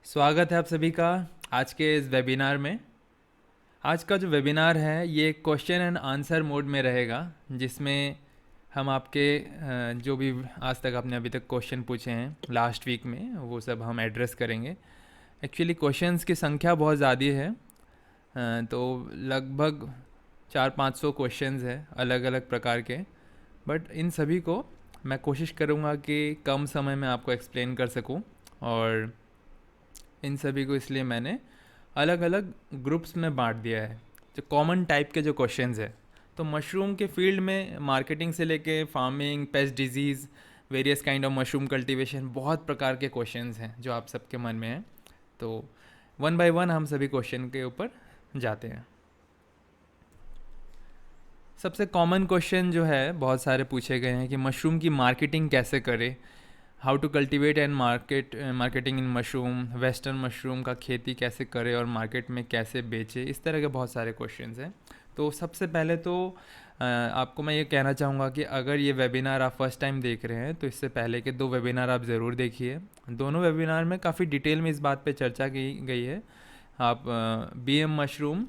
स्वागत है आप सभी का आज के इस वेबिनार में। आज का जो वेबिनार है ये क्वेश्चन एंड आंसर मोड में रहेगा, जिसमें हम आपके जो भी आज तक आपने अभी तक क्वेश्चन पूछे हैं लास्ट वीक में वो सब हम एड्रेस करेंगे। एक्चुअली क्वेश्चंस की संख्या बहुत ज़्यादा है, तो लगभग 400-500 क्वेश्चंस है अलग अलग प्रकार के। बट इन सभी को मैं कोशिश करूँगा कि कम समय में आपको एक्सप्लेन कर सकूँ, और इन सभी को इसलिए मैंने अलग अलग ग्रुप्स में बांट दिया है। जो कॉमन टाइप के जो क्वेश्चंस है, तो मशरूम के फील्ड में मार्केटिंग से लेके farming, paste disease, various kind of mushroom cultivation, बहुत प्रकार के क्वेश्चंस हैं जो आप सबके मन में हैं। तो वन बाय वन हम सभी क्वेश्चन के ऊपर जाते हैं। सबसे कॉमन क्वेश्चन जो है बहुत सारे पूछे गए हैं कि मशरूम की मार्केटिंग कैसे करें, how to cultivate and marketing in mushroom, western mushroom का खेती कैसे करें और मार्केट में कैसे बेचें, इस तरह के बहुत सारे क्वेश्चंस हैं। तो सबसे पहले तो आपको मैं ये कहना चाहूँगा कि अगर ये वेबिनार आप फर्स्ट टाइम देख रहे हैं तो इससे पहले के 2 वेबिनार आप ज़रूर देखिए। दोनों वेबिनार में काफ़ी डिटेल में इस बात पे चर्चा की गई है। आप BM मशरूम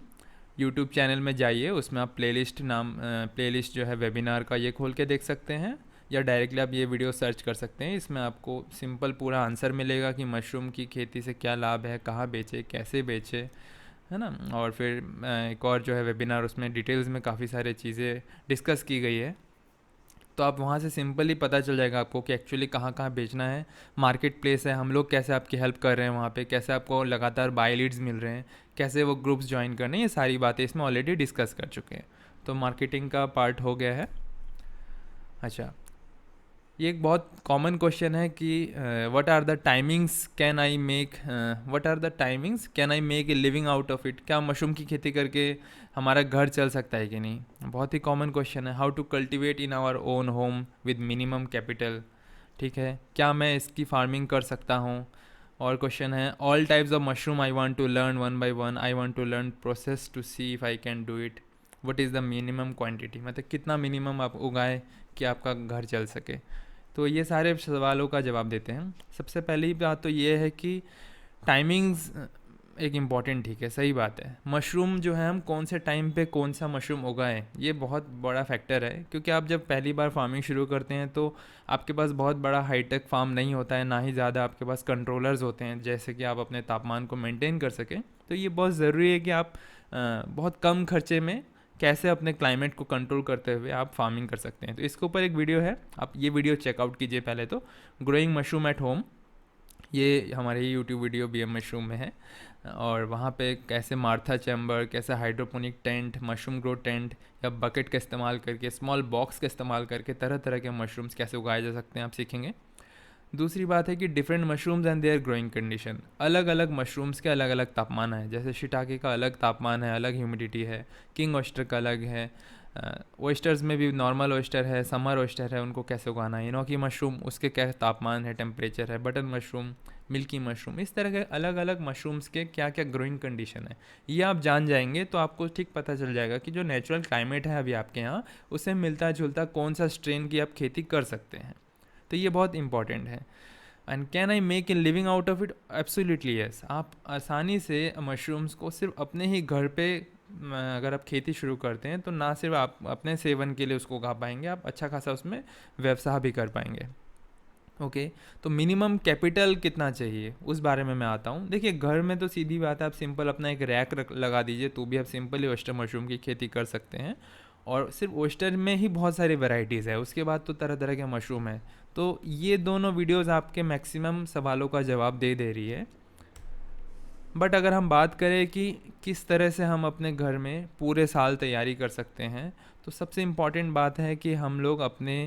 यूट्यूब चैनल में जाइए, उसमें आप प्लेलिस्ट जो है वेबिनार का ये खोल के देख सकते हैं, या डायरेक्टली आप ये वीडियो सर्च कर सकते हैं। इसमें आपको सिंपल पूरा आंसर मिलेगा कि मशरूम की खेती से क्या लाभ है, कहाँ बेचे, कैसे बेचे, है ना। और फिर एक और जो है वेबिनार, उसमें डिटेल्स में काफ़ी सारी चीज़ें डिस्कस की गई है। तो आप वहाँ से सिंपली पता चल जाएगा आपको कि एक्चुअली कहाँ कहाँ बेचना है, मार्केट प्लेस है, हम लोग कैसे आपकी हेल्प कर रहे हैं वहाँ पे, कैसे आपको लगातार बाय लीड्स मिल रहे हैं, कैसे वो ग्रुप्स ज्वाइन करने हैं, ये सारी बातें इसमें ऑलरेडी डिस्कस कर चुके हैं। तो मार्केटिंग का पार्ट हो गया है। अच्छा, ये एक बहुत कॉमन क्वेश्चन है कि what are the timings can I make a living out of it, क्या मशरूम की खेती करके हमारा घर चल सकता है कि नहीं। बहुत ही कॉमन क्वेश्चन है। How to cultivate in our own home with minimum capital, ठीक है, क्या मैं इसकी फार्मिंग कर सकता हूँ। और क्वेश्चन है all types of mushroom I want to learn one by one, I want to learn process to see if I can do it, what is the minimum quantity, मतलब कितना मिनिमम आप उगाएं कि आपका घर चल सके। तो ये सारे सवालों का जवाब देते हैं। सबसे पहली बात तो ये है कि टाइमिंग्स एक इम्पॉर्टेंट, ठीक है, सही बात है। मशरूम जो है हम कौन से टाइम पे कौन सा मशरूम उगाएं, ये बहुत बड़ा फैक्टर है, क्योंकि आप जब पहली बार फार्मिंग शुरू करते हैं तो आपके पास बहुत बड़ा हाईटेक फार्म नहीं होता है, ना ही ज़्यादा आपके पास कंट्रोलर्स होते हैं जैसे कि आप अपने तापमान को मेंटेन कर सकें। तो ये बहुत ज़रूरी है कि आप बहुत कम खर्चे में कैसे अपने क्लाइमेट को कंट्रोल करते हुए आप फार्मिंग कर सकते हैं। तो इसके ऊपर एक वीडियो है, आप ये वीडियो चेकआउट कीजिए पहले तो, ग्रोइंग मशरूम एट होम। ये हमारे यूट्यूब वीडियो BM मशरूम में है, और वहाँ पे कैसे मार्था चैम्बर, कैसे hydroponic tent, mushroom grow tent या बकेट का इस्तेमाल करके, स्मॉल बॉक्स का इस्तेमाल करके तरह तरह के मशरूम्स कैसे उगाए जा सकते हैं आप सीखेंगे। दूसरी बात है कि different mushrooms and their growing condition, अलग अलग मशरूम्स के अलग अलग तापमान है। जैसे शिटाके का अलग तापमान है, अलग ह्यूमिडिटी है, किंग ऑयस्टर का अलग है, ऑयस्टर्स में भी नॉर्मल ऑयस्टर है, समर ऑयस्टर है, उनको कैसे उगाना है। इनोकी मशरूम, उसके क्या तापमान है, टेम्परेचर है, बटन मशरूम, मिल्की मशरूम, इस तरह के अलग अलग मशरूम्स के क्या क्या ग्रोइंग कंडीशन है, ये आप जान जाएंगे तो आपको ठीक पता चल जाएगा कि जो नेचुरल क्लाइमेट है अभी आपके यहाँ, उससे मिलता जुलता कौन सा स्ट्रेन की आप खेती कर सकते हैं। तो ये बहुत इंपॉर्टेंट है। And can I make a living out of it, absolutely yes. आप आसानी से मशरूम्स को सिर्फ अपने ही घर पे अगर आप खेती शुरू करते हैं तो ना सिर्फ आप अपने सेवन के लिए उसको उगा पाएंगे, आप अच्छा खासा उसमें व्यवसाय भी कर पाएंगे। ओके, तो मिनिमम कैपिटल कितना चाहिए उस बारे में मैं आता हूँ। देखिए, घर में तो सीधी बात है, आप सिंपल अपना एक रैक लगा दीजिए तो भी आप सिंपली ओस्टर मशरूम की खेती कर सकते हैं। और सिर्फ ओस्टर में ही बहुत सारी वैरायटीज़ है, उसके बाद तो तरह तरह के मशरूम है। तो ये दोनों वीडियोस आपके मैक्सिमम सवालों का जवाब दे रही है। बट अगर हम बात करें कि किस तरह से हम अपने घर में पूरे साल तैयारी कर सकते हैं, तो सबसे इम्पॉर्टेंट बात है कि हम लोग अपने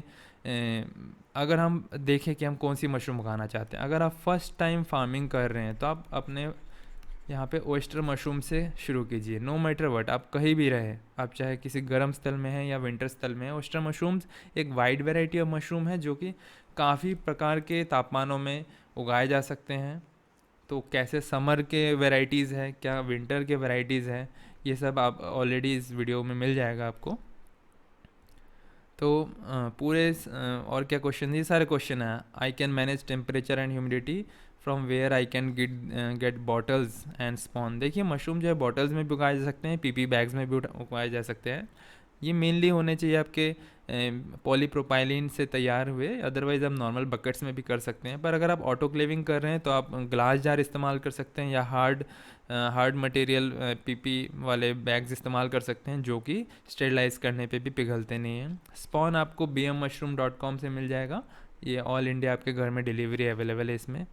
अगर हम देखें कि हम कौन सी मशरूम उगाना चाहते हैं। अगर आप फर्स्ट टाइम फार्मिंग कर रहे हैं तो आप अपने यहाँ पे ओयस्टर मशरूम से शुरू कीजिए। नो मैटर वट, आप कहीं भी रहे, आप चाहे किसी गर्म स्थल में हैं या विंटर स्थल में हैं, ओयस्टर मशरूम्स एक वाइड वैरायटी ऑफ मशरूम है जो कि काफ़ी प्रकार के तापमानों में उगाए जा सकते हैं। तो कैसे समर के वैरायटीज़ है, क्या विंटर के वैरायटीज़ है, ये सब आप ऑलरेडी इस वीडियो में मिल जाएगा आपको। तो और क्या क्वेश्चन, ये सारे क्वेश्चन हैं। I can manage temperature and humidity from where I can get bottles and spawn. देखिए मशरूम जो है बॉटल्स में भी उगाए जा सकते हैं, पीपी बैग्स में भी उगाए जा सकते हैं। ये मेनली होने चाहिए आपके पॉलीप्रोपाइलिन से तैयार हुए, अदरवाइज़ आप नॉर्मल बकेट्स में भी कर सकते हैं। पर अगर आप ऑटोक्लेविंग कर रहे हैं तो आप ग्लास जार इस्तेमाल कर सकते हैं या हार्ड मटेरियल पीपी वाले बैग्स इस्तेमाल कर सकते हैं जो कि स्टेरलाइज करने पे भी पिघलते नहीं हैं। स्पॉन आपको bmmushroom.com से मिल जाएगा। ये ऑल इंडिया आपके घर में डिलीवरी अवेलेबल है इसमें,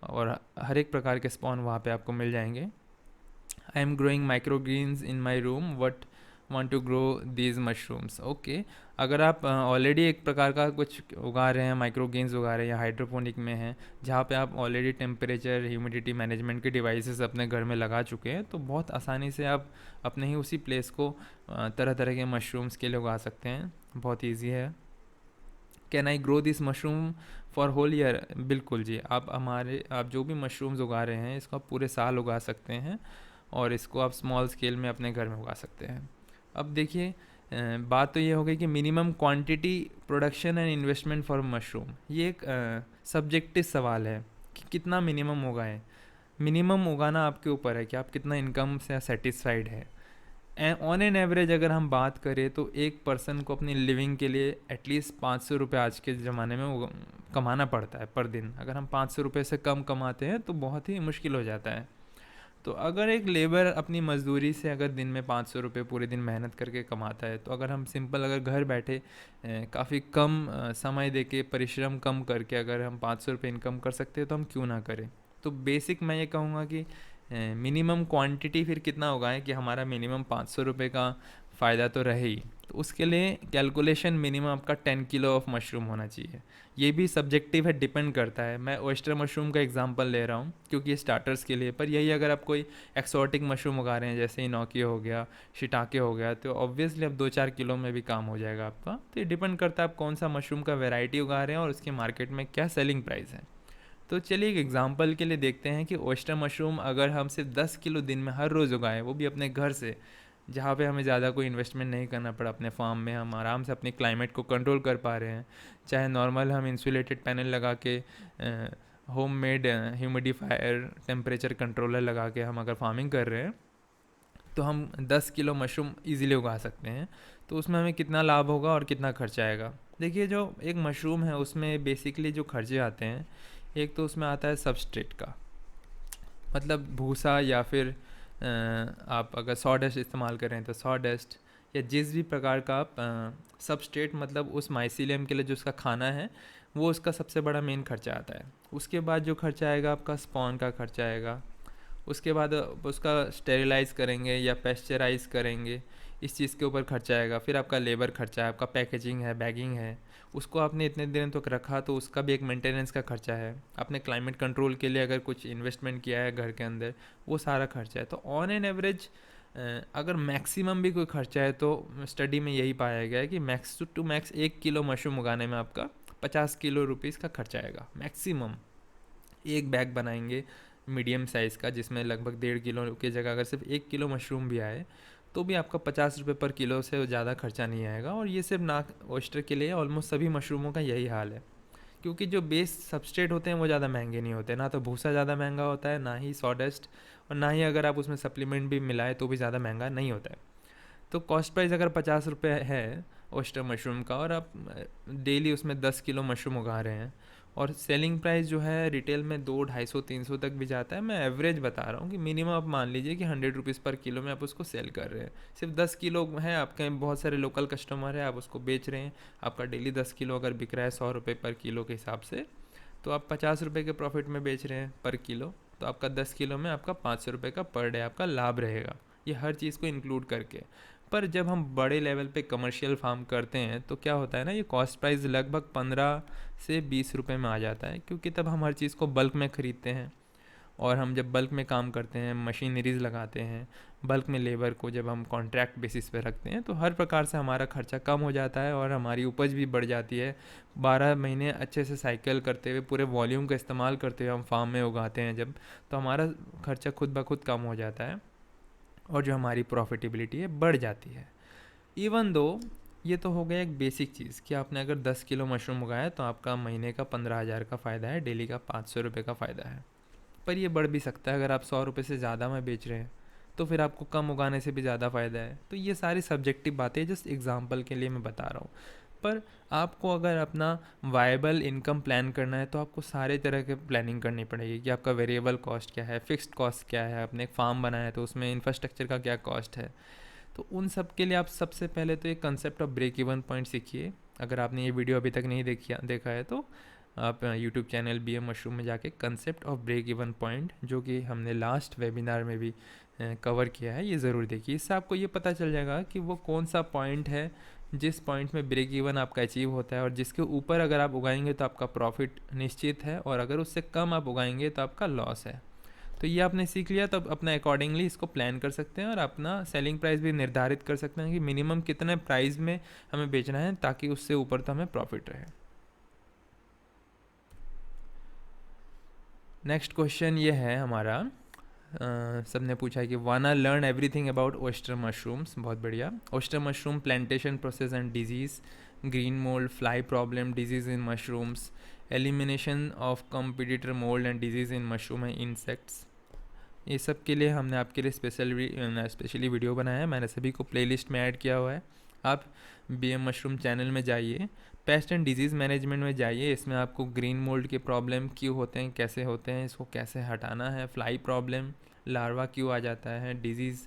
और हर एक प्रकार के स्पॉन वहाँ पे आपको मिल जाएंगे। I am growing micro greens in my room, what want to grow these mushrooms. Okay, अगर आप ऑलरेडी एक प्रकार का कुछ उगा रहे हैं, माइक्रो ग्रीन्स उगा रहे हैं या हाइड्रोपोनिक में हैं, जहाँ पे आप ऑलरेडी टेम्परेचर ह्यूमिडिटी मैनेजमेंट के डिवाइसेस अपने घर में लगा चुके हैं, तो बहुत आसानी से आप अपने ही उसी प्लेस को तरह तरह के मशरूम्स के लिए उगा सकते हैं। बहुत ईजी है। Can I grow this mushroom for whole year? बिल्कुल जी, आप जो भी मशरूम्स उगा रहे हैं इसको आप पूरे साल उगा सकते हैं, और इसको आप स्मॉल स्केल में अपने घर में उगा सकते हैं। अब देखिए बात तो ये हो गई कि minimum quantity, production and investment for mushroom. ये एक सब्जेक्टिव सवाल है कि कितना मिनिमम उगाएं। मिनिमम उगाना आपके ऊपर है कि आप कितना इनकम से सेटिस्फाइड है। ऑन एन एवरेज अगर हम बात करें तो एक पर्सन को अपनी लिविंग के लिए एटलीस्ट 500 रुपये आज के ज़माने में कमाना पड़ता है पर दिन। अगर हम 500 रुपये से कम कमाते हैं तो बहुत ही मुश्किल हो जाता है। तो अगर एक लेबर अपनी मज़दूरी से अगर दिन में 500 रुपये पूरे दिन मेहनत करके कमाता है, तो अगर हम सिंपल अगर घर बैठे काफ़ी कम समय दे के परिश्रम कम करके अगर हम 500 रुपये इनकम कर सकते हैं तो हम क्यों ना करें। तो बेसिक मैं ये कहूँगा कि मिनिमम क्वांटिटी फिर कितना उगाएं कि हमारा मिनिमम 500 रुपये का फ़ायदा तो रहे ही। तो उसके लिए कैलकुलेशन मिनिमम आपका 10 किलो ऑफ मशरूम होना चाहिए। ये भी सब्जेक्टिव है, डिपेंड करता है। मैं ओयस्टर मशरूम का एग्जांपल ले रहा हूँ क्योंकि ये स्टार्टर्स के लिए, पर यही अगर आप कोई एक्सोटिक मशरूम उगा रहे हैं जैसे इनोकी हो गया, शिटाके हो गया, तो ऑब्वियसली अब 2-4 किलो में भी काम हो जाएगा आपका। तो ये डिपेंड करता है आप कौन सा मशरूम का वेराइटी उगा रहे हैं और उसकी मार्केट में क्या सेलिंग प्राइस है। तो चलिए एक एग्जांपल के लिए देखते हैं कि ओयस्टर मशरूम अगर हम सिर्फ 10 किलो दिन में हर रोज़ उगाएं, वो भी अपने घर से, जहाँ पे हमें ज़्यादा कोई इन्वेस्टमेंट नहीं करना पड़ा, अपने फार्म में हम आराम से अपने क्लाइमेट को कंट्रोल कर पा रहे हैं। चाहे नॉर्मल हम इंसुलेटेड पैनल लगा के, home made humidifier, temperature controller लगा के हम अगर फार्मिंग कर रहे हैं, तो हम 10 किलो मशरूम ईज़िली उगा सकते हैं। तो उसमें हमें कितना लाभ होगा और कितना खर्चा आएगा। देखिए जो एक मशरूम है उसमें बेसिकली जो खर्चे आते हैं, एक तो उसमें आता है सबस्ट्रेट का, मतलब भूसा, या फिर आप अगर सॉडस्ट इस्तेमाल करें तो सॉडस्ट, या जिस भी प्रकार का आप सबस्ट्रेट, मतलब उस माइसीलियम के लिए जो उसका खाना है, वो उसका सबसे बड़ा मेन खर्चा आता है। उसके बाद जो खर्चा आएगा आपका स्पॉन का खर्चा आएगा। उसके बाद उसका स्टेरिलाइज़ करेंगे या पेस्चराइज़ करेंगे, इस चीज़ के ऊपर खर्चा आएगा। फिर आपका लेबर खर्चा है, आपका पैकेजिंग है, बैगिंग है, उसको आपने इतने दिन तक रखा तो उसका भी एक मेंटेनेंस का खर्चा है। आपने क्लाइमेट कंट्रोल के लिए अगर कुछ इन्वेस्टमेंट किया है घर के अंदर, वो सारा खर्चा है। तो ऑन एन एवरेज अगर मैक्सिमम भी कोई खर्चा है तो स्टडी में यही पाया गया है कि max to max 1 kilo mushroom उगाने में आपका 50 किलो रुपीज़ का खर्चा आएगा मैक्सिमम। एक बैग बनाएंगे मीडियम साइज़ का जिसमें लगभग 1.5 किलो की जगह अगर सिर्फ 1 किलो मशरूम भी आए तो भी आपका 50 रुपये पर किलो से ज़्यादा खर्चा नहीं आएगा। और ये सिर्फ ना ओस्टर के लिए, ऑलमोस्ट सभी मशरूमों का यही हाल है, क्योंकि जो बेस सबस्ट्रेट होते हैं वो ज़्यादा महंगे नहीं होते। ना तो भूसा ज़्यादा महंगा होता है, ना ही सॉडस्ट, और ना ही अगर आप उसमें सप्लीमेंट भी मिलाए तो भी ज़्यादा महंगा नहीं होता है। तो कॉस्ट प्राइस अगर 50 रुपये है ओस्टर मशरूम का, और आप डेली उसमें 10 किलो मशरूम उगा रहे हैं, और सेलिंग प्राइस जो है रिटेल में 200, 250, 300 तक भी जाता है। मैं एवरेज बता रहा हूँ कि मिनिमम आप मान लीजिए कि 100 रुपीज़ पर किलो में आप उसको सेल कर रहे हैं। सिर्फ 10 किलो है, आपके बहुत सारे लोकल कस्टमर है, आप उसको बेच रहे हैं, आपका डेली 10 किलो अगर बिक रहा है 100 रुपये पर किलो के हिसाब से, तो आप 50 रुपये के प्रॉफिट में बेच रहे हैं पर किलो। तो आपका 10 किलो में आपका 500 रुपये का पर डे आपका लाभ रहेगा, ये हर चीज़ को इंक्लूड करके। पर जब हम बड़े लेवल पे कमर्शियल फार्म करते हैं तो क्या होता है ना, ये कॉस्ट प्राइस लगभग 15 से 20 रुपये में आ जाता है, क्योंकि तब हम हर चीज़ को बल्क में ख़रीदते हैं। और हम जब बल्क में काम करते हैं, मशीनरीज लगाते हैं, बल्क में लेबर को जब हम कॉन्ट्रैक्ट बेसिस पे रखते हैं, तो हर प्रकार से हमारा खर्चा कम हो जाता है और हमारी उपज भी बढ़ जाती है। 12 महीने अच्छे से साइकिल करते हुए, पूरे वॉल्यूम का इस्तेमाल करते हुए हम फार्म में उगाते हैं जब, तो हमारा खर्चा खुद ब खुद कम हो जाता है और जो हमारी प्रॉफिटेबिलिटी है बढ़ जाती है। इवन दो ये तो हो गया एक बेसिक चीज़ कि आपने अगर 10 किलो मशरूम उगाया तो आपका महीने का 15,000 का फ़ायदा है, डेली का 500 रुपये का फ़ायदा है। पर ये बढ़ भी सकता है। अगर आप 100 रुपये से ज़्यादा में बेच रहे हैं तो फिर आपको कम उगाने से भी ज़्यादा फ़ायदा है। तो ये सारी सब्जेक्टिव बातें जस्ट एग्जांपल के लिए मैं बता रहा हूँ। पर आपको अगर अपना वायबल इनकम प्लान करना है तो आपको सारे तरह के प्लानिंग करनी पड़ेगी कि आपका वेरिएबल कॉस्ट क्या है, फिक्स्ड कॉस्ट क्या है, आपने एक फार्म बनाया है तो उसमें इंफ्रास्ट्रक्चर का क्या कॉस्ट है। तो उन सब के लिए आप सबसे पहले तो एक concept of break even point सीखिए। अगर आपने ये वीडियो अभी तक नहीं देखा है तो आप YouTube channel B M mushroom में जाके concept of break even point, जो कि हमने लास्ट वेबिनार में भी कवर किया है, ये ज़रूर देखिए। इससे आपको ये पता चल जाएगा कि वो कौन सा पॉइंट है जिस पॉइंट में ब्रेक इवन आपका अचीव होता है, और जिसके ऊपर अगर आप उगाएंगे तो आपका प्रॉफिट निश्चित है, और अगर उससे कम आप उगाएंगे तो आपका लॉस है। तो ये आपने सीख लिया, तो अपना अकॉर्डिंगली इसको प्लान कर सकते हैं और अपना सेलिंग प्राइस भी निर्धारित कर सकते हैं कि मिनिमम कितने प्राइस में हमें बेचना है ताकि उससे ऊपर तो हमें प्रॉफिट रहे। नेक्स्ट क्वेश्चन ये है हमारा, सबने पूछा है कि वाना learn everything about oyster mushrooms. बहुत बढ़िया। Oyster mushroom plantation process and disease, green mould, fly problem, disease in mushrooms, elimination of competitor mould and disease in mushroom and insects. ये सब के लिए हमने आपके लिए स्पेशली वीडियो बनाया है, मैंने सभी को प्लेलिस्ट में ऐड किया हुआ है। आप बी एम मशरूम चैनल में जाइए, पेस्ट एंड डिजीज़ मैनेजमेंट में जाइए। इसमें आपको ग्रीन मोल्ड के प्रॉब्लम क्यों होते हैं, कैसे होते हैं, इसको कैसे हटाना है, फ्लाई प्रॉब्लम, लार्वा क्यों आ जाता है, डिजीज़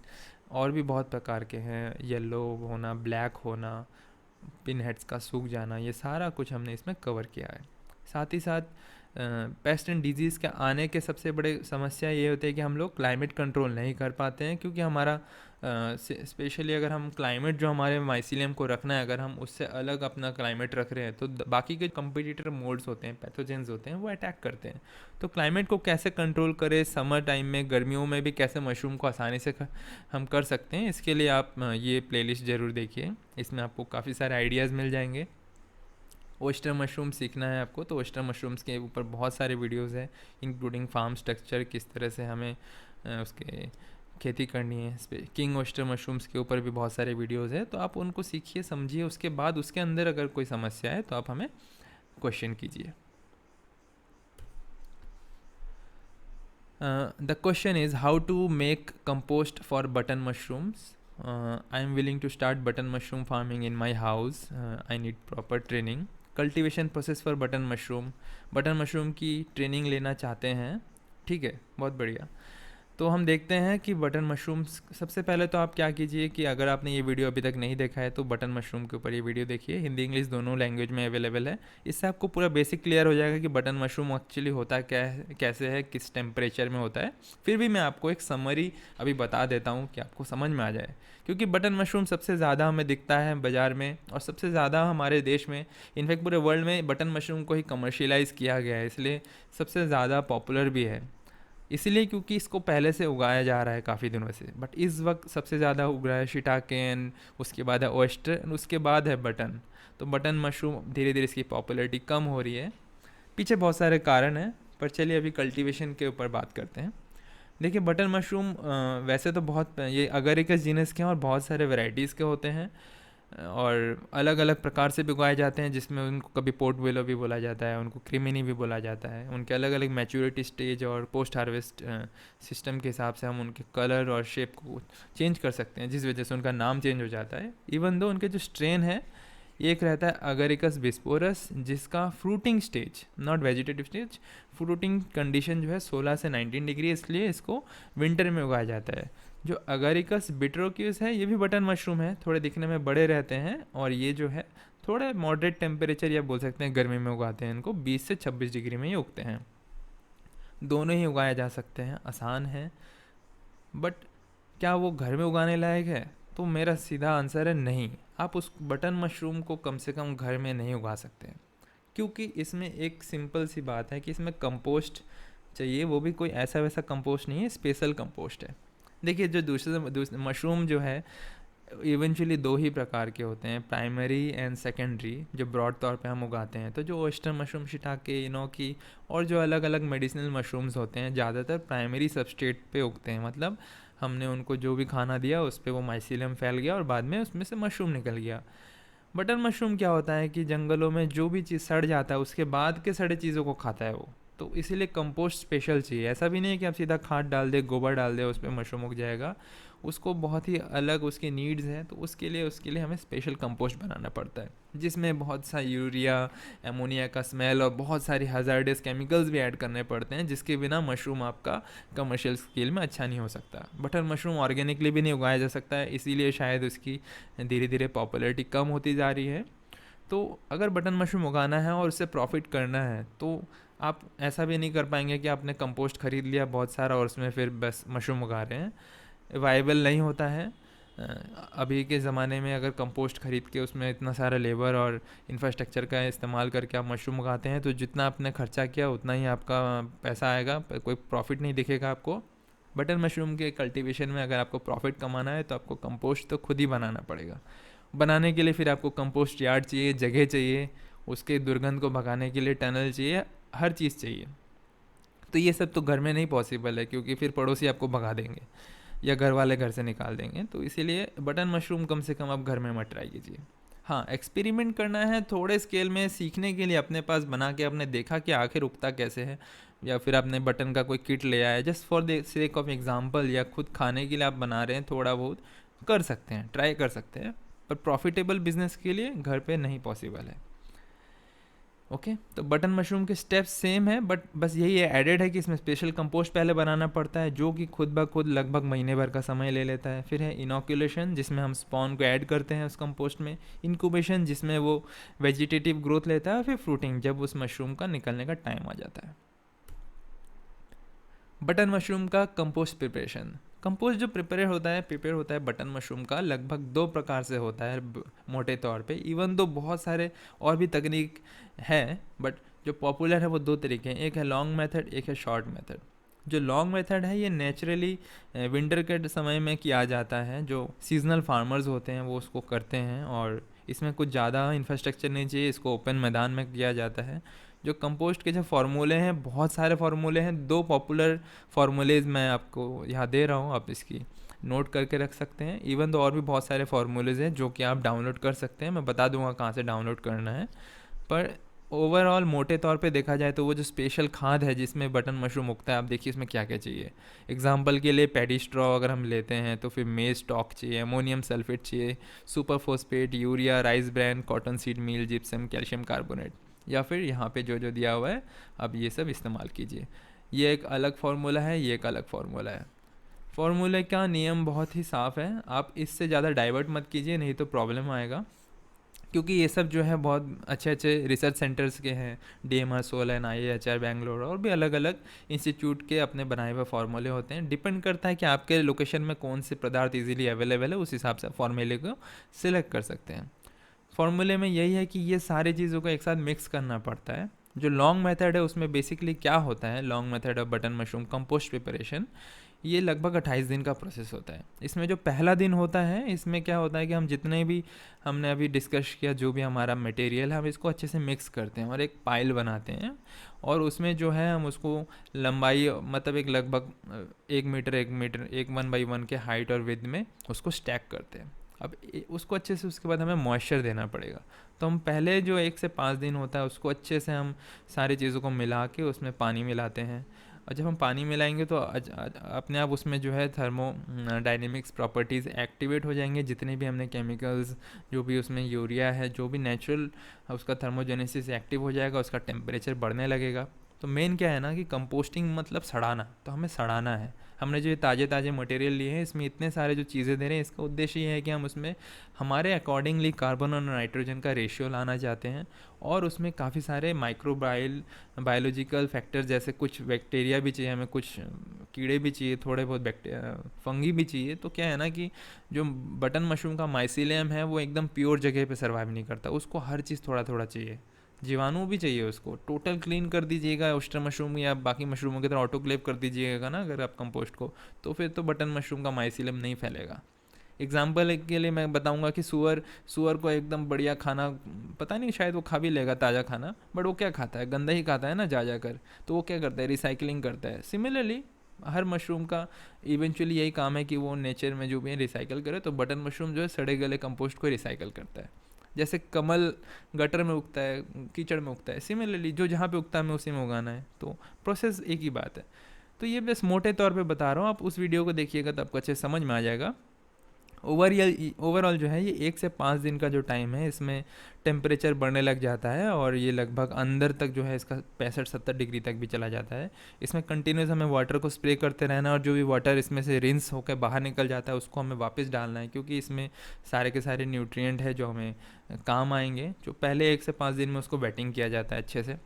और भी बहुत प्रकार के हैं, येलो होना, ब्लैक होना, पिन हेड्स का सूख जाना, ये सारा कुछ हमने इसमें कवर किया है। साथ ही साथ पेस्ट एंड डिजीज़ के आने के सबसे बड़े समस्या ये होती है कि हम लोग क्लाइमेट कंट्रोल नहीं कर पाते हैं, क्योंकि हमारा स्पेशली अगर हम क्लाइमेट जो हमारे माइसीलियम को रखना है, अगर हम उससे अलग अपना क्लाइमेट रख रहे हैं तो बाकी के कंपिटिटर मोड्स होते हैं, पैथोजेंस होते हैं, वो अटैक करते हैं। तो क्लाइमेट को कैसे कंट्रोल करें, समर टाइम में, गर्मियों में भी कैसे मशरूम को आसानी से हम कर सकते हैं, इसके लिए आप ये प्लेलिस्ट ज़रूर देखिए। इसमें आपको काफ़ी सारे आइडियाज़ मिल जाएंगे। ओस्टर मशरूम सीखना है आपको तो ओस्टर मशरूम्स के ऊपर बहुत सारे वीडियोस हैं, इंक्लूडिंग फार्म स्ट्रक्चर, किस तरह से हमें उसके खेती करनी है। किंग ओस्टर मशरूम्स के ऊपर भी बहुत सारे वीडियोस हैं, तो आप उनको सीखिए, समझिए। उसके बाद उसके अंदर अगर कोई समस्या है तो आप हमें क्वेश्चन कीजिए। The question is how to make compost for button mushrooms. I am willing to start button mushroom farming in my house. I need proper training. Cultivation process for button mushroom की training लेना चाहते हैं, ठीक है, बहुत बढ़िया। तो हम देखते हैं कि बटन मशरूम्स, सबसे पहले तो आप क्या कीजिए कि अगर आपने ये वीडियो अभी तक नहीं देखा है तो बटन मशरूम के ऊपर ये वीडियो देखिए, हिंदी इंग्लिश दोनों लैंग्वेज में अवेलेबल है। इससे आपको पूरा बेसिक क्लियर हो जाएगा कि बटन मशरूम एक्चुअली होता क्या है, कैसे है, किस टेम्परेचर में होता है। फिर भी मैं आपको एक समरी अभी बता देता हूँ कि आपको समझ में आ जाए, क्योंकि बटन मशरूम सबसे ज़्यादा हमें दिखता है बाज़ार में, और सबसे ज़्यादा हमारे देश में, इनफैक्ट पूरे वर्ल्ड में बटन मशरूम को ही कमर्शियलाइज़ किया गया है, इसलिए सबसे ज़्यादा पॉपुलर भी है। इसलिए क्योंकि इसको पहले से उगाया जा रहा है काफ़ी दिनों से, बट इस वक्त सबसे ज़्यादा उग रहा है शिटाकेन, उसके बाद है ओयस्टर, उसके बाद है बटन। तो बटन मशरूम धीरे धीरे इसकी पॉपुलैरिटी कम हो रही है, पीछे बहुत सारे कारण हैं, पर चलिए अभी कल्टीवेशन के ऊपर बात करते हैं। देखिए बटन मशरूम वैसे तो बहुत, ये अगरिकस जीनस के हैं और बहुत सारे वैरायटीज़ के होते हैं, और अलग अलग प्रकार से भी उगाए जाते हैं, जिसमें उनको कभी पोर्टबेलो भी बोला जाता है, उनको क्रिमिनी भी बोला जाता है। उनके अलग अलग मैच्योरिटी स्टेज और पोस्ट हार्वेस्ट सिस्टम के हिसाब से हम उनके कलर और शेप को चेंज कर सकते हैं, जिस वजह से उनका नाम चेंज हो जाता है। इवन दो उनके जो स्ट्रेन है, एक रहता है अगरिकस बिस्पोरस, जिसका fruiting stage, not vegetative stage, fruiting condition जो है 16 से 19 डिग्री, इसलिए इसको विंटर में उगाया जाता है। जो अगरिकस बिट्रोक्यूस है, ये भी बटन मशरूम है, थोड़े दिखने में बड़े रहते हैं, और ये जो है थोड़े मॉडरेट टेम्परेचर या बोल सकते हैं गर्मी में उगाते हैं इनको, 20 से 26 डिग्री में ये उगते हैं। दोनों ही उगाए जा सकते हैं, आसान है, बट क्या वो घर में उगाने लायक है? तो मेरा सीधा आंसर है नहीं। आप उस बटन मशरूम को कम से कम घर में नहीं उगा सकते, क्योंकि इसमें एक सिंपल सी बात है कि इसमें कंपोस्ट चाहिए, वो भी कोई ऐसा वैसा कंपोस्ट नहीं है, स्पेशल कंपोस्ट है। देखिए जो दूसरे मशरूम जो है इवेंचुअली दो ही प्रकार के होते हैं, प्राइमरी एंड सेकेंडरी, जो ब्रॉड तौर पे हम उगाते हैं। तो जो ओयस्टर मशरूम, शिटाके, इनोकी और जो अलग अलग मेडिसिनल मशरूम्स होते हैं, ज़्यादातर प्राइमरी सबस्ट्रेट पे उगते हैं, मतलब हमने उनको जो भी खाना दिया उस पर वो माइसीलियम फैल गया और बाद में उसमें से मशरूम निकल गया। बटन मशरूम क्या होता है कि जंगलों में जो भी चीज़ सड़ जाता है उसके बाद के सड़े चीज़ों को खाता है वो, तो इसीलिए कंपोस्ट स्पेशल चाहिए। ऐसा भी नहीं है कि आप सीधा खाद डाल दे, गोबर डाल दे, उस पर मशरूम उग जाएगा। उसको बहुत ही अलग उसकी नीड्स हैं, तो उसके लिए हमें स्पेशल कंपोस्ट बनाना पड़ता है, जिसमें बहुत सा यूरिया, एमोनिया का स्मेल और बहुत सारी हजार्डस केमिकल्स भी ऐड करने पड़ते हैं, जिसके बिना मशरूम आपका कमर्शियल स्केल में अच्छा नहीं हो सकता। बटन मशरूम ऑर्गेनिकली भी नहीं उगाया जा सकता है, इसीलिए शायद उसकी धीरे धीरे पॉपुलैरिटी कम होती जा रही है। तो अगर बटन मशरूम उगाना है और उससे प्रॉफिट करना है, तो आप ऐसा भी नहीं कर पाएंगे कि आपने कंपोस्ट खरीद लिया बहुत सारा और उसमें फिर बस मशरूम उगा रहे हैं। वाइबल नहीं होता है। अभी के ज़माने में अगर कंपोस्ट खरीद के उसमें इतना सारा लेबर और इंफ्रास्ट्रक्चर का इस्तेमाल करके आप मशरूम उगाते हैं, तो जितना आपने खर्चा किया उतना ही आपका पैसा आएगा, कोई प्रॉफिट नहीं दिखेगा आपको। बटन मशरूम के कल्टीवेशन में अगर आपको प्रॉफिट कमाना है, तो आपको कंपोस्ट तो खुद ही बनाना पड़ेगा। बनाने के लिए फिर आपको कंपोस्ट यार्ड चाहिए, जगह चाहिए, उसके दुर्गंध को भगाने के लिए टनल चाहिए, हर चीज़ चाहिए। तो ये सब तो घर में नहीं पॉसिबल है, क्योंकि फिर पड़ोसी आपको भगा देंगे या घर वाले घर से निकाल देंगे। तो इसीलिए बटन मशरूम कम से कम आप घर में मत ट्राई कीजिए। हाँ, एक्सपेरिमेंट करना है थोड़े स्केल में, सीखने के लिए अपने पास बना के आपने देखा कि आखिर उगता कैसे है, या फिर आपने बटन का कोई किट ले आया just for the sake of example, या खुद खाने के लिए आप बना रहे हैं, थोड़ा बहुत कर सकते हैं, ट्राई कर सकते हैं। पर प्रॉफिटेबल बिजनेस के लिए घर पे नहीं पॉसिबल है। ओके, तो बटन मशरूम के स्टेप्स सेम है, बट बस यही है एडेड है कि इसमें स्पेशल कंपोस्ट पहले बनाना पड़ता है, जो कि खुद ब खुद लगभग महीने भर का समय ले लेता है। फिर है इनोकुलेशन, जिसमें हम स्पॉन को ऐड करते हैं उस कंपोस्ट में। इंक्यूबेशन, जिसमें वो वेजिटेटिव ग्रोथ लेता है। और फिर फ्रूटिंग, जब उस मशरूम का निकलने का टाइम आ जाता है। बटन मशरूम का कंपोस्ट प्रिपरेशन। कंपोस्ट जो प्रिपेयर होता है बटन मशरूम का, लगभग 2 प्रकार से होता है मोटे तौर पे। इवन दो बहुत सारे और भी तकनीक है, बट जो पॉपुलर है वो 2 तरीके हैं, एक है लॉन्ग मेथड, एक है शॉर्ट मेथड। जो लॉन्ग मेथड है ये नेचुरली विंटर के समय में किया जाता है, जो सीजनल फार्मर्स होते हैं वो उसको करते हैं, और इसमें कुछ ज़्यादा इंफ्रास्ट्रक्चर नहीं चाहिए, इसको ओपन मैदान में किया जाता है। जो कंपोस्ट के जो फार्मूले हैं, बहुत सारे फार्मूले हैं, 2 पॉपुलर फार्मूलेज मैं आपको यहाँ दे रहा हूँ, आप इसकी नोट करके रख सकते हैं। इवन तो और भी बहुत सारे फार्मूलेज हैं जो कि आप डाउनलोड कर सकते हैं, मैं बता दूंगा कहाँ से डाउनलोड करना है। पर ओवरऑल मोटे तौर पे देखा जाए तो वो जो स्पेशल खाद है जिसमें बटन मशरूम उगता है, आप देखिए इसमें क्या क्या चाहिए। एग्जाम्पल के लिए पैडी स्ट्रॉ अगर हम लेते हैं तो फिर मेज स्टॉक चाहिए, अमोनियम सल्फेट चाहिए, super phosphate, urea, rice bran, cotton seed meal, gypsum, calcium carbonate, या फिर यहाँ पे जो जो दिया हुआ है आप ये सब इस्तेमाल कीजिए। ये एक अलग फार्मूला है, ये एक अलग फार्मूला है। फार्मूले का नियम बहुत ही साफ़ है, आप इससे ज़्यादा डाइवर्ट मत कीजिए, नहीं तो प्रॉब्लम आएगा। क्योंकि ये सब जो है बहुत अच्छे अच्छे रिसर्च सेंटर्स के हैं, DMR सोलन, IIHR बैंगलोर, और भी अलग अलग इंस्टीट्यूट के अपने बनाए हुए फार्मूले होते हैं। डिपेंड करता है कि आपके लोकेशन में कौन से पदार्थ इजीली अवेलेबल है, उस हिसाब से फार्मूले को सिलेक्ट कर सकते हैं। फार्मूले में यही है कि ये सारी चीज़ों को एक साथ मिक्स करना पड़ता है। जो लॉन्ग मेथड है उसमें बेसिकली क्या होता है, long method off button mushroom compost preparation, ये लगभग 28 दिन का प्रोसेस होता है। इसमें जो पहला दिन होता है, इसमें क्या होता है कि हम जितने भी हमने अभी डिस्कस किया, जो भी हमारा मटेरियल है, हम इसको अच्छे से मिक्स करते हैं और एक पाइल बनाते हैं, और उसमें जो है हम उसको लंबाई मतलब एक लगभग 1 मीटर 1 के हाइट और विड्थ में उसको स्टैक करते हैं। अब उसको अच्छे से, उसके बाद हमें मॉइस्चर देना पड़ेगा। तो हम पहले जो 1 से 5 दिन होता है उसको अच्छे से हम सारी चीज़ों को मिला के उसमें पानी मिलाते हैं, और जब हम पानी मिलाएंगे तो अपने आप उसमें जो है थर्मो डायनेमिक्स प्रॉपर्टीज़ एक्टिवेट हो जाएंगे। जितने भी हमने केमिकल्स, जो भी उसमें यूरिया है, जो भी नेचुरल उसका थर्मोजेनेसिस एक्टिव हो जाएगा, उसका टेम्परेचर बढ़ने लगेगा। तो मेन क्या है ना कि कंपोस्टिंग मतलब सड़ाना, तो हमें सड़ाना है। हमने जो ये ताज़े ताज़े मटेरियल लिए हैं, इसमें इतने सारे जो चीज़ें दे रहे हैं, इसका उद्देश्य ये है कि हम उसमें हमारे अकॉर्डिंगली कार्बन और नाइट्रोजन का रेशियो लाना चाहते हैं, और उसमें काफ़ी सारे बायोलॉजिकल फैक्टर, जैसे कुछ बैक्टीरिया भी चाहिए हमें, कुछ कीड़े भी चाहिए, थोड़े बहुत फंगी भी चाहिए। तो क्या है ना कि जो बटन मशरूम का माइसीलियम है वो एकदम प्योर जगह पे सर्वाइव नहीं करता, उसको हर चीज़ थोड़ा थोड़ा चाहिए, जीवाणु भी चाहिए उसको। टोटल क्लीन कर दीजिएगा ऑयस्टर मशरूम या बाकी मशरूमों की तरह ऑटोक्लेव कर दीजिएगा ना अगर आप कंपोस्ट को, तो फिर तो बटन मशरूम का माइसीलियम नहीं फैलेगा। एग्जाम्पल के लिए मैं बताऊंगा कि सुअर को एकदम बढ़िया खाना, पता नहीं शायद वो खा भी लेगा ताज़ा खाना, बट वो क्या खाता है, गंदा ही खाता है ना जा कर। तो वो क्या करता है, रिसाइकलिंग करता है। सिमिलरली हर मशरूम का इवेंचुअली यही काम है कि वो नेचर में जो भी है रिसाइकल करे। तो बटन मशरूम जो है सड़े गले कंपोस्ट को रिसाइकल करता है। जैसे कमल गटर में उगता है, कीचड़ में उगता है, सिमिलरली जो जहाँ पे उगता है हमें उसी में उगाना है। तो प्रोसेस एक ही बात है। तो ये बस मोटे तौर पे बता रहा हूँ, आप उस वीडियो को देखिएगा तो आपको अच्छे से समझ में आ जाएगा। ओवरऑल जो है ये 1 से 5 दिन का जो टाइम है, इसमें टेम्परेचर बढ़ने लग जाता है और ये लगभग अंदर तक जो है इसका 65-70 डिग्री तक भी चला जाता है। इसमें कंटिन्यूस हमें वाटर को स्प्रे करते रहना है, और जो भी वाटर इसमें से रिंस होकर बाहर निकल जाता है उसको हमें वापस डालना है, क्योंकि इसमें सारे के सारे न्यूट्रिएंट है जो हमें काम आएंगे। जो पहले 1 से 5 दिन में उसको वेटिंग किया जाता है अच्छे से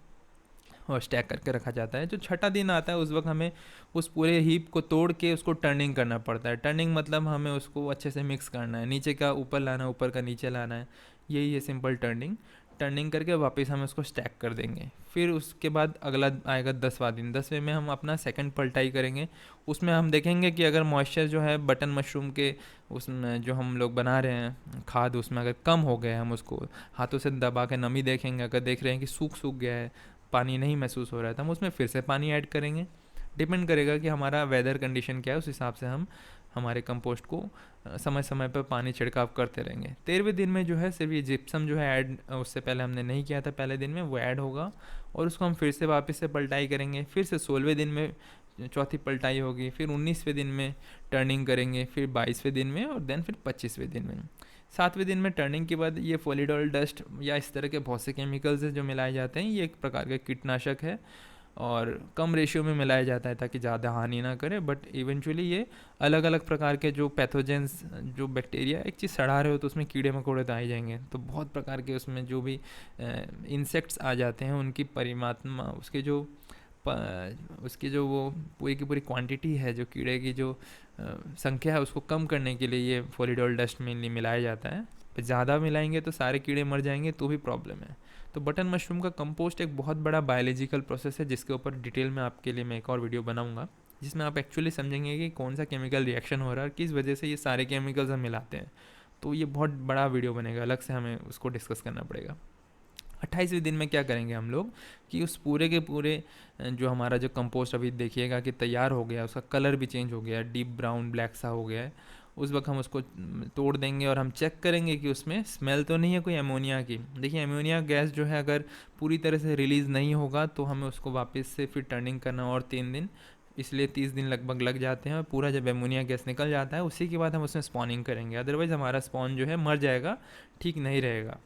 और स्टैक करके रखा जाता है। जो छठा दिन आता है उस वक्त हमें उस पूरे हीप को तोड़ के उसको टर्निंग करना पड़ता है। टर्निंग मतलब हमें उसको अच्छे से मिक्स करना है, नीचे का ऊपर लाना है, ऊपर का नीचे लाना है, यही है सिंपल टर्निंग। टर्निंग करके वापस हम उसको स्टैक कर देंगे। फिर उसके बाद अगला आएगा 10वां दिन। 10वें में हम अपना सेकंड पलटाई करेंगे। उसमें हम देखेंगे कि अगर मॉइस्चर जो है बटन मशरूम के उसमें जो हम लोग बना रहे हैं खाद, उसमें अगर कम हो गया है, हम उसको हाथों से दबा के नमी देखेंगे, अगर देख रहे हैं कि सूख गया है, पानी नहीं महसूस हो रहा है, तो हम उसमें फिर से पानी ऐड करेंगे। डिपेंड करेगा कि हमारा वेदर कंडीशन क्या है, उस हिसाब से हम हमारे कंपोस्ट को समय समय पर पानी छिड़काव करते रहेंगे। 13वें दिन में जो है सिर्फ ये जिप्सम जो है ऐड उससे पहले हमने नहीं किया था पहले दिन में, वो ऐड होगा और उसको हम फिर से वापस से पलटाई करेंगे। फिर से 16वें दिन में चौथी पलटाई होगी, फिर 19वें दिन में टर्निंग करेंगे, फिर 22वें दिन में और देन फिर 25वें दिन में। 7वें दिन में टर्निंग के बाद ये फॉलीडॉल डस्ट या इस तरह के बहुत से केमिकल्स हैं जो मिलाए जाते हैं। ये एक प्रकार का कीटनाशक है और कम रेशियो में मिलाया जाता है ताकि ज़्यादा हानि ना करे, बट इवेंचुअली ये अलग अलग प्रकार के जो पैथोजेंस, जो बैक्टीरिया, एक चीज़ सड़ा रहे हो तो उसमें कीड़े मकोड़े तो आ ही जाएंगे, तो बहुत प्रकार के उसमें जो भी इंसेक्ट्स आ जाते हैं उनकी परिमात्मा, उसकी जो वो पूरी की पूरी क्वांटिटी है, जो कीड़े की जो संख्या है, उसको कम करने के लिए ये फॉलीडॉल डस्ट मेनली मिलाया जाता है। ज़्यादा मिलाएंगे तो सारे कीड़े मर जाएंगे, तो भी प्रॉब्लम है। तो बटन मशरूम का कंपोस्ट एक बहुत बड़ा बायोलॉजिकल प्रोसेस है, जिसके ऊपर डिटेल में आपके लिए मैं एक और वीडियो बनाऊंगा, जिसमें आप एक्चुअली समझेंगे कि कौन सा केमिकल रिएक्शन हो रहा है और किस वजह से ये सारे केमिकल्स हम मिलाते हैं। तो ये बहुत बड़ा वीडियो बनेगा, अलग से हमें उसको डिस्कस करना पड़ेगा। 28वें दिन में क्या करेंगे हम लोग कि उस पूरे के पूरे जो हमारा जो कंपोस्ट अभी देखिएगा कि तैयार हो गया, उसका कलर भी चेंज हो गया, डीप ब्राउन ब्लैक सा हो गया है, उस वक्त हम उसको तोड़ देंगे और हम चेक करेंगे कि उसमें स्मेल तो नहीं है कोई अमोनिया की। देखिए अमोनिया गैस जो है अगर पूरी तरह से रिलीज़ नहीं होगा तो हमें उसको वापस से फिर टर्निंग करना और 3 दिन, इसलिए 30 दिन लगभग लग जाते हैं। और पूरा जब एमोनिया गैस निकल जाता है उसी के बाद हम उसमें स्पॉनिंग करेंगे, अदरवाइज़ हमारा स्पॉन जो है मर जाएगा, ठीक नहीं रहेगा।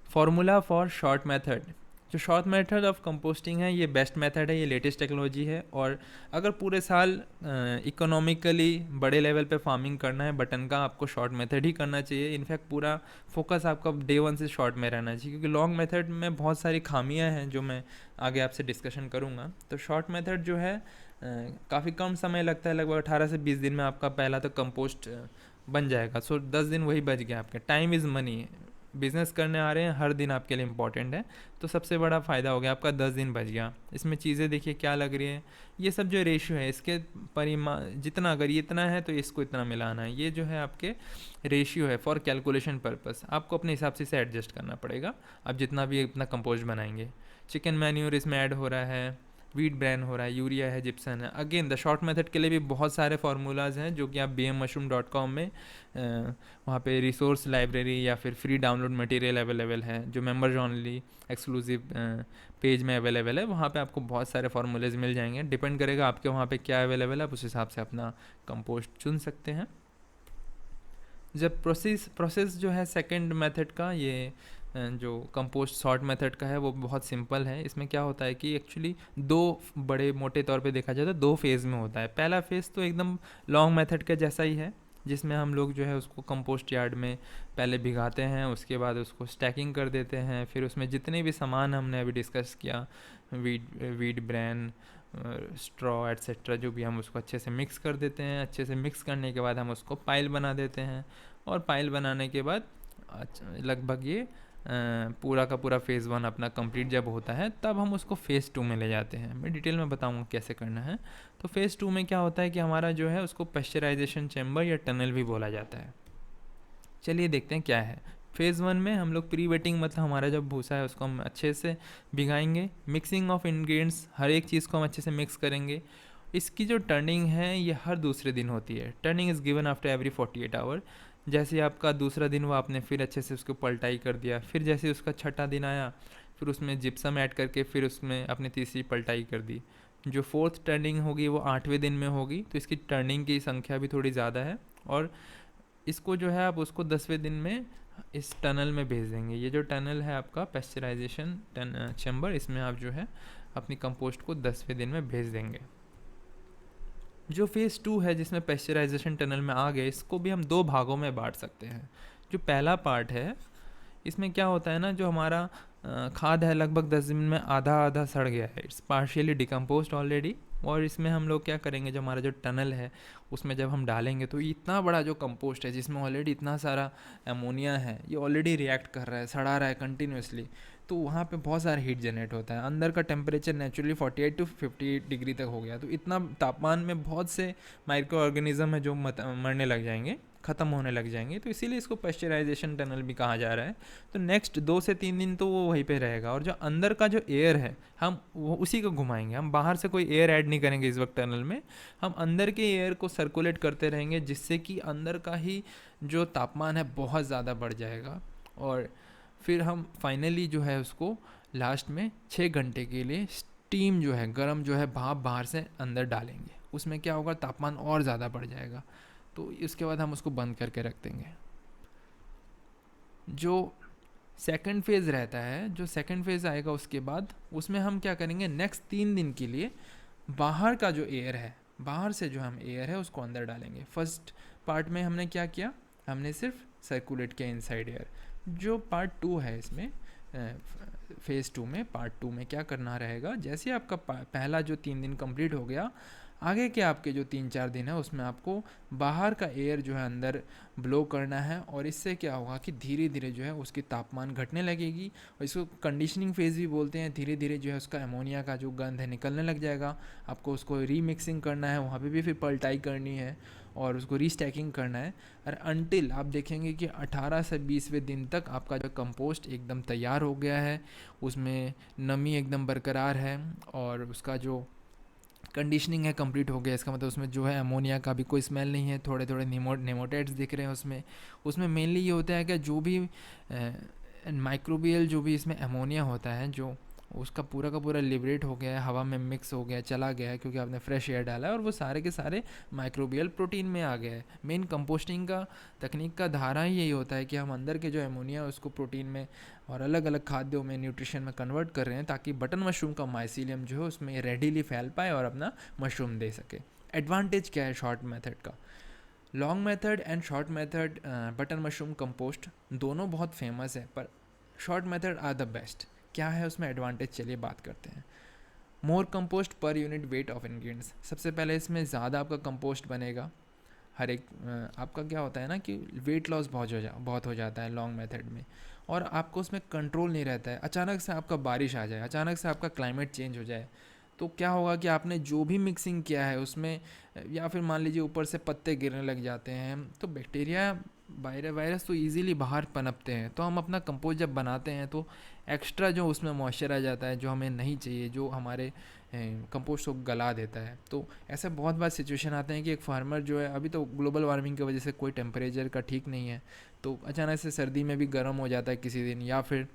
Formula for short method. जो शॉर्ट मेथड ऑफ कंपोस्टिंग है ये बेस्ट मेथड है, ये लेटेस्ट टेक्नोलॉजी है। और अगर पूरे साल इकोनॉमिकली बड़े लेवल पे फार्मिंग करना है बटन का, आपको शॉर्ट मेथड ही करना चाहिए। इनफैक्ट पूरा फोकस आपका डे 1 से शॉर्ट में रहना चाहिए, क्योंकि लॉन्ग मेथड में बहुत सारी खामियां हैं जो मैं आगे आपसे डिस्कशन करूँगा। तो शॉर्ट मेथड जो है काफ़ी कम समय लगता है, लगभग 18 से 20 दिन में आपका पहला तो कंपोस्ट बन जाएगा। सो 10 दिन वही बच गया आपके। टाइम इज़ मनी, बिज़नेस करने आ रहे हैं, हर दिन आपके लिए इंपॉर्टेंट है, तो सबसे बड़ा फ़ायदा हो गया, आपका 10 दिन बच गया। इसमें चीज़ें देखिए क्या लग रही है, ये सब जो रेशियो है इसके जितना, अगर ये इतना है तो इसको इतना मिलाना है, ये जो है आपके रेशियो है फॉर कैलकुलेशन पर्पस। आपको अपने हिसाब से इसे एडजस्ट करना पड़ेगा आप जितना भी अपना कंपोस्ट बनाएंगे। चिकन मैन्योर इसमें ऐड हो रहा है, वीट ब्रैन हो रहा है, यूरिया है, जिप्सन है। अगेन द शॉर्ट मेथड के लिए भी बहुत सारे फार्मूलाज हैं जो कि आप bmmushroom.com में वहाँ पे रिसोर्स लाइब्रेरी या फिर फ्री डाउनलोड मटेरियल अवेलेबल है, जो मेंबर्स ओनली एक्सक्लूसिव पेज में अवेलेबल है। वहाँ पे आपको बहुत सारे फार्मूलेज मिल जाएंगे, डिपेंड करेगा आपके वहाँ पे क्या अवेलेबल है, आप उस हिसाब से अपना कंपोस्ट चुन सकते हैं। जब प्रोसेस जो है सेकंड मेथड का, ये जो कंपोस्ट शॉर्ट मेथड का है वो बहुत सिंपल है। इसमें क्या होता है कि एक्चुअली दो बड़े मोटे तौर पे देखा जाए तो 2 फेज़ में होता है। पहला फेज़ तो एकदम लॉन्ग मेथड का जैसा ही है, जिसमें हम लोग जो है उसको कंपोस्ट यार्ड में पहले भिगाते हैं, उसके बाद उसको स्टैकिंग कर देते हैं। फिर उसमें जितने भी सामान हमने अभी डिस्कस किया, वीट ब्रैन, स्ट्रॉ एट्सेट्रा, जो भी, हम उसको अच्छे से मिक्स कर देते हैं। अच्छे से मिक्स करने के बाद हम उसको पाइल बना देते हैं, और पाइल बनाने के बाद लगभग ये पूरा का पूरा फ़ेज़ 1 अपना कंप्लीट जब होता है तब हम उसको फ़ेज़ 2 में ले जाते हैं। मैं डिटेल में बताऊंगा कैसे करना है। तो फ़ेज़ 2 में क्या होता है कि हमारा जो है उसको पेस्चराइजेशन चैम्बर या टनल भी बोला जाता है। चलिए देखते हैं क्या है। फ़ेज़ 1 में हम लोग प्री वेटिंग, मतलब हमारा जब भूसा है उसको हम अच्छे से भिगाएंगे। मिक्सिंग ऑफ इंग्रेडिएंट्स, हर एक चीज़ को हम अच्छे से मिक्स करेंगे। इसकी जो टर्निंग है ये हर दूसरे दिन होती है। Turning is given after every 48 hour. जैसे ही आपका दूसरा दिन हुआ, आपने फिर अच्छे से उसको पलटाई कर दिया, फिर जैसे उसका छठा दिन आया, फिर उसमें जिप्सम ऐड करके फिर उसमें अपनी तीसरी पलटाई कर दी। जो फोर्थ टर्निंग होगी वो 8वें दिन में होगी, तो इसकी टर्निंग की संख्या भी थोड़ी ज़्यादा है। और इसको जो है आप उसको 10वें दिन में इस टनल में भेज देंगे। ये जो टनल है आपका पेस्चराइजेशन चैम्बर, इसमें आप जो है अपनी कंपोस्ट को 10वें दिन में भेज देंगे। जो फेज़ 2 है जिसमें पेस्चराइजेशन टनल में आ गए, इसको भी हम 2 भागों में बांट सकते हैं। जो पहला पार्ट है, इसमें क्या होता है ना, जो हमारा खाद है लगभग 10 दिन में आधा आधा सड़ गया है, इट्स पार्शियली डिकम्पोज्ड ऑलरेडी। और इसमें हम लोग क्या करेंगे, जो हमारा जो टनल है उसमें जब हम डालेंगे तो इतना बड़ा जो कंपोस्ट है जिसमें ऑलरेडी इतना सारा अमोनिया है, ये ऑलरेडी रिएक्ट कर रहा है, सड़ा रहा है कंटिन्यूसली, तो वहाँ पे बहुत सारा हीट जनरेट होता है। अंदर का टेम्परेचर नेचुरली 48 to 58 डिग्री तक हो गया, तो इतना तापमान में बहुत से माइक्रो ऑर्गेनिज्म है जो मरने लग जाएंगे, ख़त्म होने लग जाएंगे। तो इसीलिए इसको पेस्चराइजेशन टनल भी कहा जा रहा है। तो नेक्स्ट 2 से 3 दिन तो वो वहीं पे रहेगा, और जो अंदर का जो एयर है हम वो उसी को घुमाएंगे। हम बाहर से कोई एयर ऐड नहीं करेंगे इस वक्त टनल में, हम अंदर के एयर को सर्कुलेट करते रहेंगे, जिससे कि अंदर का ही जो तापमान है बहुत ज़्यादा बढ़ जाएगा। और फिर हम फाइनली जो है उसको लास्ट में 6 घंटे के लिए स्टीम जो है, गर्म जो है भाप बाहर से अंदर डालेंगे। उसमें क्या होगा, तापमान और ज़्यादा बढ़ जाएगा, तो इसके बाद हम उसको बंद करके रख देंगे। जो सेकंड फेज़ रहता है, जो सेकंड फेज़ आएगा उसके बाद, उसमें हम क्या करेंगे, नेक्स्ट 3 दिन के लिए बाहर का जो एयर है, बाहर से जो हम एयर है उसको अंदर डालेंगे। फर्स्ट पार्ट में हमने क्या किया, हमने सिर्फ सर्कुलेट किया इनसाइड एयर। जो पार्ट 2 है इसमें, फेज़ 2 में, पार्ट 2 में क्या करना रहेगा, जैसे आपका पहला जो 3 दिन कंप्लीट हो गया, आगे के आपके जो 3-4 दिन है उसमें आपको बाहर का एयर जो है अंदर ब्लो करना है। और इससे क्या होगा कि धीरे धीरे जो है उसकी तापमान घटने लगेगी, और इसको कंडीशनिंग फेज़ भी बोलते हैं। धीरे धीरे जो है उसका अमोनिया का जो गंध है निकलने लग जाएगा। आपको उसको रीमिक्सिंग करना है, वहाँ पे भी फिर पलटाई करनी है और उसको रीस्टैकिंग करना है। और अनटिल आप देखेंगे कि 18 से 20वें दिन तक आपका जो कंपोस्ट एकदम तैयार हो गया है, उसमें नमी एकदम बरकरार है और उसका जो कंडीशनिंग है कंप्लीट हो गया। इसका मतलब उसमें जो है अमोनिया का भी कोई स्मेल नहीं है, थोड़े थोड़े नेमोटेड्स दिख रहे हैं उसमें मेनली ये होता है कि जो भी माइक्रोबियल जो भी इसमें अमोनिया होता है, जो उसका पूरा का पूरा लिबरेट हो गया है, हवा में मिक्स हो गया, चला गया है, क्योंकि आपने फ्रेश एयर डाला है और वो सारे के सारे माइक्रोबियल प्रोटीन में आ गया है। मेन कंपोस्टिंग का तकनीक का धारा ही यही होता है कि हम अंदर के जो अमोनिया है उसको प्रोटीन में और अलग अलग खाद्यों में, न्यूट्रिशन में कन्वर्ट कर रहे हैं, ताकि बटन मशरूम का माइसीलियम जो है उसमें रेडिली फैल पाए और अपना मशरूम दे सके। एडवांटेज क्या है शॉर्ट मेथड का? Long method and short method button mushroom compost दोनों बहुत फेमस है, पर short method are the best. क्या है उसमें एडवांटेज, चलिए बात करते हैं। More compost per unit weight of ingredients. सबसे पहले इसमें ज़्यादा आपका कंपोस्ट बनेगा। हर एक आपका क्या होता है ना कि वेट लॉस बहुत हो जाता है लॉन्ग मेथड में, और आपको उसमें कंट्रोल नहीं रहता है। अचानक से आपका बारिश आ जाए, अचानक से आपका क्लाइमेट चेंज हो जाए, तो क्या होगा कि आपने जो भी मिक्सिंग किया है उसमें, या फिर मान लीजिए ऊपर से पत्ते गिरने लग जाते हैं, तो बैक्टीरिया वायरस तो इजीली बाहर पनपते हैं। तो हम अपना कंपोस्ट जब बनाते हैं तो एक्स्ट्रा जो उसमें मॉइस्चर आ जाता है जो हमें नहीं चाहिए, जो हमारे कंपोस्ट को गला देता है। तो ऐसे बहुत बार सिचुएशन आते हैं कि एक फार्मर जो है, अभी तो ग्लोबल वार्मिंग की वजह से कोई टेम्परेचर का ठीक नहीं है, तो अचानक से सर्दी में भी गर्म हो जाता है किसी दिन, या फिर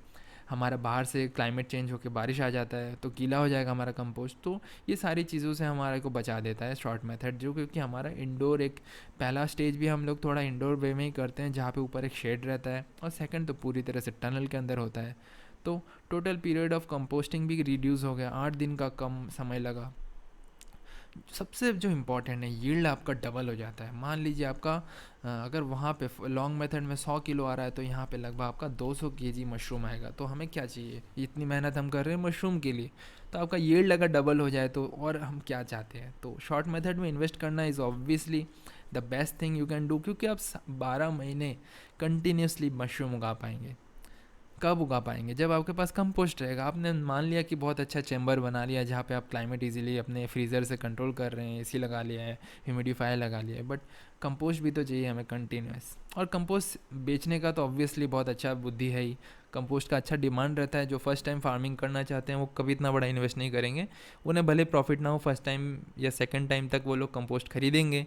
हमारा बाहर से क्लाइमेट चेंज होकर बारिश आ जाता है तो गीला हो जाएगा हमारा कंपोस्ट। तो ये सारी चीज़ों से हमारे को बचा देता है शॉर्ट मेथड, जो क्योंकि हमारा इंडोर एक पहला स्टेज भी हम लोग थोड़ा इंडोर वे में ही करते हैं, जहाँ पे ऊपर एक शेड रहता है, और सेकंड तो पूरी तरह से टनल के अंदर होता है। तो टोटल पीरियड ऑफ कंपोस्टिंग भी रिड्यूस हो गया, 8 दिन का कम समय लगा। सबसे जो इम्पोर्टेंट है, यील्ड आपका डबल हो जाता है। मान लीजिए आपका अगर वहाँ पे लॉन्ग मेथड में 100 किलो आ रहा है, तो यहाँ पे लगभग आपका 200 केजी मशरूम आएगा। तो हमें क्या चाहिए, इतनी मेहनत हम कर रहे हैं मशरूम के लिए, तो आपका यील्ड अगर डबल हो जाए तो और हम क्या चाहते हैं। तो शॉर्ट मेथड में इन्वेस्ट करना is obviously the best thing you can do, क्योंकि आप 12 महीने कंटिन्यूसली मशरूम उगा पाएंगे। कब उगा पाएंगे, जब आपके पास कंपोस्ट रहेगा। आपने मान लिया कि बहुत अच्छा चैम्बर बना लिया जहाँ पे आप क्लाइमेट इजीली अपने फ्रीज़र से कंट्रोल कर रहे हैं, एसी लगा लिया है, ह्यूमिडिफायर लगा लिया है, बट कंपोस्ट भी तो चाहिए हमें कंटिन्यूस। और कंपोस्ट बेचने का तो ऑब्वियसली बहुत अच्छा बुद्धि है ही, कंपोस्ट का अच्छा डिमांड रहता है। जो फर्स्ट टाइम फार्मिंग करना चाहते हैं वो कभी इतना बड़ा इन्वेस्ट नहीं करेंगे, उन्हें भले प्रॉफिट ना हो फर्स्ट टाइम या सेकेंड टाइम तक, वो लोग कंपोस्ट खरीदेंगे।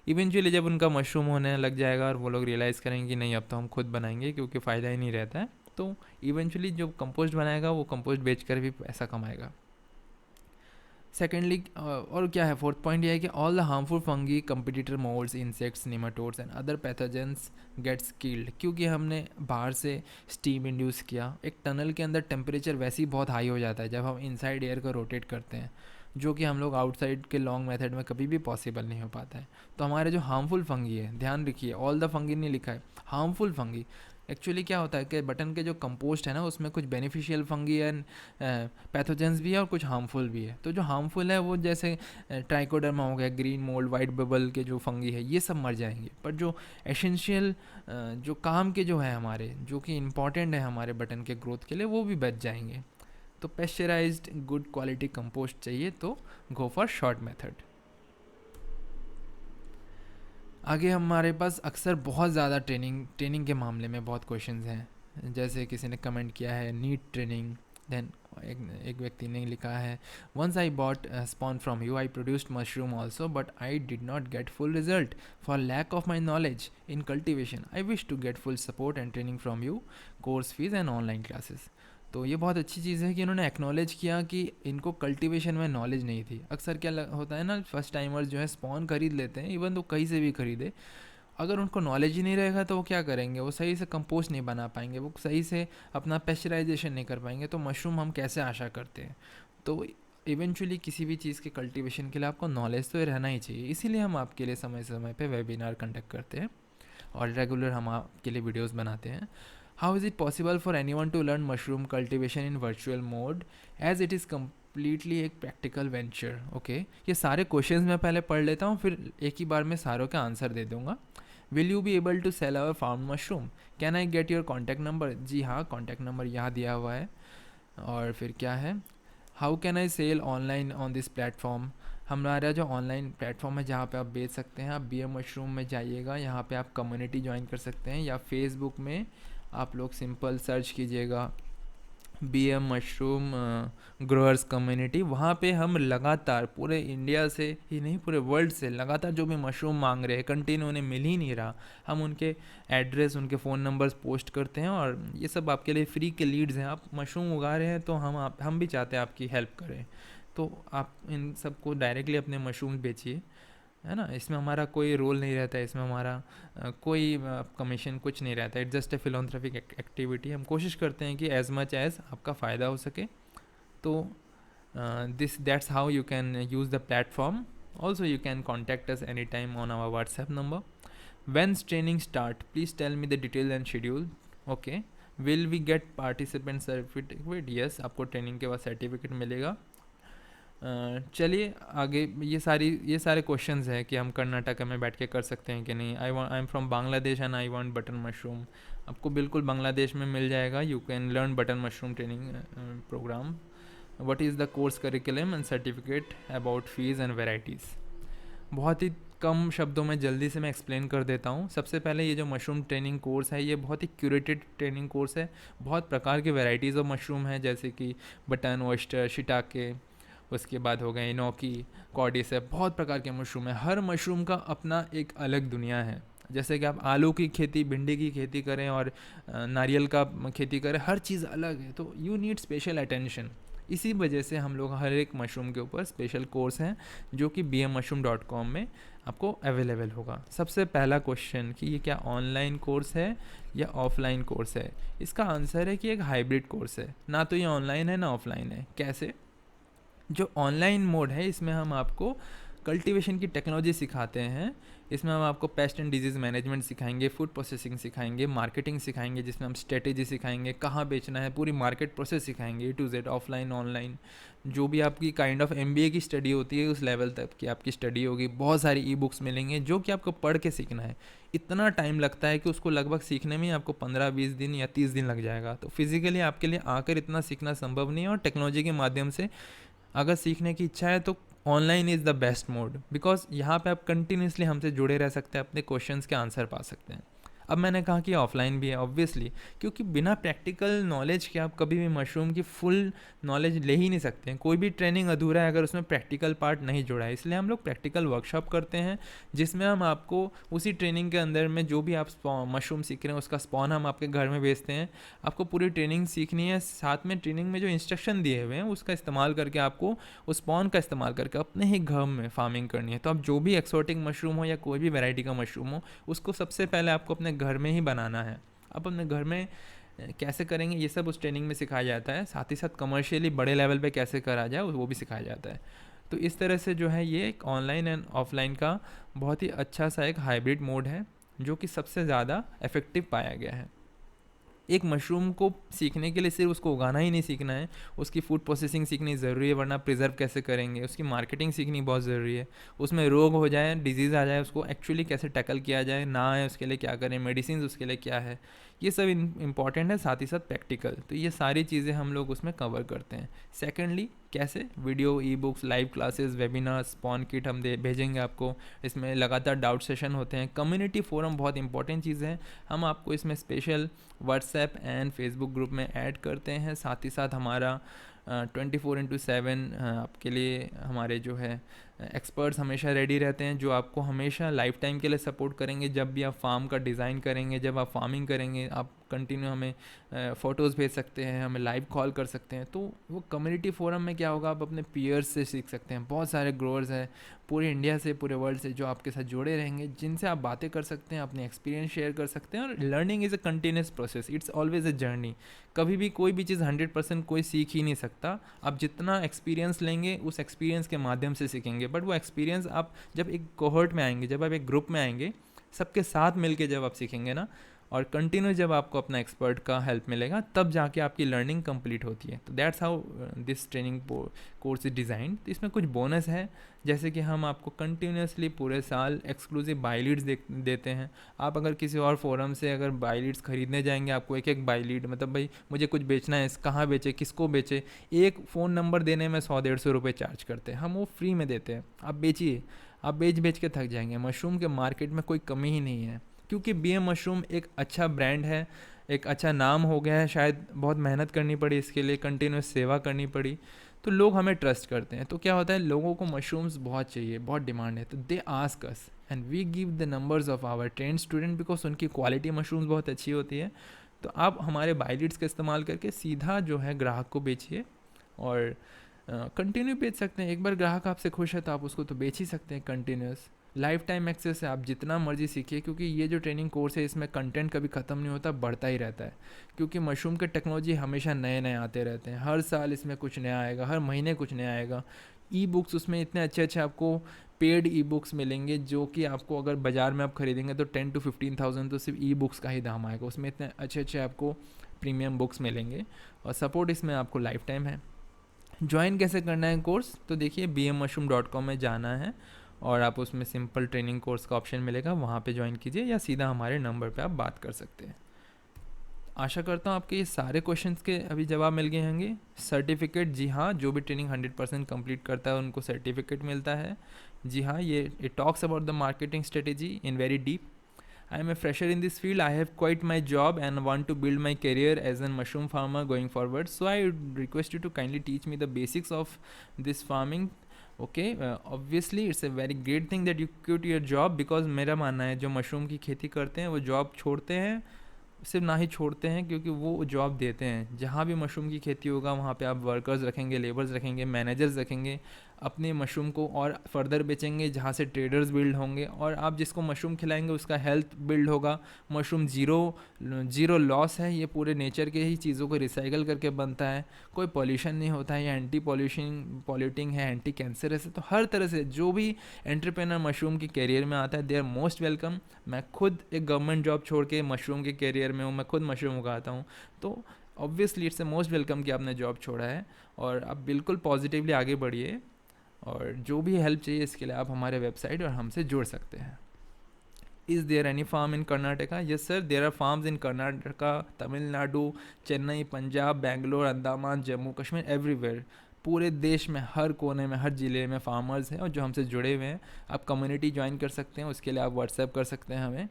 इवेंचुअली जब उनका मशरूम होने लग जाएगा और वो लोग रियलाइज़ करेंगे कि नहीं अब तो हम खुद बनाएंगे क्योंकि फ़ायदा ही नहीं रहता है, तो इवेंचुअली जो कंपोस्ट बनाएगा वो कंपोस्ट बेचकर भी पैसा कमाएगा। सेकेंडली और क्या है, फोर्थ पॉइंट ये है कि all the harmful fungi, competitor moulds, insects, nematodes and other pathogens gets killed. क्योंकि हमने बाहर से स्टीम इंड्यूस किया, एक टनल के अंदर टेम्परेचर वैसे ही बहुत हाई हो जाता है जब हम इनसाइड एयर को रोटेट करते हैं, जो कि हम लोग आउटसाइड के लॉन्ग मेथड में कभी भी पॉसिबल नहीं हो पाता है। तो हमारे जो हार्मफुल फंगी है, ध्यान रखिए ऑल द फंगी नहीं लिखा है, हार्मफुल फंगी। एक्चुअली क्या होता है कि बटन के जो कंपोस्ट है ना उसमें कुछ बेनिफिशियल फंगी एंड पैथोजेंस भी है और कुछ हार्मफुल भी है। तो जो हार्मफुल है वो जैसे ट्राइकोडर्मा हो गया, ग्रीन मोल्ड, वाइट बबल के जो फंगी है ये सब मर जाएंगे, पर जो एसेंशियल जो काम के जो है हमारे, जो कि इम्पॉर्टेंट है हमारे बटन के ग्रोथ के लिए, वो भी बच जाएंगे। तो पेस्चराइज्ड गुड क्वालिटी कंपोस्ट चाहिए तो गो फॉर शॉर्ट मेथड। आगे हमारे पास अक्सर बहुत ज़्यादा ट्रेनिंग के मामले में बहुत क्वेश्चंस हैं। जैसे किसी ने कमेंट किया है नीड ट्रेनिंग, देन एक व्यक्ति ने लिखा है once I bought spawn from you I produced mushroom also but I did not get full result for lack of my knowledge in cultivation. I wish to get full support and training from you, course fees and online classes. तो ये बहुत अच्छी चीज़ है कि इन्होंने acknowledge किया कि इनको कल्टीवेशन में नॉलेज नहीं थी। अक्सर क्या होता है ना, फर्स्ट टाइमर्स जो है स्पॉन खरीद लेते हैं, इवन तो कहीं से भी खरीदे, अगर उनको नॉलेज ही नहीं रहेगा तो वो क्या करेंगे, वो सही से कंपोस्ट नहीं बना पाएंगे, वो सही से अपना पेस्चराइजेशन नहीं कर पाएंगे, तो मशरूम हम कैसे आशा करते हैं। तो इवेंचुअली किसी भी चीज़ के कल्टीवेशन के लिए आपको नॉलेज तो रहना ही चाहिए, इसीलिए हम आपके लिए समय समय पे वेबिनार कंडक्ट करते हैं और रेगुलर हम आपके लिए वीडियोस बनाते हैं। How is it possible for anyone to learn mushroom cultivation in virtual mode as it is completely एक प्रैक्टिकल वेंचर। ओके, ये सारे क्वेश्चंस मैं पहले पढ़ लेता हूँ, फिर एक ही बार में सारों का आंसर दे दूँगा। Will you be able to sell our farm mushroom, can I get your contact number. जी हाँ, कॉन्टैक्ट नंबर यहाँ दिया हुआ है। और फिर क्या है, how can I sell online on this platform. हमारा जो ऑनलाइन प्लेटफॉर्म है जहाँ पे आप बेच सकते हैं, आप BM मशरूम में जाइएगा, यहाँ पे आप कम्युनिटी ज्वाइन कर सकते हैं, या फेसबुक में आप लोग सिंपल सर्च कीजिएगा BM मशरूम ग्रोअर्स कम्युनिटी। वहाँ पे हम लगातार पूरे इंडिया से ही नहीं पूरे वर्ल्ड से लगातार जो भी मशरूम मांग रहे हैं, कंटिन्यू उन्हें मिल ही नहीं रहा, हम उनके एड्रेस, उनके फ़ोन नंबर्स पोस्ट करते हैं, और ये सब आपके लिए फ्री के लीड्स हैं। आप मशरूम उगा रहे हैं तो हम भी चाहते हैं आपकी हेल्प करें, तो आप इन सबको डायरेक्टली अपने मशरूम बेचिए, है ना। इसमें हमारा कोई रोल नहीं रहता है, इसमें हमारा कोई कमीशन कुछ नहीं रहता है। It's just a philanthropic activity. हम कोशिश करते हैं कि एज मच एज आपका फ़ायदा हो सके। तो that's how you can use the platform. Also you can contact us any time on our WhatsApp number. When's training start, please tell me the detail and schedule. Okay, will we get participant certificate. Yes, आपको training के बाद certificate मिलेगा। चलिए आगे, ये सारे questions हैं कि हम कर्नाटक में बैठ के कर सकते हैं कि नहीं। I am from Bangladesh and I want button mushroom. आपको बिल्कुल बांग्लादेश में मिल जाएगा। You can learn button mushroom training programme. What is the course curriculum and certificate, about fees and varieties. बहुत ही कम शब्दों में जल्दी से मैं एक्सप्लेन कर देता हूँ। सबसे पहले ये जो मशरूम ट्रेनिंग कोर्स है ये बहुत ही क्यूरेटेड ट्रेनिंग कोर्स है। बहुत प्रकार के वेराइटीज़ ऑफ मशरूम है, जैसे कि बटन, ऑयस्टर, शिटाके, उसके बाद हो गए इनोकी, कॉर्डिसेप, बहुत प्रकार के मशरूम है। हर मशरूम का अपना एक अलग दुनिया है। जैसे कि आप आलू की खेती, भिंडी की खेती करें और नारियल का खेती करें, हर चीज़ अलग है, तो यू नीड स्पेशल अटेंशन। इसी वजह से हम लोग हर एक मशरूम के ऊपर स्पेशल कोर्स हैं जो कि bmmushroom.com में आपको अवेलेबल होगा। सबसे पहला क्वेश्चन कि ये क्या ऑनलाइन कोर्स है या ऑफलाइन कोर्स है, इसका आंसर है कि एक हाइब्रिड कोर्स है। ना तो ये ऑनलाइन है ना ऑफलाइन है। कैसे? जो ऑनलाइन मोड है इसमें हम आपको कल्टीवेशन की टेक्नोलॉजी सिखाते हैं। इसमें हम आपको पेस्ट एंड डिजीज़ मैनेजमेंट सिखाएंगे, फूड प्रोसेसिंग सिखाएंगे, मार्केटिंग सिखाएंगे, जिसमें हम स्ट्रेटेजी सिखाएंगे, कहाँ बेचना है, पूरी मार्केट प्रोसेस सिखाएंगे A to Z, offline online. जो भी आपकी काइंड ऑफ MBA की स्टडी होती है उस लेवल तक की आपकी स्टडी होगी। बहुत सारी ई-बुक्स मिलेंगे जो कि आपको पढ़ के सीखना है। इतना टाइम लगता है कि उसको लगभग सीखने में आपको 15-20 दिन या 30 दिन लग जाएगा। तो फिजिकली आपके लिए आकर इतना सीखना संभव नहीं है, और टेक्नोलॉजी के माध्यम से अगर सीखने की इच्छा है तो online is the best mode, because यहाँ पे आप कंटिन्यूसली हमसे जुड़े रह सकते हैं, अपने क्वेश्चंस के आंसर पा सकते हैं। अब मैंने कहा कि ऑफलाइन भी है, ऑब्वियसली, क्योंकि बिना प्रैक्टिकल नॉलेज के आप कभी भी मशरूम की फुल नॉलेज ले ही नहीं सकते हैं। कोई भी ट्रेनिंग अधूरा है अगर उसमें प्रैक्टिकल पार्ट नहीं जुड़ा है। इसलिए हम लोग प्रैक्टिकल वर्कशॉप करते हैं, जिसमें हम आपको उसी ट्रेनिंग के अंदर में जो भी आप मशरूम सीख रहे हैं उसका स्पॉन हम आपके घर में भेजते हैं। आपको पूरी ट्रेनिंग सीखनी है, साथ में ट्रेनिंग में जो इंस्ट्रक्शन दिए हुए हैं उसका इस्तेमाल करके आपको उस स्पॉन का इस्तेमाल करके अपने ही घर में फार्मिंग करनी है। तो आप जो भी एक्सोटिक मशरूम हो या कोई भी वैरायटी का मशरूम हो, उसको सबसे पहले आपको अपने घर में ही बनाना है। आप अपने घर में कैसे करेंगे ये सब उस ट्रेनिंग में सिखाया जाता है। साथ ही साथ कमर्शियली बड़े लेवल पे कैसे करा जाए वो भी सिखाया जाता है। तो इस तरह से जो है ये एक ऑनलाइन एंड ऑफलाइन का बहुत ही अच्छा सा एक हाइब्रिड मोड है, जो कि सबसे ज़्यादा इफ़ेक्टिव पाया गया है। एक मशरूम को सीखने के लिए सिर्फ उसको उगाना ही नहीं सीखना है, उसकी फूड प्रोसेसिंग सीखनी ज़रूरी है, वरना प्रिजर्व कैसे करेंगे, उसकी मार्केटिंग सीखनी बहुत ज़रूरी है। उसमें रोग हो जाए, डिजीज़ आ जाए, उसको एक्चुअली कैसे टैकल किया जाए, ना आए उसके लिए क्या करें, मेडिसिन उसके लिए क्या है, ये सब इम्पॉर्टेंट है। साथ ही साथ प्रैक्टिकल, तो ये सारी चीज़ें हम लोग उसमें कवर करते हैं। सेकेंडली कैसे, video, e books, live classes, webinar, spawn kit हम भेजेंगे आपको। इसमें लगातार डाउट सेशन होते हैं। कम्युनिटी फोरम बहुत इंपॉर्टेंट चीज़ है, हम आपको इसमें special WhatsApp and Facebook group में ऐड करते हैं। साथ ही साथ हमारा 24/7 आपके लिए हमारे जो है एक्सपर्ट्स हमेशा रेडी रहते हैं, जो आपको हमेशा लाइफ टाइम के लिए सपोर्ट करेंगे। जब भी आप फार्म का डिज़ाइन करेंगे, जब आप फार्मिंग करेंगे, आप कंटिन्यू हमें फ़ोटोज़ भेज सकते हैं, हमें लाइव कॉल कर सकते हैं। तो वो कम्युनिटी फोरम में क्या होगा, आप अपने पीयर्स से सीख सकते हैं। बहुत सारे ग्रोअर्स हैं पूरे इंडिया से, पूरे वर्ल्ड से, जो आपके साथ जुड़े रहेंगे, जिनसे आप बातें कर सकते हैं, अपने एक्सपीरियंस शेयर कर सकते हैं। और learning is a continuous process, it's always a journey. कभी भी कोई भी चीज़ 100% कोई सीख ही नहीं सकता। आप जितना एक्सपीरियंस लेंगे उस एक्सपीरियंस के माध्यम से सीखेंगे। बट वो एक्सपीरियंस आप जब एक कोहर्ट में आएंगे, जब आप एक ग्रुप में आएंगे, सबके साथ मिलके जब आप सीखेंगे ना, और कंटिन्यू जब आपको अपना एक्सपर्ट का हेल्प मिलेगा, तब जाके आपकी लर्निंग कंप्लीट होती है। तो that's how this training course is design. तो इसमें कुछ बोनस है, जैसे कि हम आपको कंटिन्यूसली पूरे साल एक्सक्लूसिव बाई लीड्स देते हैं। आप अगर किसी और फोरम से अगर बाई लीड्स खरीदने जाएंगे, आपको एक एक बाई लीड, मतलब भाई मुझे कुछ बेचना है, कहाँ बेचे, किसको बेचे, एक फ़ोन नंबर देने में 100-150 रुपये चार्ज करते हैं, हम वो फ्री में देते हैं। आप बेचिए, आप बेच के थक जाएंगे। मशरूम के मार्केट में कोई कमी ही नहीं है, क्योंकि BM मशरूम एक अच्छा ब्रांड है, एक अच्छा नाम हो गया है। शायद बहुत मेहनत करनी पड़ी इसके लिए, कंटिन्यूस सेवा करनी पड़ी, तो लोग हमें ट्रस्ट करते हैं। तो क्या होता है, लोगों को मशरूम्स बहुत चाहिए, बहुत डिमांड है, तो they ask us and we give the numbers of our trained student, because उनकी क्वालिटी मशरूम्स बहुत अच्छी होती है। तो आप हमारे बाई लीड्स का इस्तेमाल करके सीधा जो है ग्राहक को बेचिए, और कंटिन्यू बेच सकते हैं। एक बार ग्राहक आपसे खुश है तो आप उसको तो बेच ही सकते हैं कंटिन्यूस। लाइफ टाइम एक्सेस है, आप जितना मर्जी सीखिए, क्योंकि ये जो ट्रेनिंग कोर्स है इसमें कंटेंट कभी ख़त्म नहीं होता, बढ़ता ही रहता है। क्योंकि मशरूम के टेक्नोलॉजी हमेशा नए नए आते रहते हैं, हर साल इसमें कुछ नया आएगा, हर महीने कुछ नया आएगा। ई बुक्स उसमें इतने अच्छे अच्छे आपको पेड ई बुक्स मिलेंगे, जो कि आपको अगर बाज़ार में आप खरीदेंगे तो 10 to 15,000 तो सिर्फ ई बुक्स का ही दाम आएगा। उसमें इतने अच्छे अच्छे आपको प्रीमियम बुक्स मिलेंगे, और सपोर्ट इसमें आपको लाइफ टाइम है। ज्वाइन कैसे करना है कोर्स, तो देखिए bmmushroom.com में जाना है, और आप उसमें सिंपल ट्रेनिंग कोर्स का ऑप्शन मिलेगा, वहाँ पे ज्वाइन कीजिए, या सीधा हमारे नंबर पे आप बात कर सकते हैं। आशा करता हूँ आपके ये सारे क्वेश्चंस के अभी जवाब मिल गए होंगे। सर्टिफिकेट, जी हाँ, जो भी ट्रेनिंग 100% कंप्लीट करता है उनको सर्टिफिकेट मिलता है। जी हाँ, ये it talks about the marketing strategy in very deep. I am a fresher in this field. I have quit my job and want to build my career as a mushroom farmer going forward. So I would request you to kindly teach me the basics of this farming. Okay, obviously it's a very great thing that you quit your job, because मेरा मानना है जो mushroom की खेती करते हैं वो job छोड़ते हैं, सिर्फ ना ही छोड़ते हैं, क्योंकि वो जॉब देते हैं। जहाँ भी मशरूम की खेती होगा वहाँ पे आप वर्कर्स रखेंगे, लेबर्स रखेंगे, मैनेजर्स रखेंगे, अपने मशरूम को और फर्दर बेचेंगे, जहाँ से ट्रेडर्स बिल्ड होंगे, और आप जिसको मशरूम खिलाएंगे उसका हेल्थ बिल्ड होगा। मशरूम ज़ीरो लॉस है, ये पूरे नेचर के ही चीज़ों को रिसाइकल करके बनता है, कोई पॉल्यूशन नहीं होता है, ये एंटी पॉल्यूटिंग है, एंटी कैंसरस है। तो हर तरह से जो भी एंटरप्रेनर मशरूम के करियर में आता है, दे आर मोस्ट वेलकम। मैं खुद एक गवर्नमेंट जॉब छोड़ के मशरूम के करियर में हूँ, मैं खुद मशरूम उगाता हूँ, तो obviously it's a most welcome कि आपने जॉब छोड़ा है, और आप बिल्कुल पॉजिटिवली आगे बढ़िए। और जो भी हेल्प चाहिए इसके लिए आप हमारे वेबसाइट और हमसे जुड़ सकते हैं। Is there any farm in Karnataka? Yes sir, there are farms in Karnataka, Tamil Nadu, Chennai, Punjab, Bangalore, Andaman, Jammu Kashmir, everywhere. पूरे देश में हर कोने में, हर ज़िले में फार्मर्स हैं और जो हमसे जुड़े हुए हैं। आप कम्युनिटी ज्वाइन कर सकते हैं, उसके लिए आप व्हाट्सएप कर सकते हैं हमें।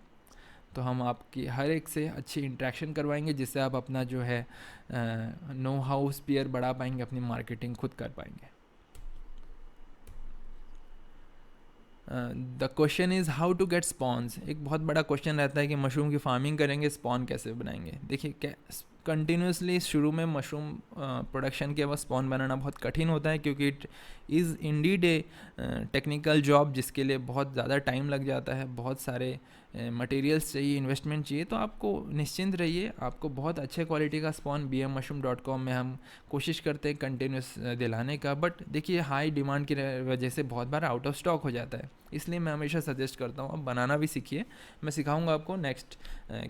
तो हम आपकी हर एक से अच्छी इंटरेक्शन करवाएंगे, जिससे आप अपना जो है नो हाउ स्पीयर बढ़ा पाएंगे, अपनी मार्केटिंग खुद कर पाएंगे। The question is how to get spawns. एक बहुत बड़ा क्वेश्चन रहता है कि मशरूम की फार्मिंग करेंगे, स्पॉन कैसे बनाएंगे। देखिए, क्या कंटिन्यूसली शुरू में मशरूम प्रोडक्शन के बाद स्पॉन बनाना बहुत कठिन होता है, क्योंकि it is Indeed A technical job, जिसके लिए बहुत ज़्यादा टाइम लग जाता है, बहुत सारे मटेरियल्स चाहिए, इन्वेस्टमेंट चाहिए। तो आपको निश्चिंत रहिए, आपको बहुत अच्छे क्वालिटी का स्पॉन bmmushroom.com में हम कोशिश करते हैं कंटिन्यूस दिलाने का। बट देखिए, हाई डिमांड की वजह से बहुत बार आउट ऑफ स्टॉक हो जाता है, इसलिए मैं हमेशा सजेस्ट करता हूँ आप बनाना भी सीखिए। मैं सिखाऊंगा आपको नेक्स्ट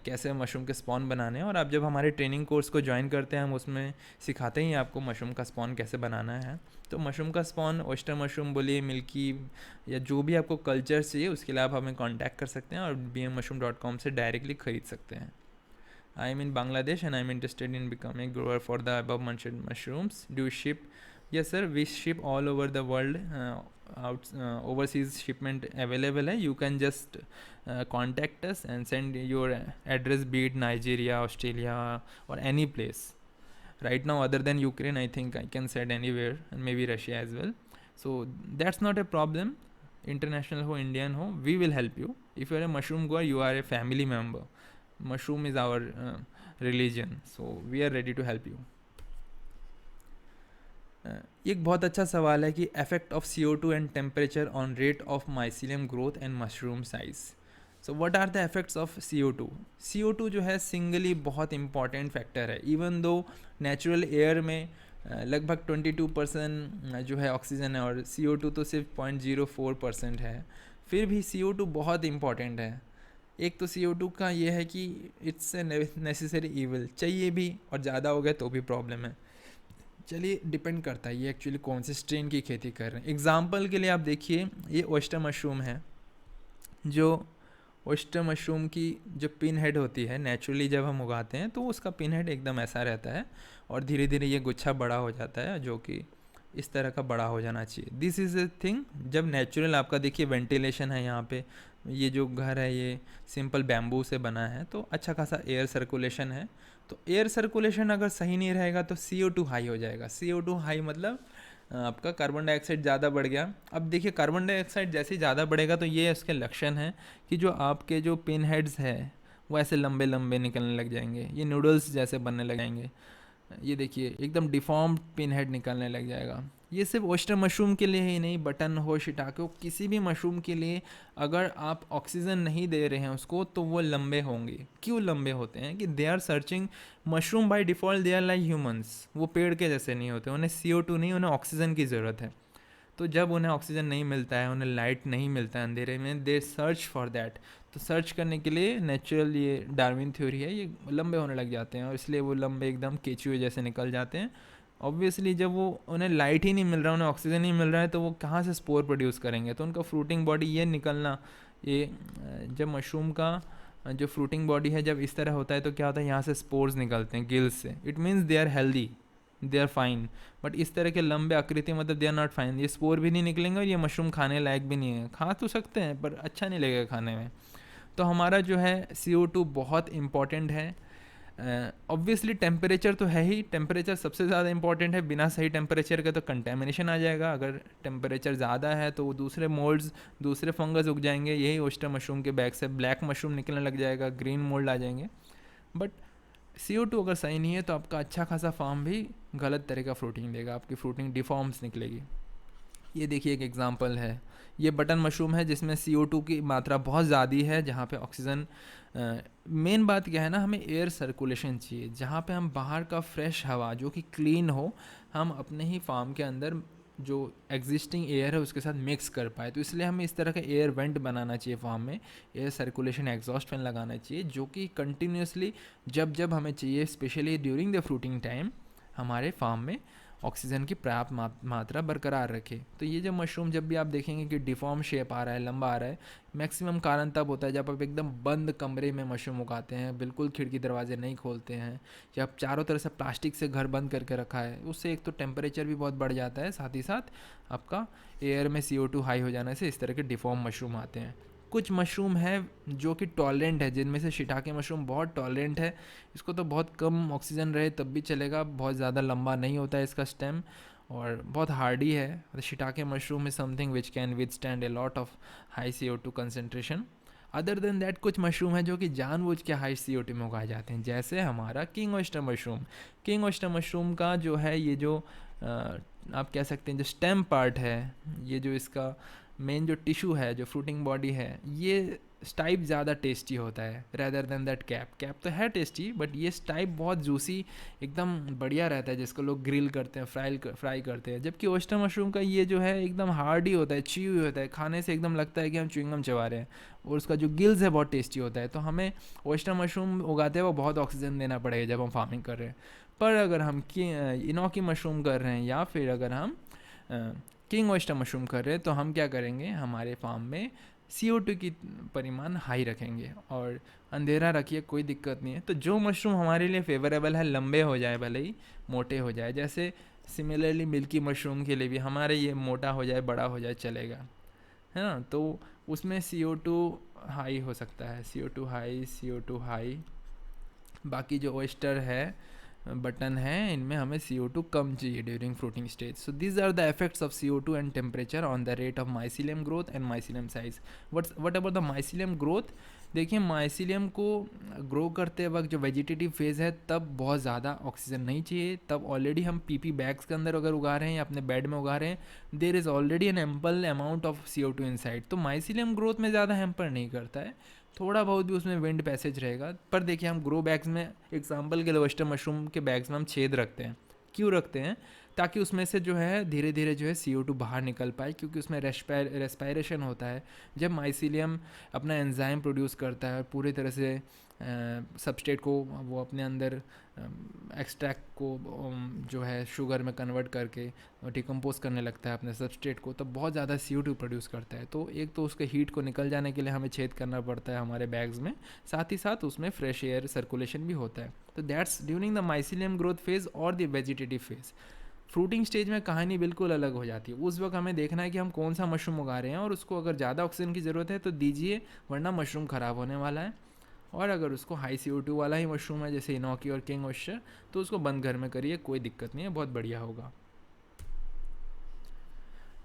कैसे मशरूम के स्पॉन बनाने हैं, और आप जब हमारे ट्रेनिंग कोर्स को ज्वाइन करते हैं, हम उसमें सिखाते ही आपको मशरूम का स्पॉन कैसे बनाना है। तो मशरूम का स्पॉन, ऑयस्टर मशरूम बोलिए, मिल्की, या जो भी आपको कल्चर चाहिए, उसके लिए आप हमें कांटेक्ट कर सकते हैं और bmmushroom.com से डायरेक्टली खरीद सकते हैं। I am in Bangladesh and I am interested in becoming grower for the above mentioned mushrooms. Do ship? Yes sir, we ship all over the world. Overseas shipment available है। You can just contact us and send your address, beat Nigeria, Australia और any place. Right now, other than Ukraine, I think I can send anywhere, and maybe Russia as well. So that's not a problem. International ho, Indian ho, we will help you. If you are a mushroom grower, you are a family member. Mushroom is our religion, so we are ready to help you. एक बहुत अच्छा सवाल है कि effect of CO2 and temperature on rate of mycelium growth and mushroom size. So what are the effects of CO2? CO2 जो है singly बहुत important factor है। इवन दो नेचुरल एयर में लगभग 22% जो है ऑक्सीजन है, और CO2 तो सिर्फ 0.04% है, फिर भी CO2 बहुत इंपॉर्टेंट है। एक तो CO2 का ये है कि इट्स ए नेसेसरी ईवल, चाहिए भी, और ज़्यादा हो गया तो भी प्रॉब्लम है। चलिए, डिपेंड करता है ये एक्चुअली कौन से स्ट्रेन की खेती कर रहे हैं। एग्जाम्पल के लिए आप देखिए, ये ऑयस्टर मशरूम है। जो ऑयस्टर मशरूम की जो पिन हेड होती है, नेचुरली जब हम उगाते हैं तो उसका पिन हेड एकदम ऐसा रहता है, और धीरे धीरे ये गुच्छा बड़ा हो जाता है, जो कि इस तरह का बड़ा हो जाना चाहिए। दिस इज़ ए थिंग जब नेचुरल आपका देखिए वेंटिलेशन है यहाँ पे, ये जो घर है ये सिंपल बैम्बू से बना है, तो अच्छा खासा एयर सर्कुलेशन है। तो एयर सर्कुलेशन अगर सही नहीं रहेगा तो CO2 हाई हो जाएगा। CO2 हाई मतलब आपका कार्बन डाइऑक्साइड ज़्यादा बढ़ गया। अब देखिए, कार्बन डाइऑक्साइड जैसे ही ज़्यादा बढ़ेगा तो ये उसके लक्षण है कि जो आपके जो पिन हेड्स है वो ऐसे लंबे लंबे निकलने लग जाएंगे, ये नूडल्स जैसे बनने लग जाएंगे। ये देखिए, एकदम डिफॉर्म्ड पिन हेड निकलने लग जाएगा। ये सिर्फ ऑयस्टर मशरूम के लिए ही नहीं, बटन हो, शिटाके हो, किसी भी मशरूम के लिए अगर आप ऑक्सीजन नहीं दे रहे हैं उसको, तो वो लंबे होंगे। क्यों लंबे होते हैं? कि they are searching, mushroom by default they are like humans, वो पेड़ के जैसे नहीं होते, उन्हें CO2 नहीं, उन्हें ऑक्सीजन की ज़रूरत है। तो जब उन्हें ऑक्सीजन नहीं मिलता है, उन्हें लाइट नहीं मिलता है अंधेरे में, दे सर्च फॉर दैट। तो सर्च करने के लिए नेचुरल, ये डार्विन थ्योरी है, ये लंबे होने लग जाते हैं, और इसलिए वो लंबे एकदम केचुए जैसे निकल जाते हैं। ऑब्वियसली जब वो उन्हें लाइट ही नहीं मिल रहा, उन्हें ऑक्सीजन नहीं मिल रहा है, तो वो कहाँ से स्पोर प्रोड्यूस करेंगे? तो उनका फ्रूटिंग बॉडी ये निकलना, ये जब मशरूम का जो फ्रूटिंग बॉडी है जब इस तरह होता है तो क्या होता है, यहाँ से स्पोर्स निकलते हैं गिल्स से। It means they are healthy, they are fine. But इस तरह के लंबे आकृति मतलब दे आर नॉट फाइन, ये स्पोर भी नहीं निकलेंगे, और ये मशरूम खाने लायक भी नहीं है। खा तो सकते हैं पर अच्छा नहीं लगेगा खाने में। तो हमारा जो है CO2 बहुत इम्पॉर्टेंट है। ऑब्वियसली टेम्परेचर तो है ही, टेम्परेचर सबसे ज़्यादा इंपॉर्टेंट है। बिना सही टेम्परेचर के तो कंटेमिनेशन आ जाएगा। अगर टेम्परेचर ज़्यादा है तो वो दूसरे मोल्ड्स, दूसरे फंगस उग जाएंगे। यही ऑयस्टर मशरूम के बैग से ब्लैक मशरूम निकलने लग जाएगा, ग्रीन मोल्ड आ जाएंगे। बट CO2 अगर सही नहीं है तो आपका अच्छा खासा फार्म भी गलत तरह का फ्रूटिंग देगा, आपकी फ्रूटिंग डिफॉर्म्स निकलेगी। ये देखिए एक एग्जांपल है, ये बटन मशरूम है जिसमें CO2 की मात्रा बहुत ज़्यादा है, जहाँ पे ऑक्सीजन, मेन बात क्या है ना, हमें एयर सर्कुलेशन चाहिए, जहाँ पे हम बाहर का फ्रेश हवा जो कि क्लीन हो, हम अपने ही फार्म के अंदर जो एग्जिस्टिंग एयर है उसके साथ मिक्स कर पाए। तो इसलिए हमें इस तरह का एयर वेंट बनाना चाहिए फार्म में, एयर सर्कुलेशन एग्जॉस्ट फैन लगाना चाहिए, जो कि कंटिन्यूसली जब जब हमें चाहिए, specially during the fruiting time, हमारे फार्म में ऑक्सीजन की पर्याप्त मात्रा बरकरार रखे। तो ये जो मशरूम जब भी आप देखेंगे कि डिफॉर्म शेप आ रहा है, लंबा आ रहा है, मैक्सिमम कारण तब होता है जब आप एकदम बंद कमरे में मशरूम उगाते हैं, बिल्कुल खिड़की दरवाजे नहीं खोलते हैं, या आप चारों तरफ से प्लास्टिक से घर बंद करके रखा है। उससे एक तो टेम्परेचर भी बहुत बढ़ जाता है, साथ ही साथ आपका एयर में CO2 हाई हो जाने से इस तरह के डिफॉर्म मशरूम आते हैं। कुछ मशरूम है जो कि टॉलरेंट है, जिनमें से शिटाके मशरूम बहुत टॉलरेंट है, इसको तो बहुत कम ऑक्सीजन रहे तब भी चलेगा, बहुत ज़्यादा लंबा नहीं होता है इसका स्टेम, और बहुत हार्डी है। Shiitake mushroom is something which can withstand a lot of high CO2 concentration. Other than that कुछ मशरूम है जो कि जानबूझ के हाई CO2 में उगाए जाते हैं, जैसे हमारा king oyster mushroom. King oyster mushroom का जो है ये जो आप कह सकते हैं जो स्टेम पार्ट है, ये जो इसका मेन जो टिश्यू है, जो फ्रूटिंग बॉडी है, ये स्टाइप ज़्यादा टेस्टी होता है rather than that cap. Cap तो है टेस्टी, बट ये स्टाइप बहुत जूसी एकदम बढ़िया रहता है, जिसको लोग ग्रिल करते हैं, फ्राई करते हैं। जबकि ऑयस्टर मशरूम का ये जो है एकदम हार्ड ही होता है, च्यू होता है, खाने से एकदम लगता है कि हम च्युइंगम चबा रहे हैं, और उसका जो गिल्स है बहुत टेस्टी होता है। तो हमें ऑयस्टर मशरूम उगाते हैं वो बहुत ऑक्सीजन देना पड़ेगा जब हम फार्मिंग कर रहे हैं। पर अगर हम इनोकी मशरूम कर रहे हैं या फिर अगर हम किंग ऑयस्टर मशरूम कर रहे हैं, तो हम क्या करेंगे, हमारे फार्म में CO2 की परिमाण हाई रखेंगे, और अंधेरा रखिए, कोई दिक्कत नहीं है। तो जो मशरूम हमारे लिए फेवरेबल है, लंबे हो जाए भले ही मोटे हो जाए, जैसे सिमिलरली मिल्की मशरूम के लिए भी हमारे ये मोटा हो जाए, बड़ा हो जाए, चलेगा, है ना। तो उसमें CO2 हाई हो सकता है, CO2 हाई। बाकी जो ऑयस्टर है, बटन है, इनमें हमें CO2 कम चाहिए during fruiting stage. So these are the effects of CO2 and temperature on the rate of mycelium growth and mycelium size. What about the mycelium growth? देखिए, mycelium को ग्रो करते वक्त जो वेजिटेटिव फेज़ है, तब बहुत ज़्यादा ऑक्सीजन नहीं चाहिए। तब ऑलरेडी हम PP बैग्स के अंदर अगर उगा रहे हैं या अपने बेड में उगा रहे हैं, there is already an ample amount of CO2 inside. तो माइसिलियम ग्रोथ में ज़्यादा हैम्पर नहीं करता है, थोड़ा बहुत भी उसमें विंड पैसेज रहेगा। पर देखिए, हम ग्रो बैग्स में, एग्जांपल के लिए ऑयस्टर मशरूम के बैग्स में हम छेद रखते हैं। क्यों रखते हैं? ताकि उसमें से जो है धीरे धीरे जो है CO2 बाहर निकल पाए, क्योंकि उसमें रेस्पायरेशन होता है। जब माइसिलियम अपना एंजाइम प्रोड्यूस करता है और पूरी तरह से सबस्ट्रेट को वो अपने अंदर एक्सट्रैक्ट को जो है शुगर में कन्वर्ट करके डिकम्पोज करने लगता है अपने सबस्ट्रेट को, तब बहुत ज़्यादा CO2 प्रोड्यूस करता है। तो एक तो उसके हीट को निकल जाने के लिए हमें छेद करना पड़ता है हमारे बैग्स में, साथ ही साथ उसमें फ्रेश एयर सर्कुलेशन भी होता है। तो that's during the mycelium growth phase और the vegetative phase. Fruiting stage में कहानी बिल्कुल अलग हो जाती है। उस वक्त हमें देखना है कि हम कौन सा मशरूम उगा रहे हैं, और उसको अगर ज़्यादा ऑक्सीजन की ज़रूरत है तो दीजिए, वरना मशरूम ख़राब होने वाला है। और अगर उसको हाई CO2 वाला ही मशरूम है, जैसे इनोकी और किंग ऑयस्टर, तो उसको बंद घर में करिए, कोई दिक्कत नहीं है, बहुत बढ़िया होगा।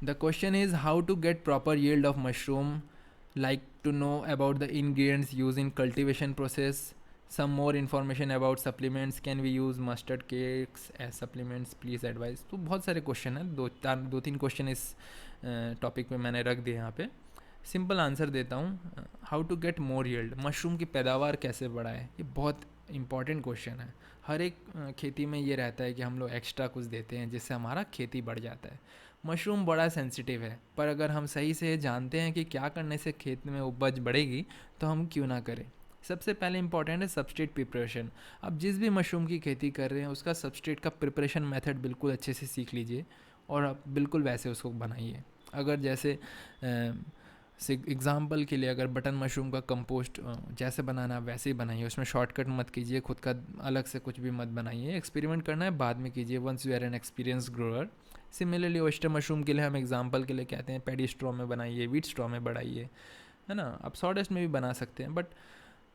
The question is how to get proper yield of mushroom, like to know about the ingredients used in cultivation process, some more information about supplements, can we use mustard cakes as supplements, please advise। तो बहुत सारे question हैं, दो तीन question इस topic पे मैंने रख दिए यहाँ पे। सिंपल आंसर देता हूँ। How to get more yield, mushroom की पैदावार कैसे बढ़ाएं, ये बहुत इंपॉर्टेंट क्वेश्चन है। हर एक खेती में ये रहता है कि हम लोग एक्स्ट्रा कुछ देते हैं जिससे हमारा खेती बढ़ जाता है। मशरूम बड़ा सेंसिटिव है, पर अगर हम सही से जानते हैं कि क्या करने से खेत में उपज बढ़ेगी, तो हम क्यों ना करें। सबसे पहले इंपॉर्टेंट है सबस्ट्रेट प्रिपरेशन। आप जिस भी मशरूम की खेती कर रहे हैं, उसका सबस्ट्रेट का प्रिपरेशन मेथड बिल्कुल अच्छे से सीख लीजिए, और आप बिल्कुल वैसे उसको बनाइए। अगर जैसे एग्ज़ाम्पल के लिए, अगर बटन मशरूम का कंपोस्ट जैसे बनाना वैसे ही बनाइए, उसमें शॉर्टकट मत कीजिए, खुद का अलग से कुछ भी मत बनाइए। एक्सपेरिमेंट करना है बाद में कीजिए, once you are an experience grower. Similarly oyster mushroom के लिए हम एग्जांपल के लिए कहते हैं पैडी स्ट्रॉ में बनाइए, वीट स्ट्रॉ में बढ़ाइए, है ना। आप सॉडस्ट में भी बना सकते हैं, but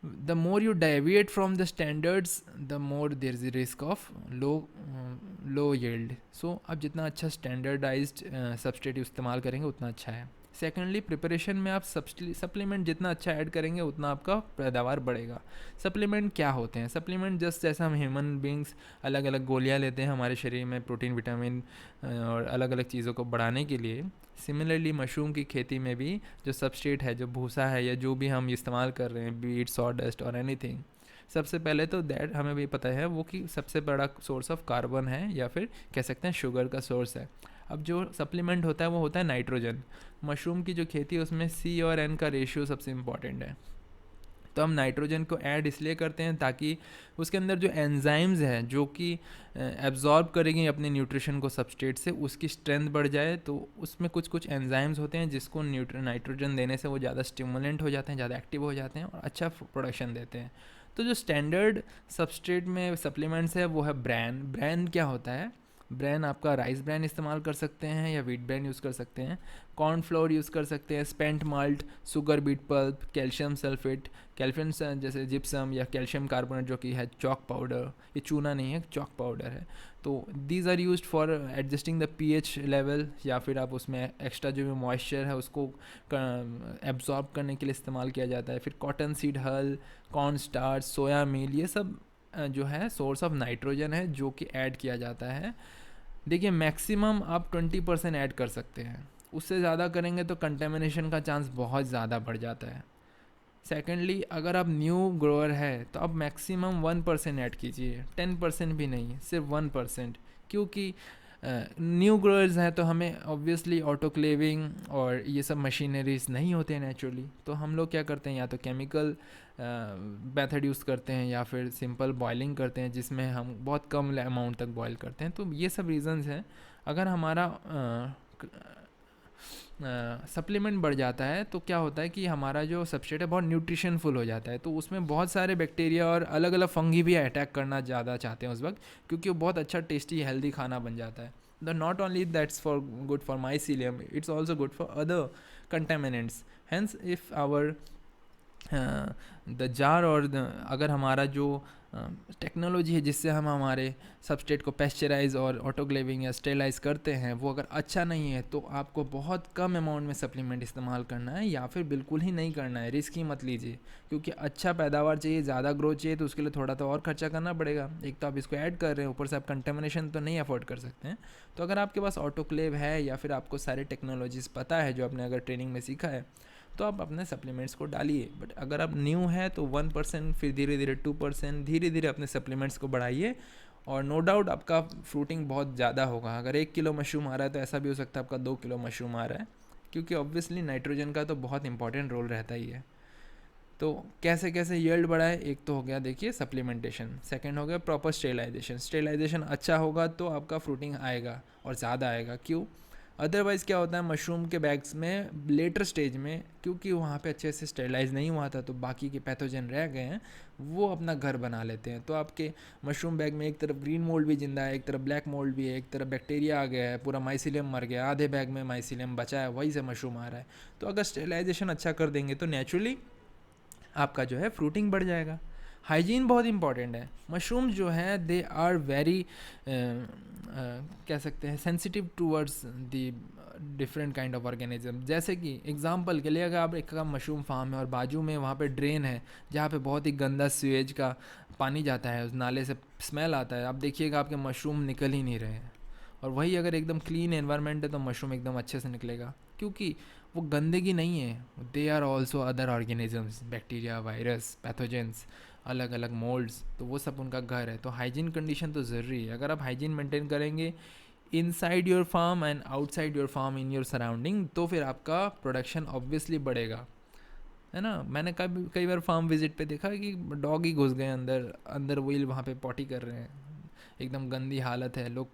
the more you deviate from the standards, the more there is risk of low yield. So आप जितना अच्छा स्टैंडर्डाइज्ड सबस्ट्रेट इस्तेमाल करेंगे उतना अच्छा है। सेकेंडली, प्रिपरेशन में आप सप्लीमेंट जितना अच्छा ऐड करेंगे उतना आपका पैदावार बढ़ेगा। सप्लीमेंट क्या होते हैं? सप्लीमेंट जस्ट जैसा हम ह्यूमन बींग्स अलग अलग गोलियां लेते हैं हमारे शरीर में प्रोटीन, विटामिन और अलग अलग चीज़ों को बढ़ाने के लिए, सिमिलरली मशरूम की खेती में भी जो सबस्ट्रेट है, जो भूसा है या जो भी हम इस्तेमाल कर रहे हैं, बीट, सॉडस्ट और एनीथिंग, सबसे पहले तो दैट हमें भी पता है वो कि सबसे बड़ा सोर्स ऑफ कार्बन है, या फिर कह सकते हैं शुगर का सोर्स है। अब जो सप्लीमेंट होता है वो होता है नाइट्रोजन। मशरूम की जो खेती है उसमें C और N का रेशियो सबसे इम्पॉर्टेंट है। तो हम नाइट्रोजन को ऐड इसलिए करते हैं ताकि उसके अंदर जो एंजाइम्स हैं जो कि एब्जॉर्ब करेंगे अपने न्यूट्रिशन को सबस्ट्रेट से, उसकी स्ट्रेंथ बढ़ जाए। तो उसमें कुछ कुछ एंजाइम्स होते हैं जिसको नाइट्रोजन देने से वो ज़्यादा स्टिमुलेंट हो जाते हैं, ज़्यादा एक्टिव हो जाते हैं और अच्छा प्रोडक्शन देते हैं। तो जो स्टैंडर्ड सबस्ट्रेट में सप्लीमेंट्स है वो है ब्रैन। ब्रैन क्या होता है? ब्रांड आपका राइस ब्रांड इस्तेमाल कर सकते हैं या व्हीट ब्रांड यूज़ कर सकते हैं। कॉर्न फ्लोर यूज़ कर सकते हैं, spent malt, sugar beet pulp, calcium sulphate, calcium जैसे जिप्सम या कैल्शियम कार्बोनेट जो कि है चॉक पाउडर, ये चूना नहीं है, चॉक पाउडर है। तो these are used for adjusting the pH level, या फिर आप उसमें एक्स्ट्रा जो भी मॉइस्चर है उसको एब्जॉर्ब करने के लिए इस्तेमाल किया जाता है। फिर कॉटन सीड हल, कॉर्न स्टार्च, सोया मील, ये सब जो है सोर्स ऑफ नाइट्रोजन है जो कि ऐड किया जाता है। देखिए मैक्सिमम आप 20% ऐड कर सकते हैं, उससे ज़्यादा करेंगे तो कंटेमिनेशन का चांस बहुत ज़्यादा बढ़ जाता है। सेकेंडली, अगर आप न्यू ग्रोअर है तो आप मैक्सिमम 1% ऐड कीजिए, 10% भी नहीं, सिर्फ 1%। क्योंकि न्यू ग्रोअर्स हैं तो हमें ऑब्वियसली ऑटोक्लेविंग और ये सब मशीनरीज नहीं होते हैं नेचुरली, तो हम लोग क्या करते हैं, या तो केमिकल मेथड यूज़ करते हैं या फिर सिंपल बॉयलिंग करते हैं जिसमें हम बहुत कम अमाउंट तक बॉयल करते हैं। तो ये सब रीज़न्स हैं। अगर हमारा सप्लीमेंट बढ़ जाता है तो क्या होता है कि हमारा जो सबस्ट्रेट है बहुत न्यूट्रिशनफुल हो जाता है, तो उसमें बहुत सारे बैक्टीरिया और अलग अलग फंगी भी अटैक करना ज़्यादा चाहते हैं उस वक्त, क्योंकि वो बहुत अच्छा टेस्टी हेल्दी खाना बन जाता है। The not only that's for good for mycelium, it's also good for other contaminants. Hence if our the jar और अगर हमारा जो टेक्नोलॉजी है जिससे हम हमारे सबस्ट्रेट को पेस्चराइज और ऑटोक्लेविंग या स्टेलाइज करते हैं वो अगर अच्छा नहीं है, तो आपको बहुत कम अमाउंट में सप्लीमेंट इस्तेमाल करना है या फिर बिल्कुल ही नहीं करना है। रिस्क ही मत लीजिए, क्योंकि अच्छा पैदावार चाहिए, ज़्यादा ग्रोथ चाहिए, तो उसके लिए थोड़ा तो और खर्चा करना पड़ेगा। एक तो आप इसको ऐड कर रहे हैं, ऊपर से आप कंटेमिनेशन तो नहीं अफोर्ड कर सकते हैं। तो अगर आपके पास ऑटोक्लेव है या फिर आपको सारे टेक्नोलॉजीज़ पता है जो आपने अगर ट्रेनिंग में सीखा है, तो आप अपने सप्लीमेंट्स को डालिए। बट अगर आप न्यू है तो 1%, फिर धीरे धीरे 2%, धीरे धीरे अपने सप्लीमेंट्स को बढ़ाइए, और नो डाउट आपका फ्रूटिंग बहुत ज़्यादा होगा। अगर 1 किलो मशरूम आ रहा है तो ऐसा भी हो सकता है आपका 2 किलो मशरूम आ रहा है, क्योंकि ऑब्वियसली नाइट्रोजन का तो बहुत इंपॉर्टेंट रोल रहता ही है। तो कैसे कैसे यील्ड बढ़ाए, एक तो हो गया देखिए सप्लीमेंटेशन, सेकंड हो गया प्रॉपर स्टेलाइजेशन। स्टेलाइजेशन अच्छा होगा तो आपका फ्रूटिंग आएगा और ज़्यादा आएगा। क्यों? अदरवाइज़ क्या होता है मशरूम के बैग्स में लेटर स्टेज में, क्योंकि वहाँ पे अच्छे से स्टेलाइज नहीं हुआ था तो बाकी के पैथोजन रह गए हैं, वो अपना घर बना लेते हैं। तो आपके मशरूम बैग में एक तरफ ग्रीन मोल्ड भी जिंदा है, एक तरफ ब्लैक मोल्ड भी है, एक तरफ बैक्टीरिया आ गया है, पूरा माइसीलियम मर गया, आधे बैग में माइसीलियम बचा है, वही से मशरूम आ रहा है। तो अगर स्टेलाइजेशन अच्छा कर देंगे तो नेचुरली आपका जो है फ्रूटिंग बढ़ जाएगा। हाइजीन बहुत इंपॉर्टेंट है। मशरूम जो है दे आर वेरी कह सकते हैं sensitive towards the different kind of organism. जैसे कि एग्जांपल के लिए अगर आप एक का मशरूम फार्म है और बाजू में वहाँ पे ड्रेन है जहाँ पे बहुत ही गंदा सीवेज का पानी जाता है, उस नाले से स्मेल आता है, आप देखिएगा आपके मशरूम निकल ही नहीं रहे हैं। और वही अगर एकदम क्लीन एनवायरनमेंट है तो मशरूम एकदम अच्छे से निकलेगा, क्योंकि वो गंदगी नहीं है, they are also other organisms, bacteria, virus, pathogens, अलग अलग मोल्ड्स, तो वो सब उनका घर है। तो हाइजीन कंडीशन तो ज़रूरी है। अगर आप हाइजीन मेंटेन करेंगे inside your farm and outside your farm in your surrounding, तो फिर आपका प्रोडक्शन ऑब्वियसली बढ़ेगा, है ना। मैंने कई बार फार्म विजिट पे देखा कि डॉग ही घुस गए अंदर, अंदर व्हील वहाँ पे पॉटी कर रहे हैं, एकदम गंदी हालत है। लोग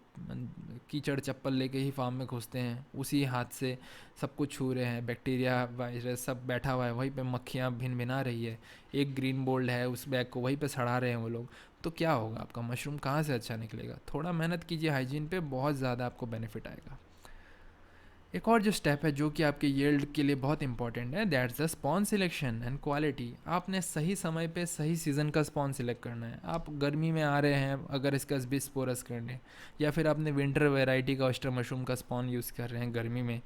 कीचड़ चप्पल लेके ही फार्म में घुसते हैं, उसी हाथ से सब कुछ छू रहे हैं, बैक्टीरिया वायरस सब बैठा हुआ है, वहीं पे मक्खियाँ भिन भिना रही है, एक ग्रीन बोल्ड है उस बैग को वहीं पे सड़ा रहे हैं वो लोग। तो क्या होगा, आपका मशरूम कहाँ से अच्छा निकलेगा। थोड़ा मेहनत कीजिए हाइजीन पे, बहुत ज़्यादा आपको बेनिफिट आएगा। एक और जो स्टेप है जो कि आपके यील्ड के लिए बहुत इंपॉर्टेंट है, that's the spawn selection and quality. आपने सही समय पे सही सीज़न का स्पॉन सिलेक्ट करना है। आप गर्मी में आ रहे हैं अगर इसका बिस्पोरस करने, या फिर आपने विंटर वेराइटी का ऑयस्टर मशरूम का स्पॉन यूज़ कर रहे हैं गर्मी में,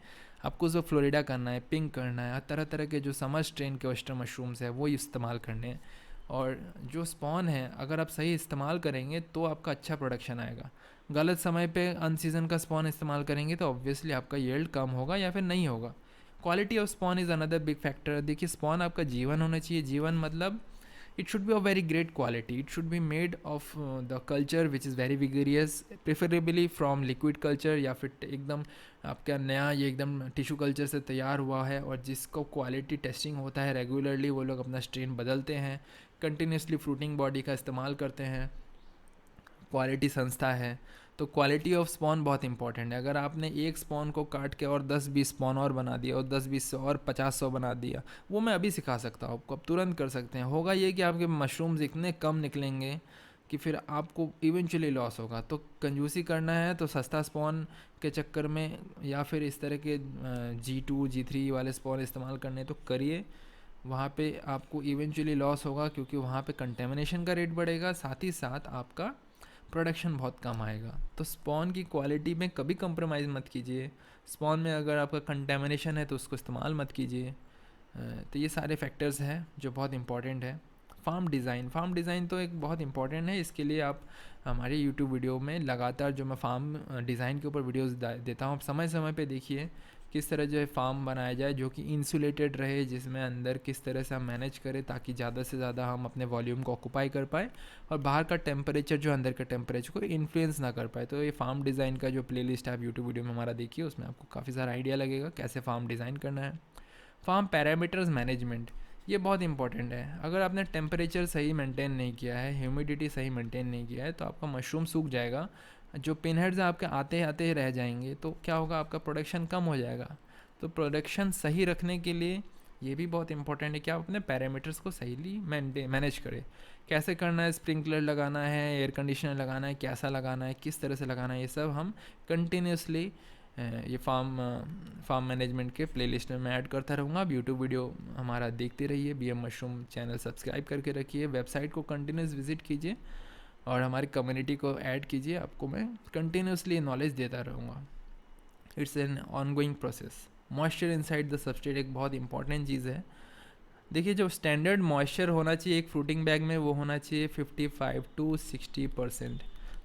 आपको जो फ्लोरिडा करना है, पिंक करना है, तरह तरह के जो समर स्ट्रेन के ऑयस्टर मशरूम्स हैं वो इस्तेमाल करने हैं। और जो स्पॉन है अगर आप सही इस्तेमाल करेंगे तो आपका अच्छा प्रोडक्शन आएगा। गलत समय पे अनसीजन का स्पॉन इस्तेमाल करेंगे तो ऑब्वियसली आपका यील्ड कम होगा या फिर नहीं होगा। Quality of spawn is another big factor. देखिए स्पॉन आपका जीवन होना चाहिए। जीवन मतलब it should be of very great quality, it should be made of the culture which is very vigorous, preferably from liquid culture, या फिर एकदम आपका नया ये एकदम टिश्यू कल्चर से तैयार हुआ है, और जिसको क्वालिटी टेस्टिंग होता है रेगुलरली, वो लोग अपना स्ट्रेन बदलते हैं, कंटिन्यूसली फ्रूटिंग बॉडी का इस्तेमाल करते हैं, क्वालिटी संस्था है। तो क्वालिटी ऑफ स्पॉन बहुत इंपॉर्टेंट है। अगर आपने एक स्पॉन को काट के और 10-20 स्पॉन और बना दिया, और 10-20 से और 50-100 बना दिया, वो मैं अभी सिखा सकता हूँ आपको, आप तुरंत कर सकते हैं। होगा ये कि आपके मशरूम्स इतने कम निकलेंगे कि फिर आपको इवेंचुअली लॉस होगा। तो कंजूसी करना है तो सस्ता स्पॉन के चक्कर में या फिर इस तरह के G2 G3 वाले स्पॉन इस्तेमाल करने तो करिए, वहाँ पे आपको इवेंचुअली लॉस होगा क्योंकि वहाँ पे कंटेमिनेशन का रेट बढ़ेगा, साथ ही साथ आपका प्रोडक्शन बहुत कम आएगा। तो स्पॉन की क्वालिटी में कभी कंप्रोमाइज़ मत कीजिए। स्पॉन में अगर आपका कंटेमिनेशन है तो उसको इस्तेमाल मत कीजिए। तो ये सारे फैक्टर्स हैं जो बहुत इंपॉर्टेंट है। फार्म डिज़ाइन तो एक बहुत इंपॉर्टेंट है। इसके लिए आप हमारे यूट्यूब वीडियो में लगातार जो मैं फार्म डिज़ाइन के ऊपर वीडियोस देता हूँ, आप समय समय पे देखिए किस तरह जो है फार्म बनाया जाए जो कि इंसुलेटेड रहे, जिसमें अंदर किस तरह से हम मैनेज करें ताकि ज़्यादा से ज़्यादा हम अपने वॉल्यूम को ऑक्यूपाई कर पाए और बाहर का टेम्परेचर जो अंदर के टेम्परेचर को इन्फ्लुएंस ना कर पाए। तो ये फार्म डिज़ाइन का जो प्लेलिस्ट आप यूट्यूब वीडियो में हमारा देखिए, उसमें आपको काफ़ी सारा आइडिया लगेगा कैसे फार्म डिज़ाइन करना है। फार्म पैरामीटर्स मैनेजमेंट, ये बहुत इंपॉर्टेंट है। अगर आपने टेम्परेचर सही मेंटेन नहीं किया है, ह्यूमिडिटी सही मेंटेन नहीं किया है, तो आपका मशरूम सूख जाएगा, जो पिन हेड्स आपके आते आते रह जाएंगे, तो क्या होगा, आपका प्रोडक्शन कम हो जाएगा। तो प्रोडक्शन सही रखने के लिए ये भी बहुत इंपॉर्टेंट है कि आप अपने पैरामीटर्स को सही मैनेज करें। कैसे करना है, स्प्रिंकलर लगाना है, एयर कंडीशनर लगाना है, कैसा लगाना है, किस तरह से लगाना है, ये सब हम कंटिन्यूसली ये फार्म मैनेजमेंट के प्लेलिस्ट में मैं ऐड करता रहूँगा। आप यूट्यूब वीडियो हमारा देखते रहिए, BM मशरूम चैनल सब्सक्राइब करके रखिए, वेबसाइट को कंटिन्यूस विजिट कीजिए और हमारी कम्युनिटी को ऐड कीजिए। आपको मैं कंटिन्यूसली नॉलेज देता रहूँगा। It's an ongoing process. Moisture inside the substrate एक बहुत इंपॉर्टेंट चीज़ है। देखिए, जो स्टैंडर्ड मॉइस्चर होना चाहिए एक फ्रूटिंग बैग में, वो होना चाहिए 55 to 60%।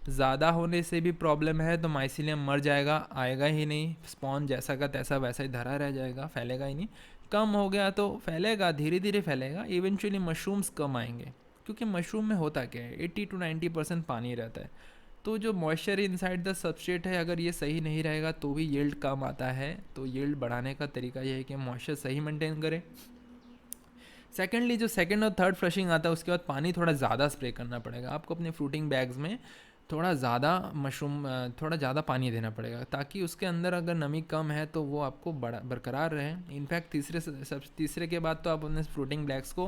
ज़्यादा होने से भी प्रॉब्लम है, तो माइसीलियम मर जाएगा, आएगा ही नहीं, स्पॉन जैसा का तैसा वैसा ही धरा रह जाएगा, फैलेगा ही नहीं। कम हो गया तो फैलेगा, धीरे धीरे फैलेगा, इवेंचुअली मशरूम्स कम आएंगे। क्योंकि मशरूम में होता क्या है, 80 to 90% पानी रहता है। तो जो मॉइस्चर इनसाइड द सबस्ट्रेट है, अगर ये सही नहीं रहेगा तो भी यील्ड कम आता है। तो यील्ड बढ़ाने का तरीका ये है कि मॉइस्चर सही मेंटेन करें। सेकेंडली, जो सेकेंड और थर्ड फ्लशिंग आता है उसके बाद पानी थोड़ा ज़्यादा स्प्रे करना पड़ेगा आपको। अपने फ्रूटिंग बैग्स में थोड़ा ज़्यादा पानी देना पड़ेगा ताकि उसके अंदर अगर नमी कम है तो वो आपको बरकरार रहे। इनफैक्ट तीसरे के बाद तो आप अपने फ्रूटिंग बैग्स को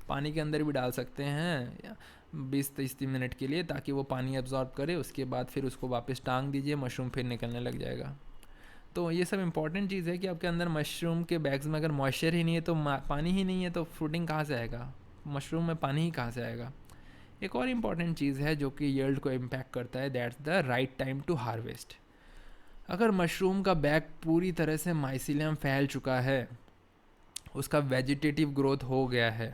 पानी के अंदर भी डाल सकते हैं 20-30 मिनट के लिए, ताकि वो पानी एब्जॉर्ब करे। उसके बाद फिर उसको वापस टांग दीजिए, मशरूम फिर निकलने लग जाएगा। तो ये सब इंपॉर्टेंट चीज़ है कि आपके अंदर मशरूम के बैग्स में अगर मॉइस्चर ही नहीं है तो पानी ही नहीं है तो फ्रूटिंग कहाँ से आएगा, मशरूम में पानी ही कहाँ से आएगा। एक और इम्पॉर्टेंट चीज़ है जो कि यील्ड को इम्पैक्ट करता है, that's the right time to harvest. अगर मशरूम का बैग पूरी तरह से माइसीलियम फैल चुका है, उसका वेजिटेटिव ग्रोथ हो गया है,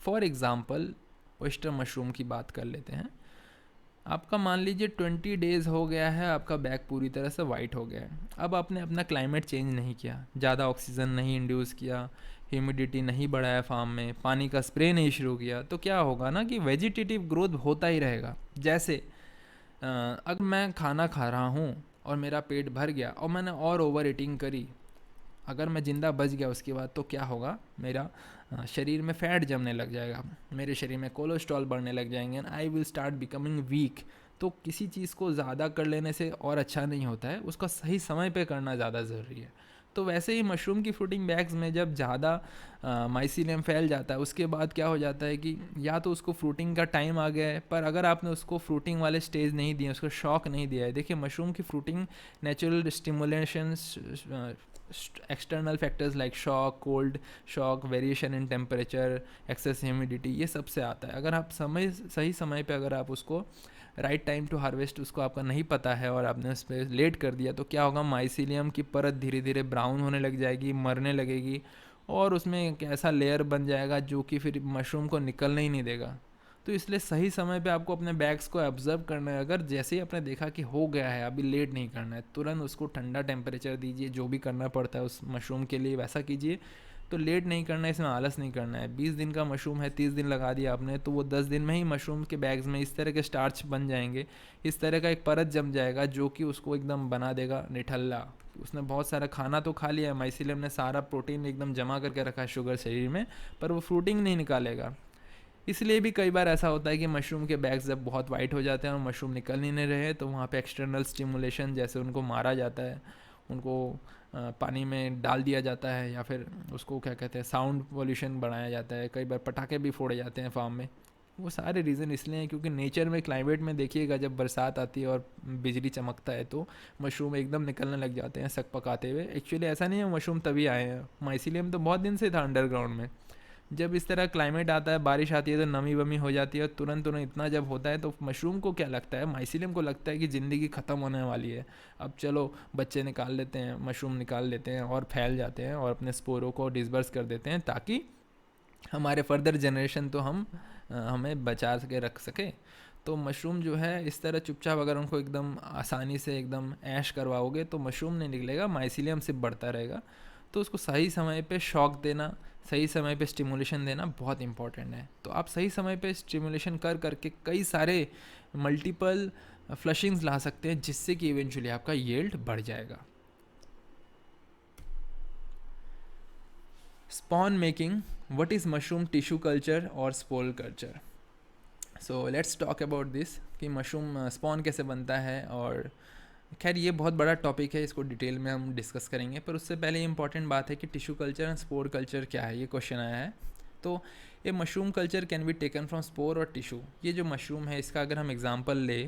फॉर एग्ज़ाम्पल ऑयस्टर मशरूम की बात कर लेते हैं। आपका मान लीजिए 20 डेज़ हो गया है, आपका बैग पूरी तरह से वाइट हो गया है। अब आपने अपना क्लाइमेट चेंज नहीं किया, ज़्यादा ऑक्सीजन नहीं इंड्यूस किया, ह्यूमिडिटी नहीं बढ़ाया फार्म में, पानी का स्प्रे नहीं शुरू किया, तो क्या होगा ना कि वेजिटेटिव ग्रोथ होता ही रहेगा। जैसे अगर मैं खाना खा रहा हूँ और मेरा पेट भर गया और मैंने और ओवर ईटिंग करी, अगर मैं ज़िंदा बच गया उसके बाद, तो क्या होगा, मेरा शरीर में फैट जमने लग जाएगा, मेरे शरीर में कोलेस्ट्रॉल बढ़ने लग जाएंगे and I will start becoming week. तो किसी चीज़ को ज़्यादा कर लेने से और अच्छा नहीं होता है, उसका सही समय पे करना ज़्यादा ज़रूरी है। तो वैसे ही मशरूम की फ्रूटिंग बैग्स में जब ज़्यादा माइसीलियम फैल जाता है, उसके बाद क्या हो जाता है कि या तो उसको फ्रूटिंग का टाइम आ गया है, पर अगर आपने उसको फ्रूटिंग वाले स्टेज नहीं दिए, उसको शॉक नहीं दिया है। देखिए, मशरूम की fruiting natural stimulation, external factors like shock, cold shock, variation in temperature, excess humidity, ये सब से आता है। अगर आप सही समय पे अगर आप उसको राइट टाइम टू हार्वेस्ट उसको आपका नहीं पता है और आपने उस पर लेट कर दिया, तो क्या होगा, माइसीलियम की परत धीरे धीरे ब्राउन होने लग जाएगी, मरने लगेगी और उसमें एक ऐसा लेयर बन जाएगा जो कि फिर मशरूम को निकलने ही नहीं देगा। तो इसलिए सही समय पे आपको अपने बैग्स को ऑब्जर्व करना है। अगर जैसे ही आपने देखा कि हो गया है, अभी लेट नहीं करना है, तुरंत उसको ठंडा टेम्परेचर दीजिए, जो भी करना पड़ता है उस मशरूम के लिए वैसा कीजिए। तो लेट नहीं करना है, इसमें आलस नहीं करना है। 20 दिन का मशरूम है, 30 दिन लगा दिया आपने, तो वो 10 दिन में ही मशरूम के बैग्स में इस तरह के स्टार्च बन जाएंगे, इस तरह का एक परत जम जाएगा जो कि उसको एकदम बना देगा निठल्ला। उसने बहुत सारा खाना तो खा लिया है, माइसीलियम ने सारा प्रोटीन एकदम जमा करके रखा है शुगर शरीर में, पर वो फ्रूटिंग नहीं निकालेगा। इसलिए भी कई बार ऐसा होता है कि मशरूम के बैग्स जब बहुत वाइट हो जाते हैं और मशरूम निकल ही नहीं रहे, तो वहाँ पे एक्सटर्नल स्टिमुलेशन, जैसे उनको मारा जाता है, उनको पानी में डाल दिया जाता है, या फिर उसको क्या कहते हैं, साउंड पोल्यूशन बढ़ाया जाता है, कई बार पटाखे भी फोड़े जाते हैं फार्म में, वो सारे रीज़न इसलिए हैं क्योंकि नेचर में, क्लाइमेट में देखिएगा, जब बरसात आती है और बिजली चमकता है तो मशरूम एकदम निकलने लग जाते हैं सक पकाते हुए। एक्चुअली ऐसा नहीं है मशरूम तभी आए हैं, माइसीलियम तो बहुत दिन से था अंडरग्राउंड में। जब इस तरह क्लाइमेट आता है, बारिश आती है तो नमी वमी हो जाती है, और तुरंत तुरंत इतना जब होता है तो मशरूम को क्या लगता है, माइसीलियम को लगता है कि ज़िंदगी ख़त्म होने वाली है, अब चलो बच्चे निकाल लेते हैं, मशरूम निकाल लेते हैं और फैल जाते हैं और अपने स्पोरों को डिस्पर्स कर देते हैं ताकि हमारे फर्दर जनरेशन तो हमें बचा सके, रख सके। तो मशरूम जो है इस तरह चुपचाप अगर उनको एकदम आसानी से एकदम ऐश करवाओगे तो मशरूम नहीं निकलेगा, माइसीलियम सिर्फ बढ़ता रहेगा। तो उसको सही समय पे शॉक देना, सही समय पे स्टिमुलेशन देना बहुत इंपॉर्टेंट है। तो आप सही समय पे स्टिमुलेशन कर करके कई सारे मल्टीपल फ्लशिंग्स ला सकते हैं जिससे कि इवेंचुअली आपका यील्ड बढ़ जाएगा। Spawn making, what is mushroom tissue culture और spore culture. So let's talk about this कि मशरूम स्पॉन कैसे बनता है। और खैर ये बहुत बड़ा टॉपिक है, इसको डिटेल में हम डिस्कस करेंगे, पर उससे पहले इंपॉर्टेंट बात है कि tissue culture and spore culture क्या है, ये क्वेश्चन आया है। तो ये mushroom culture can be taken from spore और टिश्यू। ये जो मशरूम है इसका अगर हम एग्जांपल ले,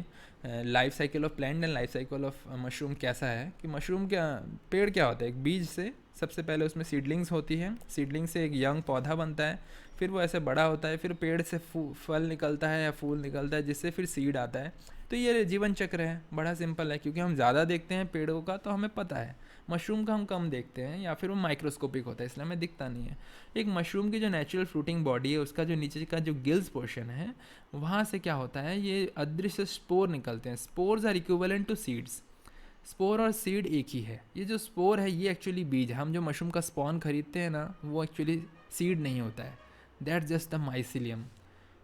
life cycle of plant and life cycle of mushroom कैसा है कि मशरूम क्या, पेड़ क्या होता है, एक बीज से सबसे पहले उसमें सीडलिंग्स होती है, सीडलिंग से एक यंग पौधा बनता है, फिर वो ऐसे बड़ा होता है, फिर पेड़ से फल निकलता है या फूल निकलता है जिससे फिर सीड आता है। तो ये जीवन चक्र है, बड़ा सिंपल है, क्योंकि हम ज़्यादा देखते हैं पेड़ों का तो हमें पता है, मशरूम का हम कम देखते हैं या फिर वो माइक्रोस्कोपिक होता है इसलिए हमें दिखता नहीं है। एक मशरूम की जो नेचुरल फ्रूटिंग बॉडी है उसका जो नीचे का जो गिल्स पोर्शन है वहाँ से क्या होता है, ये अदृश्य स्पोर निकलते हैं। Spores are equivalent to seeds. Spore और सीड एक ही है। ये जो स्पोर है ये एक्चुअली बीज है, हम जो मशरूम का स्पॉन खरीदते हैं ना वो एक्चुअली सीड नहीं होता है, दैट्स जस्ट द माइसीलियम।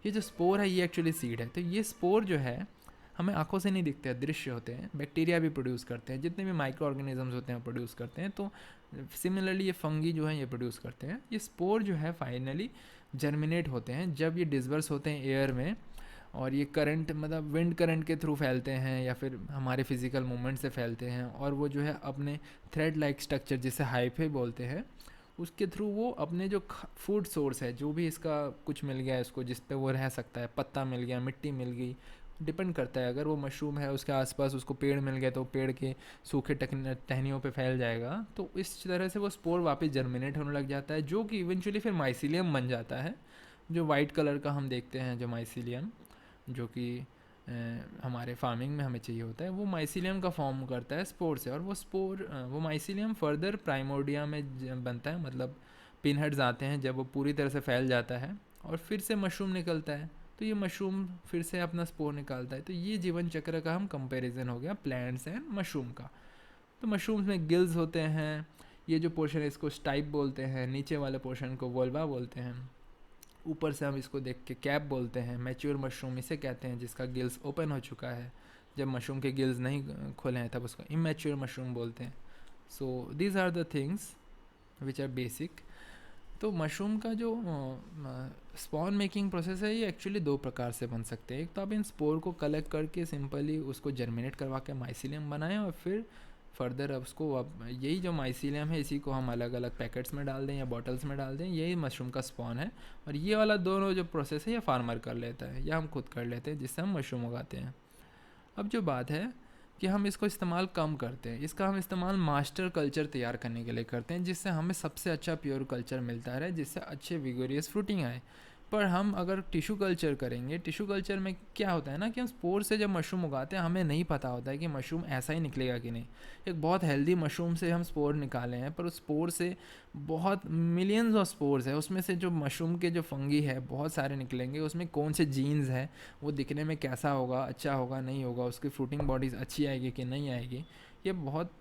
ये जो स्पोर है ये एक्चुअली सीड है। तो ये स्पोर जो है हमें आंखों से नहीं दिखते, अदृश्य होते हैं, बैक्टीरिया भी प्रोड्यूस करते हैं, जितने भी माइक्रो ऑर्गेनिजम्स होते हैं प्रोड्यूस करते हैं। तो सिमिलरली ये फंगी जो है ये प्रोड्यूस करते हैं। ये स्पोर जो है फाइनली जर्मिनेट होते हैं जब ये डिस्पर्स होते हैं एयर में, और ये करंट मतलब विंड करंट के थ्रू फैलते हैं या फिर हमारे फिजिकल मूवमेंट से फैलते हैं, और वो जो है अपने थ्रेड लाइक स्ट्रक्चर जिसे हाइफे बोलते हैं उसके थ्रू वो अपने जो फूड सोर्स है, जो भी इसका कुछ मिल गया है इसको जिस पे वो रह सकता है, पत्ता मिल गया, मिट्टी मिल गई, डिपेंड करता है। अगर वो मशरूम है उसके आसपास उसको पेड़ मिल गया तो पेड़ के सूखे टहनियों पे फैल जाएगा, तो इस तरह से वो स्पोर वापस जर्मिनेट होने लग जाता है जो कि इवेंचुअली फिर माइसीलियम बन जाता है। जो वाइट कलर का हम देखते हैं जो माइसीलियम, जो कि हमारे फार्मिंग में हमें चाहिए होता है, वो माइसीलियम का फॉर्म करता है स्पोर से। और वो स्पोर वो माइसीलियम फर्दर प्राइमोर्डिया में बनता है, मतलब पिनहेड्स आते हैं जब वो पूरी तरह से फैल जाता है और फिर से मशरूम निकलता है। तो ये मशरूम फिर से अपना स्पोर निकालता है। तो ये जीवन चक्र का हम कंपैरिजन हो गया प्लांट्स एंड मशरूम का। तो मशरूम्स में गिल्स होते हैं, ये जो पोर्शन है इसको स्टाइप बोलते हैं, नीचे वाले पोर्शन को वोल्वा बोलते हैं, ऊपर से हम इसको देख के कैप बोलते हैं। मैच्योर मशरूम इसे कहते हैं जिसका गिल्स ओपन हो चुका है, जब मशरूम के गिल्स नहीं खोले हैं तब उसको इमैच्योर मशरूम बोलते हैं। So these are the things which are basic. तो मशरूम का जो स्पॉन मेकिंग प्रोसेस है ये एक्चुअली दो प्रकार से बन सकते हैं। एक तो आप इन स्पोर को कलेक्ट करके सिंपली उसको जर्मिनेट करवा के माइसीलियम बनाएं, और फिर फर्दर अब उसको अब यही जो माइसीलियम है इसी को हम अलग अलग पैकेट्स में डाल दें या बॉटल्स में डाल दें, यही मशरूम का स्पॉन है। और ये वाला दोनों जो प्रोसेस है ये फार्मर कर लेता है या हम खुद कर लेते हैं जिससे हम मशरूम उगाते हैं। अब जो बात है कि हम इसको इस्तेमाल कम करते हैं, इसका हम इस्तेमाल मास्टर कल्चर तैयार करने के लिए करते हैं जिससे हमें सबसे अच्छा प्योर कल्चर मिलता है, जिससे अच्छे विगोरियस फ्रूटिंग आए। पर हम अगर टिश्यू कल्चर करेंगे, टिश्यू कल्चर में क्या होता है ना कि हम स्पोर से जब मशरूम उगाते हैं हमें नहीं पता होता है कि मशरूम ऐसा ही निकलेगा कि नहीं। एक बहुत हेल्दी मशरूम से हम स्पोर निकाले हैं पर उस स्पोर से बहुत मिलियंस ऑफ स्पोर्स है, उसमें से जो मशरूम के जो फंगी है बहुत सारे निकलेंगे, उसमें कौन से जीन्स है, वो दिखने में कैसा होगा, अच्छा होगा नहीं होगा, उसकी फ्रूटिंग बॉडीज़ अच्छी आएगी कि नहीं आएगी, ये बहुत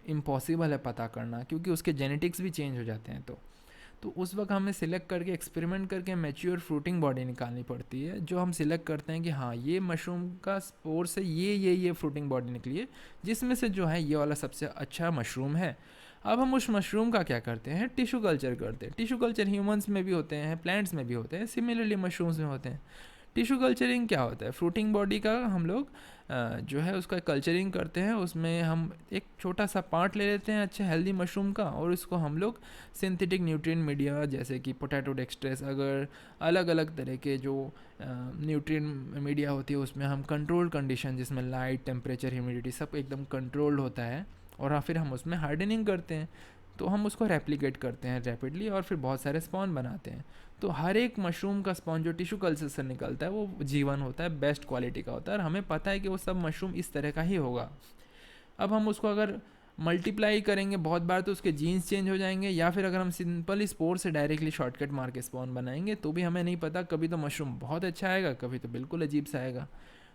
इम्पॉसिबल है पता करना क्योंकि उसके जेनेटिक्स भी चेंज हो जाते हैं। तो उस वक्त हमें सिलेक्ट करके एक्सपेरिमेंट करके मैच्योर फ्रूटिंग बॉडी निकालनी पड़ती है, जो हम सिलेक्ट करते हैं कि हाँ ये मशरूम का स्पोर से ये फ्रूटिंग बॉडी निकली है जिसमें से जो है ये वाला सबसे अच्छा मशरूम है। अब हम उस मशरूम का क्या करते हैं, टिश्यू कल्चर करते हैं। टिश्यू कल्चर ह्यूमंस में भी होते हैं, प्लांट्स में भी होते हैं, सिमिलरली मशरूम्स में होते हैं। टिश्यू कल्चरिंग क्या होता है, फ्रूटिंग बॉडी का हम लोग जो है उसका कल्चरिंग करते हैं, उसमें हम एक छोटा सा पार्ट ले लेते हैं अच्छे हेल्दी मशरूम का, और उसको हम लोग सिंथेटिक न्यूट्रिएंट मीडिया जैसे कि पोटैटो डेक्सट्रेस, अगर अलग अलग तरह के जो न्यूट्रिएंट मीडिया होती है उसमें हम कंट्रोल कंडीशन जिसमें लाइट, टेम्परेचर, ह्यूमिडिटी सब एकदम कंट्रोल्ड होता है, और फिर हम उसमें हार्डनिंग करते हैं, तो हम उसको रेप्लिकेट करते हैं रैपिडली और फिर बहुत सारे स्पॉन बनाते हैं। तो हर एक मशरूम का स्पॉन जो टिश्यू कल्चर से निकलता है वो जीवन होता है, बेस्ट क्वालिटी का होता है, और हमें पता है कि वो सब मशरूम इस तरह का ही होगा। अब हम उसको अगर मल्टीप्लाई करेंगे बहुत बार तो उसके जीन्स चेंज हो जाएंगे, या फिर अगर हम सिंपली स्पोर से डायरेक्टली शॉर्टकट मार के स्पॉन बनाएंगे तो भी हमें नहीं पता, कभी तो मशरूम बहुत अच्छा आएगा, कभी तो बिल्कुल अजीब सा आएगा।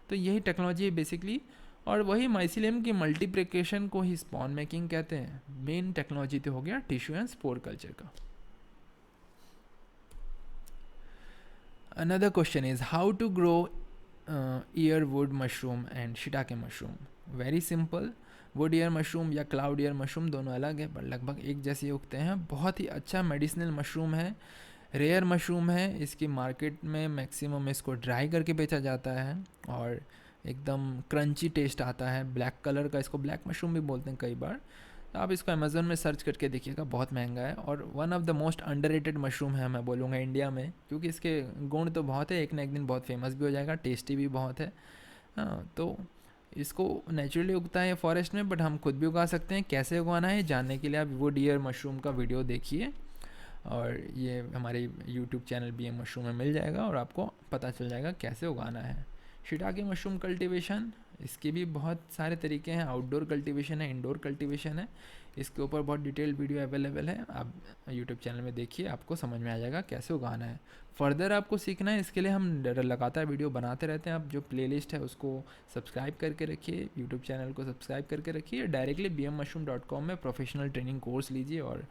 तो यही टेक्नोलॉजी है बेसिकली, और वही माइसिलियम की मल्टीप्लिकेशन को ही स्पॉन मेकिंग कहते हैं। मेन टेक्नोलॉजी तो हो गया टिश्यू एंड स्पोर कल्चर का। Another question is how to grow earwood mushroom and shiitake mushroom. Very simple. Would year mushroom या क्लाउड ईयर मशरूम दोनों अलग है पर लगभग एक जैसे उगते हैं। बहुत ही अच्छा मेडिसिनल मशरूम है, रेयर मशरूम है। इसकी मार्केट में मैक्सिमम इसको ड्राई करके बेचा जाता है और एकदम क्रंची टेस्ट आता है, ब्लैक कलर का। इसको ब्लैक मशरूम भी बोलते हैं कई बार। आप इसको अमेज़न में सर्च करके देखिएगा, बहुत महंगा है और one of the most underrated mushroom है मैं बोलूँगा इंडिया में, क्योंकि इसके गुण तो बहुत है, एक ना एक दिन बहुत फेमस भी हो जाएगा, टेस्टी भी बहुत है। हाँ, तो इसको नेचुरली उगता है फॉरेस्ट में, बट हम खुद भी उगा सकते हैं। कैसे उगाना है जानने के लिए आप वुड ईयर मशरूम का वीडियो देखिए, और ये हमारे यूट्यूब चैनल BM मशरूम में मिल जाएगा और आपको पता चल जाएगा कैसे उगाना है। शिइटाके मशरूम कल्टीवेशन, इसके भी बहुत सारे तरीके हैं। आउटडोर कल्टीवेशन है, इंडोर कल्टीवेशन है। इसके ऊपर बहुत डिटेल्ड वीडियो अवेलेबल है, आप यूट्यूब चैनल में देखिए, आपको समझ में आ जाएगा कैसे उगाना है। फर्दर आपको सीखना है, इसके लिए हम लगातार वीडियो बनाते रहते हैं। आप जो प्लेलिस्ट है उसको सब्सक्राइब करके रखिए, यूट्यूब चैनल को सब्सक्राइब करके रखिए, डायरेक्टली bmmushroom.com में प्रोफेशनल ट्रेनिंग कोर्स लीजिए और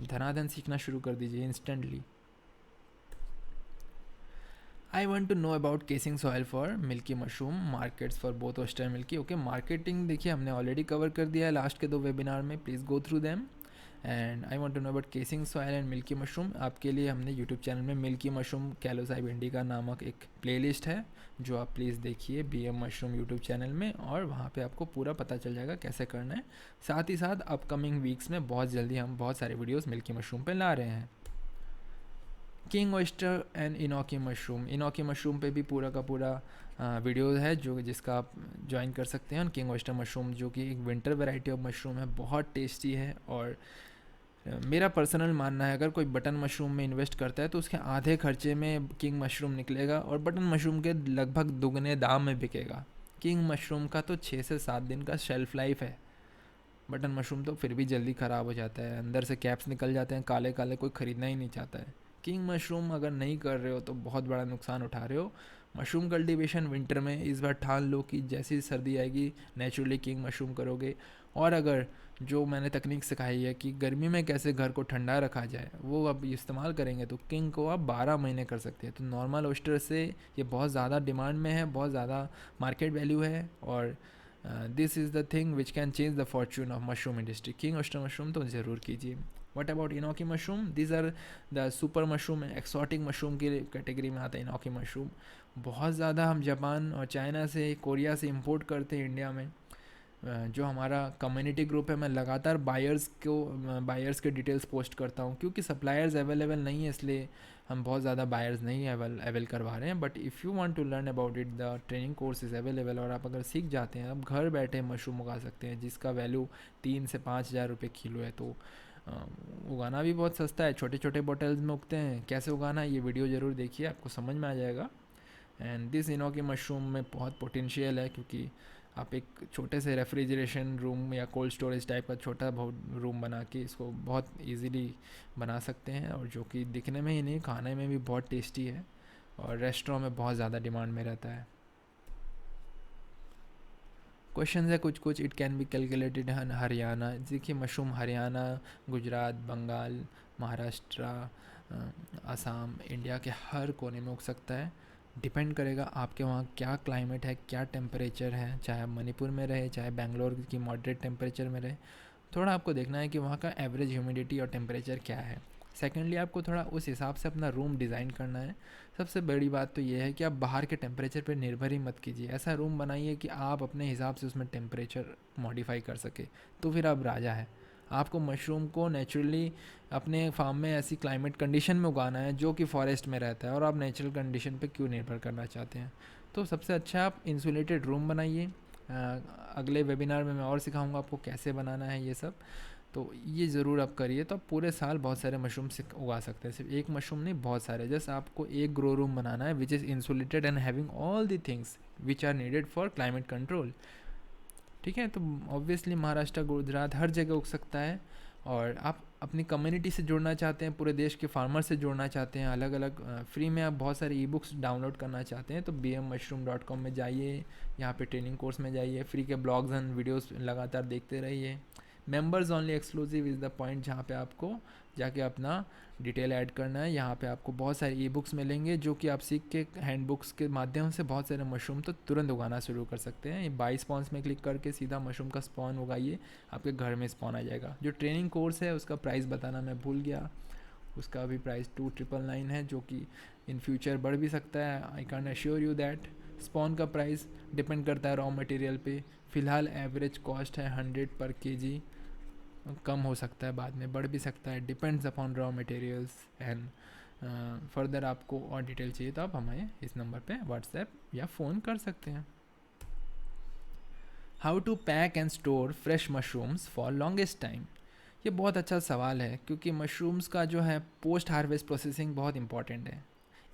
धनाधन सीखना शुरू कर दीजिए instantly. I want to know about casing soil for milky mushroom markets for both oyster and milky। Okay, marketing देखिए हमने ऑलरेडी कवर कर दिया है लास्ट के 2 वेबिनार में, please go through them. And I want to know about casing soil and milky mushroom. आपके लिए हमने यूट्यूब चैनल में मिल्की मशरूम कैलोसाइब इंडिका नामक एक प्लेलिस्ट है, जो आप प्लीज़ देखिए BM मशरूम यूट्यूब चैनल में, और वहाँ पे आपको पूरा पता चल जाएगा कैसे करना है। साथ ही साथ अपकमिंग वीक्स में बहुत जल्दी हम बहुत सारे वीडियोज़ मिल्की मशरूम पर ला रहे हैं। King oyster and enoki mushroom, enoki mushroom पे भी पूरा का पूरा वीडियो है जो जिसका आप ज्वाइन कर सकते हैं। किंग ऑयस्टर मशरूम जो कि एक विंटर वैरायटी ऑफ मशरूम है, बहुत टेस्टी है, और मेरा पर्सनल मानना है अगर कोई बटन मशरूम में इन्वेस्ट करता है तो उसके आधे खर्चे में किंग मशरूम निकलेगा और बटन मशरूम के लगभग दुगने दाम में बिकेगा। किंग मशरूम का तो 6 से 7 दिन का शेल्फ़ लाइफ है, बटन मशरूम तो फिर भी जल्दी ख़राब हो जाता है, अंदर से कैप्स निकल जाते हैं काले काले, कोई ख़रीदना ही नहीं चाहता है। किंग मशरूम अगर नहीं कर रहे हो तो बहुत बड़ा नुकसान उठा रहे हो। मशरूम कल्टीवेशन विंटर में इस बार ठान लो कि जैसी सर्दी आएगी नेचुरली किंग मशरूम करोगे, और अगर जो मैंने तकनीक सिखाई है कि गर्मी में कैसे घर को ठंडा रखा जाए वो अब इस्तेमाल करेंगे तो किंग को आप 12 महीने कर सकते हैं। तो नॉर्मल ओस्टर से ये बहुत ज़्यादा डिमांड में है, बहुत ज़्यादा मार्केट वैल्यू है, और this is the thing which can change the fortune of mushroom industry. King oyster mushroom तो ज़रूर कीजिए। What about enoki mushroom, these are the super mushroom, exotic mushroom की कैटेगरी में आता है इनोकी मशरूम। बहुत ज़्यादा हम जापान और चाइना से, कोरिया से इंपोर्ट करते हैं इंडिया में। जो हमारा कम्युनिटी ग्रुप है, मैं लगातार बायर्स के डिटेल्स पोस्ट करता हूँ, क्योंकि सप्लायर्स अवेलेबल नहीं है इसलिए हम बहुत ज़्यादा बायर्स नहीं अवेल करवा रहे हैं। But if you want to learn about it, the training course is available, और आप अगर सीख जाते हैं, आप घर बैठे मशरूम उगा सकते हैं जिसका वैल्यू 3 से 5 हज़ार रुपये किलो है। तो उगाना भी बहुत सस्ता है, छोटे छोटे बॉटल्स में उगते हैं। कैसे उगाना है ये वीडियो ज़रूर देखिए, आपको समझ में आ जाएगा। एंड दिस इनोकी मशरूम में बहुत पोटेंशियल है, क्योंकि आप एक छोटे से रेफ्रिजरेशन रूम या कोल्ड स्टोरेज टाइप का छोटा बहुत रूम बना के इसको बहुत इजीली बना सकते हैं, और जो कि दिखने में ही नहीं खाने में भी बहुत टेस्टी है और रेस्टोरेंट में बहुत ज़्यादा डिमांड में रहता है। क्वेश्चन है कुछ it can be calculated in Haryana. देखिए मशरूम हरियाणा, गुजरात, बंगाल, महाराष्ट्र, असम, इंडिया के हर कोने में उग सकता है। डिपेंड करेगा आपके वहाँ क्या क्लाइमेट है, क्या टेम्परेचर है, चाहे आप मणिपुर में रहे, चाहे बेंगलोर की मॉडरेट टेम्परेचर में रहे। थोड़ा आपको देखना है कि वहाँ का एवरेज ह्यूमिडिटी और टेम्परेचर क्या है। सेकेंडली आपको थोड़ा उस हिसाब से अपना रूम डिज़ाइन करना है। सबसे बड़ी बात तो ये है कि आप बाहर के टेम्परेचर पर निर्भर ही मत कीजिए। ऐसा रूम बनाइए कि आप अपने हिसाब से उसमें टेम्परेचर मॉडिफाई कर सके, तो फिर आप राजा है। आपको मशरूम को नेचुरली अपने फार्म में ऐसी क्लाइमेट कंडीशन में उगाना है जो कि फॉरेस्ट में रहता है, और आप नेचुरल कंडीशन पे क्यों निर्भर करना चाहते हैं। तो सबसे अच्छा आप इंसुलेटेड रूम बनाइए। अगले वेबिनार में मैं और सिखाऊंगा आपको कैसे बनाना है ये सब, तो ये ज़रूर आप करिए। तो आप पूरे साल बहुत सारे मशरूम उगा सकते हैं, सिर्फ एक मशरूम नहीं, बहुत सारे। जस्ट आपको एक ग्रो रूम बनाना है which is insulated and having all the things which are needed for climate control. ठीक है, तो ऑब्वियसली महाराष्ट्र, गुजरात, हर जगह उग सकता है। और आप अपनी कम्युनिटी से जुड़ना चाहते हैं, पूरे देश के फार्मर से जुड़ना चाहते हैं, अलग अलग फ्री में आप बहुत सारे ई बुक्स डाउनलोड करना चाहते हैं, तो bmmushroom.com में जाइए, यहाँ पे ट्रेनिंग कोर्स में जाइए, फ्री के ब्लॉग्स एंड वीडियोस लगातार देखते रहिए। Members only exclusive is the point, जहाँ पे आपको जाके अपना डिटेल ऐड करना है। यहाँ पे आपको बहुत सारे ई बुक्स मिलेंगे जो कि आप सीख के हैंड बुक्स के माध्यम से बहुत सारे मशरूम तो तुरंत उगाना शुरू कर सकते हैं। ये बाई स्पॉन्स में क्लिक करके सीधा मशरूम का स्पॉन उगाइए, आपके घर में स्पॉन आ जाएगा। जो ट्रेनिंग कोर्स है उसका प्राइस बताना मैं भूल गया, उसका भी प्राइस 2999 है, जो कि इन फ्यूचर बढ़ भी सकता है। I can assure you that. Spawn का प्राइस डिपेंड करता है रॉ मटेरियल पे। फ़िलहाल एवरेज कॉस्ट है 100 पर केजी, कम हो सकता है, बाद में बढ़ भी सकता है, depends upon raw materials. And further आपको और डिटेल चाहिए तो आप हमें इस नंबर पे व्हाट्सएप या फ़ोन कर सकते हैं। How to pack and store fresh mushrooms for longest time. ये बहुत अच्छा सवाल है, क्योंकि मशरूम्स का जो है पोस्ट हार्वेस्ट प्रोसेसिंग बहुत इंपॉर्टेंट है।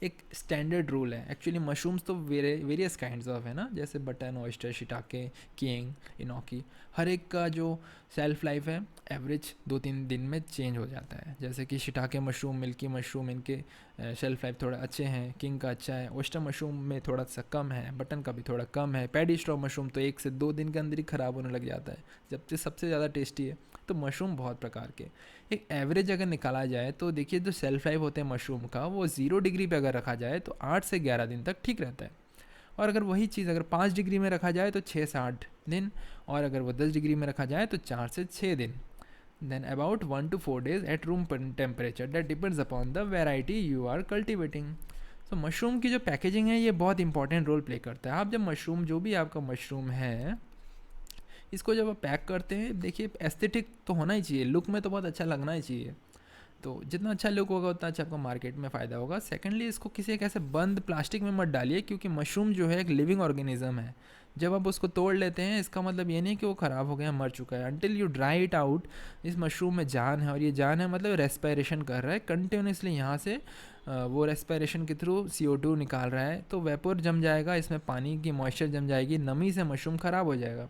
एक स्टैंडर्ड रूल है एक्चुअली। मशरूम्स तो वेरियस काइंड्स ऑफ है ना, जैसे बटन, ऑयस्टर, शिटाके, किंग, इनोकी, हर एक का जो सेल्फ लाइफ है एवरेज 2-3 दिन में चेंज हो जाता है। जैसे कि शिटाके मशरूम, मिल्की मशरूम, इनके शेल्फ लाइफ थोड़ा अच्छे हैं, किंग का अच्छा है, ऑयस्टर मशरूम में थोड़ा सा कम है, बटन का भी थोड़ा कम है, पैडी स्ट्रॉ मशरूम तो 1 से 2 दिन के अंदर ही ख़राब होने लग जाता है, जबकि सबसे ज़्यादा टेस्टी है। तो मशरूम बहुत प्रकार के, एक एवरेज अगर निकाला जाए तो देखिए जो सेल्फ लाइफ होते हैं मशरूम का, वो 0 डिग्री पे अगर रखा जाए तो 8 से 11 दिन तक ठीक रहता है। और अगर वही चीज़ अगर 5 डिग्री में रखा जाए तो 6 से 8 दिन, और अगर वो 10 डिग्री में रखा जाए तो 4 से 6 दिन। Then about 1 to 4 days at room temperature, that depends upon the variety you are cultivating. तो मशरूम की जो पैकेजिंग है ये बहुत इंपॉर्टेंट रोल प्ले करता है। आप जब मशरूम, जो भी आपका मशरूम है, इसको जब आप पैक करते हैं, देखिए एस्थेटिक तो होना ही चाहिए, लुक में तो बहुत अच्छा लगना ही चाहिए। तो जितना अच्छा लुक होगा उतना अच्छा आपको मार्केट में फ़ायदा होगा। सेकेंडली, इसको किसी एक ऐसे बंद प्लास्टिक में मत डालिए, क्योंकि मशरूम जो है एक लिविंग ऑर्गेनिज्म है। जब आप उसको तोड़ लेते हैं, इसका मतलब ये नहीं कि वो ख़राब हो गया, मर चुका है। Until you dry it out, इस मशरूम में जान है, और ये जान है मतलब रेस्पिरेशन कर रहा है कंटिन्यूसली। यहाँ से वो रेस्पिरेशन के थ्रू CO2 निकाल रहा है, तो वेपोर जम जाएगा, इसमें पानी की मॉइस्चर जम जाएगी, नमी से मशरूम ख़राब हो जाएगा।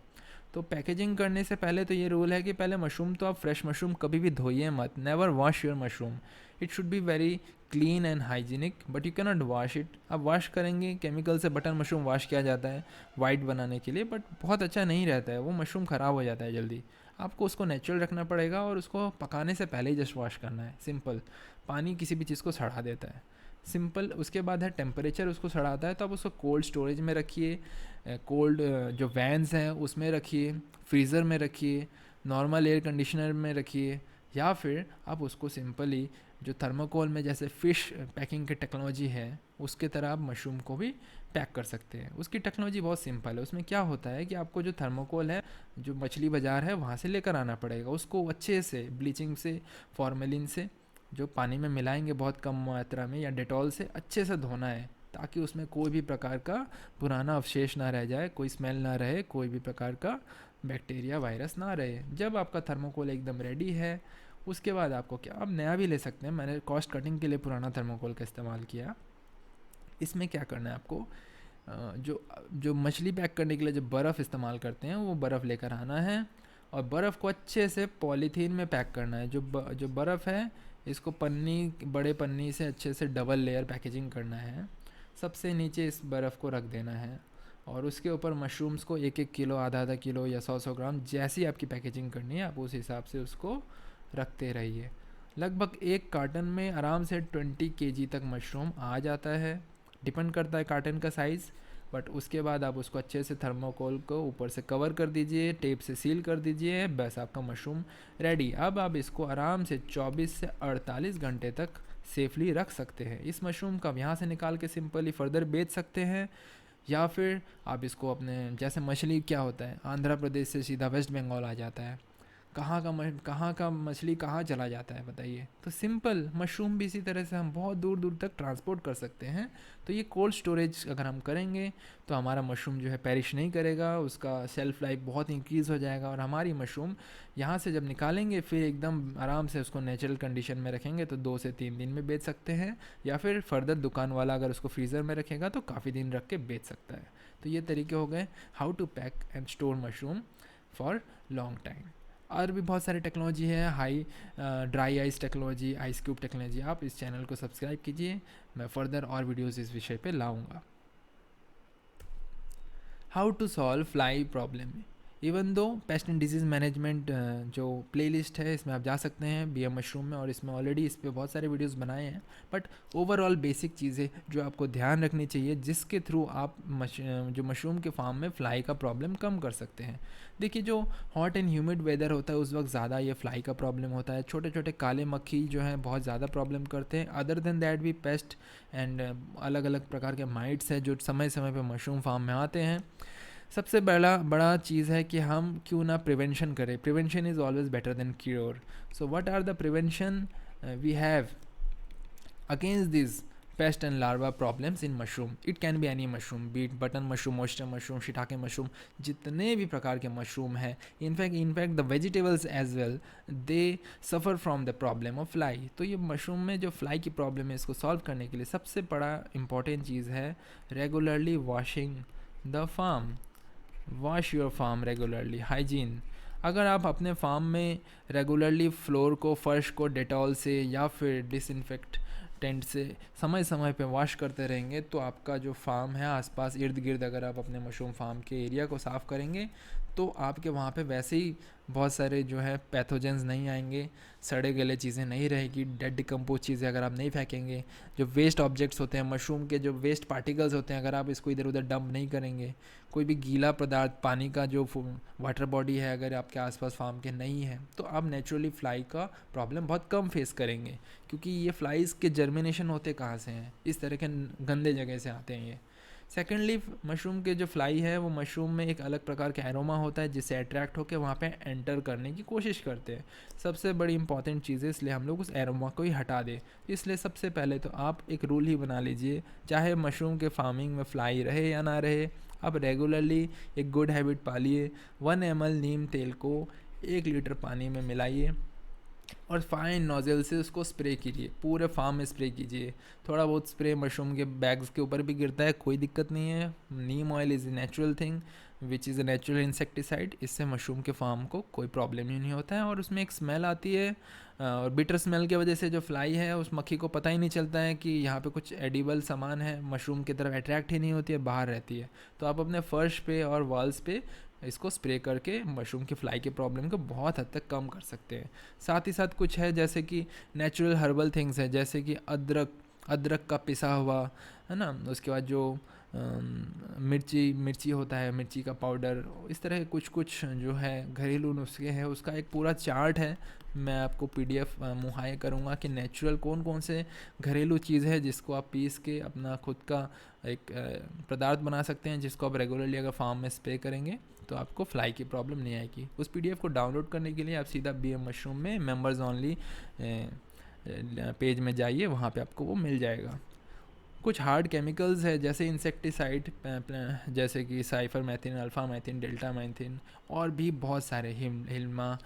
तो पैकेजिंग करने से पहले तो ये रूल है कि पहले मशरूम तो आप फ्रेश मशरूम कभी भी धोइए मत। Never wash your mushroom, it should be very clean and hygienic, but you can not wash it. आप वॉश करेंगे, केमिकल से बटन मशरूम वॉश किया जाता है वाइट बनाने के लिए, बट बहुत अच्छा नहीं रहता है, वो मशरूम ख़राब हो जाता है जल्दी। आपको उसको नेचुरल रखना पड़ेगा, और उसको पकाने से पहले ही जस्ट वॉश करना है, सिंपल। पानी किसी भी चीज़ को सड़ा देता है, सिंपल। उसके बाद है टेम्परेचर उसको सड़ाता है, तो आप उसको कोल्ड स्टोरेज में रखिए, कोल्ड जो वैन्स हैं उसमें रखिए, फ्रीज़र में रखिए, नॉर्मल एयर कंडीशनर में रखिए, या फिर आप उसको सिंपली जो थर्माकोल में जैसे फ़िश पैकिंग की टेक्नोलॉजी है उसके तरह आप मशरूम को भी पैक कर सकते हैं। उसकी टेक्नोलॉजी बहुत सिंपल है। उसमें क्या होता है कि आपको जो थर्माकोल है, जो मछली बाज़ार है वहाँ से लेकर आना पड़ेगा, उसको अच्छे से ब्लीचिंग से, फॉर्मेलिन से, जो पानी में मिलाएंगे बहुत कम मात्रा में, या डेटॉल से अच्छे से धोना है, ताकि उसमें कोई भी प्रकार का पुराना अवशेष ना रह जाए, कोई स्मेल ना रहे, कोई भी प्रकार का बैक्टीरिया, वायरस ना रहे। जब आपका थर्मोकोल एकदम रेडी है, उसके बाद आपको क्या, आप नया भी ले सकते हैं। मैंने कॉस्ट कटिंग के लिए पुराना थर्मोकोल का इस्तेमाल किया। इसमें क्या करना है आपको, जो जो मछली पैक करने के लिए जो बर्फ़ इस्तेमाल करते हैं, वो बर्फ़ लेकर आना है, और बर्फ़ को अच्छे से पॉलीथीन में पैक करना है। जो बर्फ़ है, इसको पन्नी, बड़े पन्नी से अच्छे से डबल लेयर पैकेजिंग करना है। सबसे नीचे इस बर्फ़ को रख देना है, और उसके ऊपर मशरूम्स को 1-1 किलो, आधा किलो या 100-100 ग्राम, जैसी आपकी पैकेजिंग करनी है आप उस हिसाब से उसको रखते रहिए। लगभग एक कार्टन में आराम से 20 kg तक मशरूम आ जाता है, डिपेंड करता है कार्टन का साइज़। बट उसके बाद आप उसको अच्छे से थर्मोकोल को ऊपर से कवर कर दीजिए, टेप से सील कर दीजिए, बस आपका मशरूम रेडी। अब आप इसको आराम से 24 से 48 घंटे तक सेफली रख सकते हैं। इस मशरूम को आप यहाँ से निकाल के सिंपली फर्दर बेच सकते हैं, या फिर आप इसको अपने, जैसे मछली क्या होता है, आंध्र प्रदेश से सीधा वेस्ट बंगाल आ जाता है, कहाँ का मछली कहाँ चला जाता है बताइए। तो सिंपल मशरूम भी इसी तरह से हम बहुत दूर दूर तक ट्रांसपोर्ट कर सकते हैं। तो ये कोल्ड स्टोरेज अगर हम करेंगे तो हमारा मशरूम जो है पेरिश नहीं करेगा, उसका सेल्फ लाइफ बहुत इंक्रीज़ हो जाएगा, और हमारी मशरूम यहाँ से जब निकालेंगे फिर एकदम आराम से उसको नेचुरल कंडीशन में रखेंगे तो 2 से 3 दिन में बेच सकते हैं, या फिर फर्दर दुकान वाला अगर उसको फ्रीज़र में रखेगा तो काफ़ी दिन रख के बेच सकता है। तो ये तरीके हो गए how to pack and store mushroom for long time. और भी बहुत सारी टेक्नोलॉजी है, high dry ice technology, ice cube technology. आप इस चैनल को सब्सक्राइब कीजिए, मैं फर्दर और वीडियोस इस विषय पे लाऊंगा। How to solve fly problem. Even though pest and disease management जो प्लेलिस्ट है इसमें आप जा सकते हैं बीएम मशरूम में, और इसमें ऑलरेडी इस पर बहुत सारे वीडियोस बनाए हैं। बट ओवरऑल बेसिक चीज़ें जो आपको ध्यान रखनी चाहिए जिसके थ्रू आप जो मशरूम के फार्म में फ़्लाई का प्रॉब्लम कम कर सकते हैं। देखिए, जो हॉट एंड ह्यूमिड वेदर होता है उस वक्त ज़्यादा ये फ्लाई का प्रॉब्लम होता है, छोटे छोटे काले मक्खी जो हैं बहुत ज़्यादा प्रॉब्लम करते हैं। अदर देन दैट भी पेस्ट एंड अलग अलग प्रकार के माइट्स हैं जो समय समय पर मशरूम फार्म में आते हैं। सबसे बड़ा चीज़ है कि हम क्यों ना प्रिवेंशन करें। Prevention is always better than cure. So what are the prevention we have against this pest and larva problems in mushroom. It can be any mushroom, be it button mushroom, oyster mushroom, shiitake mushroom, जितने भी प्रकार के mushroom हैं, in fact the vegetables as well, they suffer from the problem of fly. तो ये mushroom में जो fly की प्रॉब्लम है इसको सॉल्व करने के लिए सबसे बड़ा इंपॉर्टेंट चीज़ है regularly washing the farm. Wash your farm regularly, hygiene. अगर आप अपने फार्म में रेगुलरली फ्लोर को, फर्श को डेटॉल से या फिर डिसइंफेक्टेंट से समय समय पे वॉश करते रहेंगे तो आपका जो फार्म है आसपास इर्द गिर्द, अगर आप अपने मशरूम फार्म के एरिया को साफ़ करेंगे तो आपके वहाँ पे वैसे ही बहुत सारे जो है पैथोजेंस नहीं आएंगे, सड़े गले चीज़ें नहीं रहेगी, डेड डिकम्पोज चीज़ें अगर आप नहीं फेंकेंगे, जो वेस्ट ऑब्जेक्ट्स होते हैं मशरूम के, जो वेस्ट पार्टिकल्स होते हैं, अगर आप इसको इधर उधर डंप नहीं करेंगे, कोई भी गीला पदार्थ, पानी का जो वाटर बॉडी है अगर आपके आसपास फार्म के नहीं है तो आप नेचुरली फ्लाई का प्रॉब्लम बहुत कम फेस करेंगे। क्योंकि ये फ्लाइज़ के जर्मिनेशन होते कहाँ से हैं, इस तरह के गंदे जगह से आते हैं ये। सेकेंडली, मशरूम के जो फ्लाई है वो मशरूम में एक अलग प्रकार का एरोमा होता है जिससे अट्रैक्ट होकर वहाँ पे एंटर करने की कोशिश करते हैं। सबसे बड़ी इंपॉर्टेंट चीज़ है, इसलिए हम लोग उस एरोमा को ही हटा दें। इसलिए सबसे पहले तो आप एक रूल ही बना लीजिए, चाहे मशरूम के फार्मिंग में फ्लाई रहे या ना रहे, आप रेगुलरली एक गुड हैबिट पालिए। 1 ml नीम तेल को 1 लीटर पानी में मिलाइए और फाइन नोजल से उसको स्प्रे कीजिए, पूरे फार्म में स्प्रे कीजिए। थोड़ा बहुत स्प्रे मशरूम के बैग्स के ऊपर भी गिरता है, कोई दिक्कत नहीं है। Neem oil is a natural thing which is a natural insecticide. इससे मशरूम के फार्म को कोई प्रॉब्लम ही नहीं होता है। और उसमें एक स्मेल आती है, और बिटर स्मेल की वजह से जो फ्लाई है उस मक्खी को पता ही नहीं चलता है कि यहाँ पे कुछ एडिबल सामान है, मशरूम की तरफ अट्रैक्ट ही नहीं होती है, बाहर रहती है। तो आप अपने फर्श पे और वॉल्स पे इसको स्प्रे करके मशरूम की फ्लाई के प्रॉब्लम को बहुत हद तक कम कर सकते हैं। साथ ही साथ कुछ है जैसे कि नेचुरल हर्बल थिंग्स है, जैसे कि अदरक का पिसा हुआ है ना, उसके बाद जो मिर्ची होता है, मिर्ची का पाउडर, इस तरह कुछ जो है घरेलू नुस्खे हैं, उसका एक पूरा चार्ट है। मैं आपको PDF मुहैया करूँगा कि नेचुरल कौन कौन से घरेलू चीज़ है जिसको आप पीस के अपना खुद का एक पदार्थ बना सकते हैं, जिसको आप रेगुलरली अगर फार्म में स्प्रे करेंगे तो आपको फ्लाई की प्रॉब्लम नहीं आएगी। उस PDF को डाउनलोड करने के लिए आप सीधा BM मशरूम में मेंबर्स ओनली पेज में जाइए, वहाँ पे आपको वो मिल जाएगा। कुछ हार्ड केमिकल्स है जैसे इंसेक्टिसाइड, जैसे कि साइफरमेथिन, अल्फामेथिन, डेल्टामेथिन, और भी बहुत सारे हिल्मा,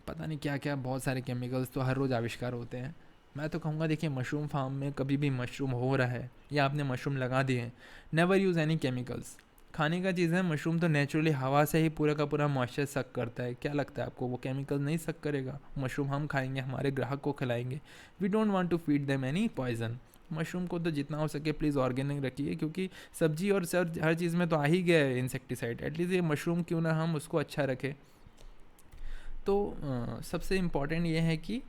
पता नहीं क्या क्या, बहुत सारे केमिकल्स तो हर रोज़ आविष्कार होते हैं। मैं तो कहूँगा देखिए, मशरूम फार्म में कभी भी मशरूम हो रहा है या आपने मशरूम लगा दिए हैं, नेवर यूज़ एनी केमिकल्स। खाने का चीज़ है, मशरूम तो नेचुरली हवा से ही पूरा का पूरा मॉइस्चर सक करता है। क्या लगता है आपको वो केमिकल नहीं सक करेगा? मशरूम हम खाएंगे, हमारे ग्राहक को खिलाएंगे। We don't want to feed them any poison. Mushroom को तो जितना हो सके प्लीज़ ऑर्गेनिक रखिए, क्योंकि सब्जी और हर चीज़ में तो आ ही गया है इंसेक्टिसाइड। एटलीस्ट ये मशरूम क्यों ना हम उसको अच्छा रखें। तो सबसे इम्पॉर्टेंट ये है कि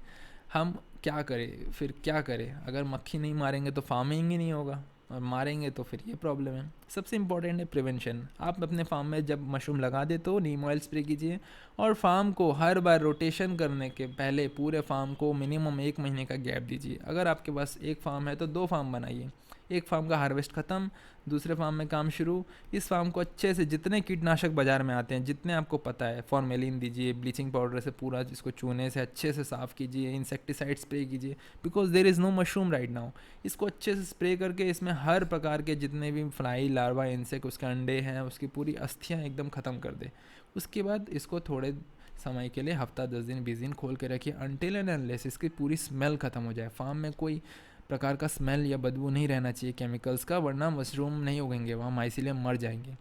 हम क्या करें। अगर मक्खी नहीं मारेंगे तो फार्मिंग ही नहीं होगा, और मारेंगे तो फिर ये प्रॉब्लम है। सबसे इम्पॉर्टेंट है प्रिवेंशन। आप अपने फार्म में जब मशरूम लगा दे तो नीम ऑयल स्प्रे कीजिए, और फार्म को हर बार रोटेशन करने के पहले पूरे फार्म को मिनिमम 1 महीने का गैप दीजिए। अगर आपके पास एक फार्म है तो 2 फार्म बनाइए, एक फार्म का हार्वेस्ट ख़त्म, दूसरे फार्म में काम शुरू। इस फार्म को अच्छे से, जितने कीटनाशक बाज़ार में आते हैं, जितने आपको पता है, फॉर्मेलिन दीजिए, ब्लीचिंग पाउडर से पूरा इसको चूने से अच्छे से साफ़ कीजिए, इंसेक्टिसाइड स्प्रे कीजिए, because there is no mushroom right now. इसको अच्छे से स्प्रे करके इसमें हर प्रकार के जितने भी फ्लाई, लार्वा, इंसेक्ट, उसके अंडे हैं, उसकी पूरी अस्थियाँ एकदम ख़त्म कर दे। उसके बाद इसको थोड़े समय के लिए हफ्ता 10 दिन 20 दिन खोल के रखिए, अनटिल एंड अनलेस इसकी पूरी स्मेल ख़त्म हो जाए। फार्म में कोई प्रकार का स्मेल या बदबू नहीं रहना चाहिए केमिकल्स का, वरना मशरूम नहीं उगेंगे, वहाँ माइसीलियम मर जाएंगे।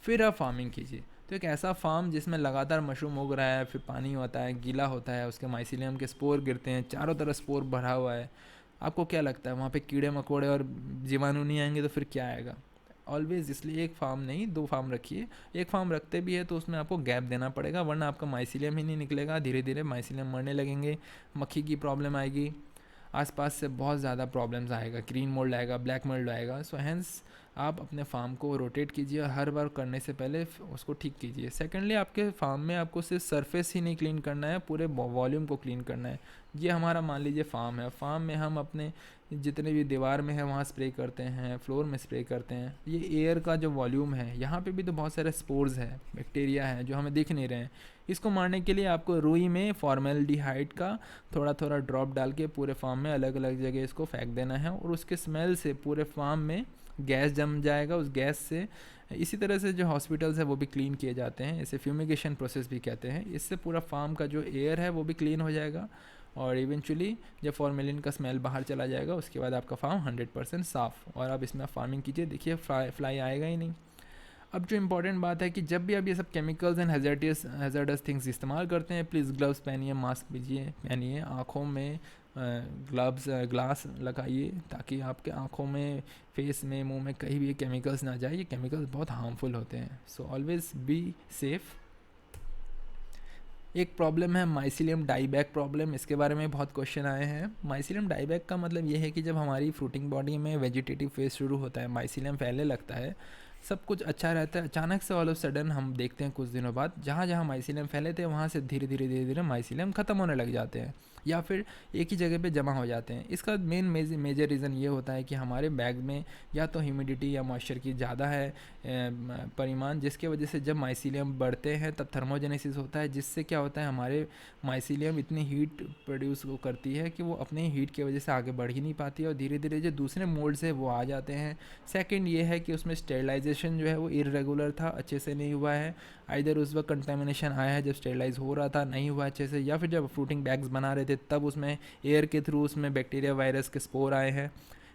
फिर आप फार्मिंग कीजिए। तो एक ऐसा फार्म जिसमें लगातार मशरूम उग रहा है, फिर पानी होता है, गीला होता है, उसके माइसीलियम के स्पोर गिरते हैं, चारों तरफ स्पोर भरा हुआ है, आपको क्या लगता है वहाँ पे कीड़े मकोड़े और जीवाणु नहीं आएंगे तो फिर क्या आएगा? ऑलवेज, इसलिए एक फार्म नहीं 2 फार्म रखिए। एक फार्म रखते भी है तो उसमें आपको गैप देना पड़ेगा, वरना आपका माइसीलियम ही नहीं निकलेगा, धीरे धीरे माइसीलियम मरने लगेंगे, मक्खी की प्रॉब्लम आएगी, आसपास से बहुत ज़्यादा प्रॉब्लम्स आएगा, ग्रीन मोल्ड आएगा, ब्लैक मोल्ड आएगा। सो हैंस आप अपने फार्म को रोटेट कीजिए, हर बार करने से पहले उसको ठीक कीजिए। सेकेंडली, आपके फार्म में आपको सिर्फ सरफेस ही नहीं क्लीन करना है, पूरे वॉल्यूम को क्लीन करना है। ये हमारा मान लीजिए फार्म है, फार्म में हम अपने जितने भी दीवार में है वहाँ स्प्रे करते हैं, फ्लोर में स्प्रे करते हैं। ये एयर का जो वॉल्यूम है, यहाँ पे भी तो बहुत सारे स्पोर्स हैं, बैक्टीरिया हैं जो हमें दिख नहीं रहे हैं। इसको मारने के लिए आपको रुई में फॉर्मेल्डिहाइड का थोड़ा थोड़ा ड्रॉप डाल के पूरे फार्म में अलग अलग जगह इसको फेंक देना है, और उसके स्मेल से पूरे फार्म में गैस जम जाएगा। उस गैस से, इसी तरह से जो हॉस्पिटल्स है वो भी क्लीन किए जाते हैं, इसे फ्यूमिगेशन प्रोसेस भी कहते हैं। इससे पूरा फार्म का जो एयर है वो भी क्लीन हो जाएगा, और इवेंचुअली जब फॉर्मेलिन का स्मेल बाहर चला जाएगा उसके बाद आपका फार्म 100% साफ़, और आप इसमें फार्मिंग कीजिए, देखिए फ्लाई आएगा ही नहीं। अब जो इम्पॉर्टेंट बात है कि जब भी आप ये सब केमिकल्स एंड हैज़र्डस थिंग्स इस्तेमाल करते हैं, प्लीज़ ग्लव्स पहनिए, मास्क पहनिए, आँखों में ग्लास लगाइए, ताकि आपके आँखों में, फेस में, मुंह में कहीं भी ये केमिकल्स ना जाए। ये केमिकल्स बहुत हार्मफुल होते हैं। So always be safe. एक प्रॉब्लम है माइसीलियम डाईबैक प्रॉब्लम, इसके बारे में बहुत क्वेश्चन आए हैं। माइसीलियम डाईबैक का मतलब ये है कि जब हमारी फ्रूटिंग बॉडी में वेजिटेटिव फेज शुरू होता है, माइसीलियम फैलने लगता है, सब कुछ अच्छा रहता है, अचानक से ऑल ऑफ सडन हम देखते हैं कुछ दिनों बाद जहाँ जहाँ माइसीलियम फैले थे वहाँ से धीरे धीरे माइसीलियम ख़त्म होने लग जाते हैं, या फिर एक ही जगह पे जमा हो जाते हैं। इसका मेजर रीज़न ये होता है कि हमारे बैग में या तो ह्यूमिडिटी या मॉइस्चर की ज़्यादा है परिमाण, जिसके वजह से जब माइसीलियम बढ़ते हैं तब थर्मोजेनेसिस होता है, जिससे क्या होता है, हमारे माइसीलियम इतनी हीट प्रोड्यूस करती है कि वो अपने हीट की वजह से आगे बढ़ ही नहीं पाती है, और धीरे धीरे जो दूसरे मोल्ड्स है वो आ जाते हैं। सेकेंड ये है कि उसमें स्टेरिलाइजेशन जो है वो इरेगुलर था, अच्छे से नहीं हुआ है। आइदर उस वक्त कंटेमिनेशन आया है जब स्टेरिलाइज हो रहा था, नहीं हुआ अच्छे से, या फिर जब फ्रूटिंग बैग्स बना रहे थे तब उसमें एयर के थ्रू उसमें बैक्टीरिया वायरस के स्पोर आए हैं,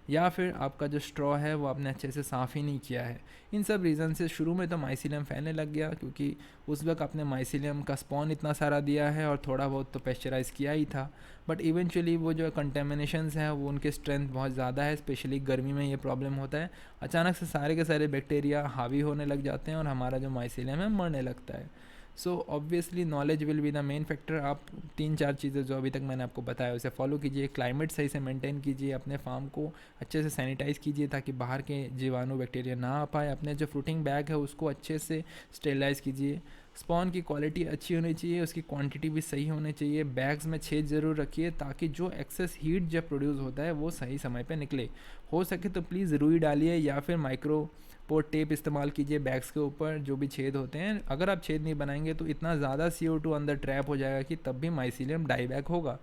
या फिर आपका जो स्ट्रॉ है वो आपने अच्छे से साफ़ ही नहीं किया है। इन सब रीज़न से शुरू में तो माइसीलियम फैलने लग गया, क्योंकि उस वक्त आपने माइसीलियम का स्पॉन इतना सारा दिया है और थोड़ा बहुत तो पेस्चराइज़ किया ही था। बट इवेंचुअली वो जो कंटेमिनेशंस हैं वो उनके स्ट्रेंथ बहुत ज़्यादा है, स्पेशली गर्मी में ये प्रॉब्लम होता है। अचानक से सारे के सारे बैक्टीरिया हावी होने लग जाते हैं और हमारा जो माइसीलियम है मरने लगता है। So obviously knowledge will be the main factor. आप 3-4 चीज़ें जो अभी तक मैंने आपको बताया उसे फॉलो कीजिए, क्लाइमेट सही से मेंटेन कीजिए, अपने फार्म को अच्छे से सैनिटाइज़ कीजिए ताकि बाहर के जीवाणु बैक्टीरिया ना आ पाए, अपने जो फ्रूटिंग बैग है उसको अच्छे से स्टेरिलाइज़ कीजिए, स्पॉन की क्वालिटी अच्छी होनी चाहिए, उसकी क्वांटिटी भी सही होनी चाहिए, बैग्स में छेद ज़रूर रखिए ताकि जो एक्सेस हीट जब प्रोड्यूस होता है वो सही समय पे निकले। हो सके तो प्लीज़ रुई डालिए या फिर माइक्रो पोर्ट टेप इस्तेमाल कीजिए बैग्स के ऊपर जो भी छेद होते हैं। अगर आप छेद नहीं बनाएंगे तो इतना ज़्यादा CO2 अंदर ट्रैप हो जाएगा कि तब भी माइसीलियम डाईबैक होगा।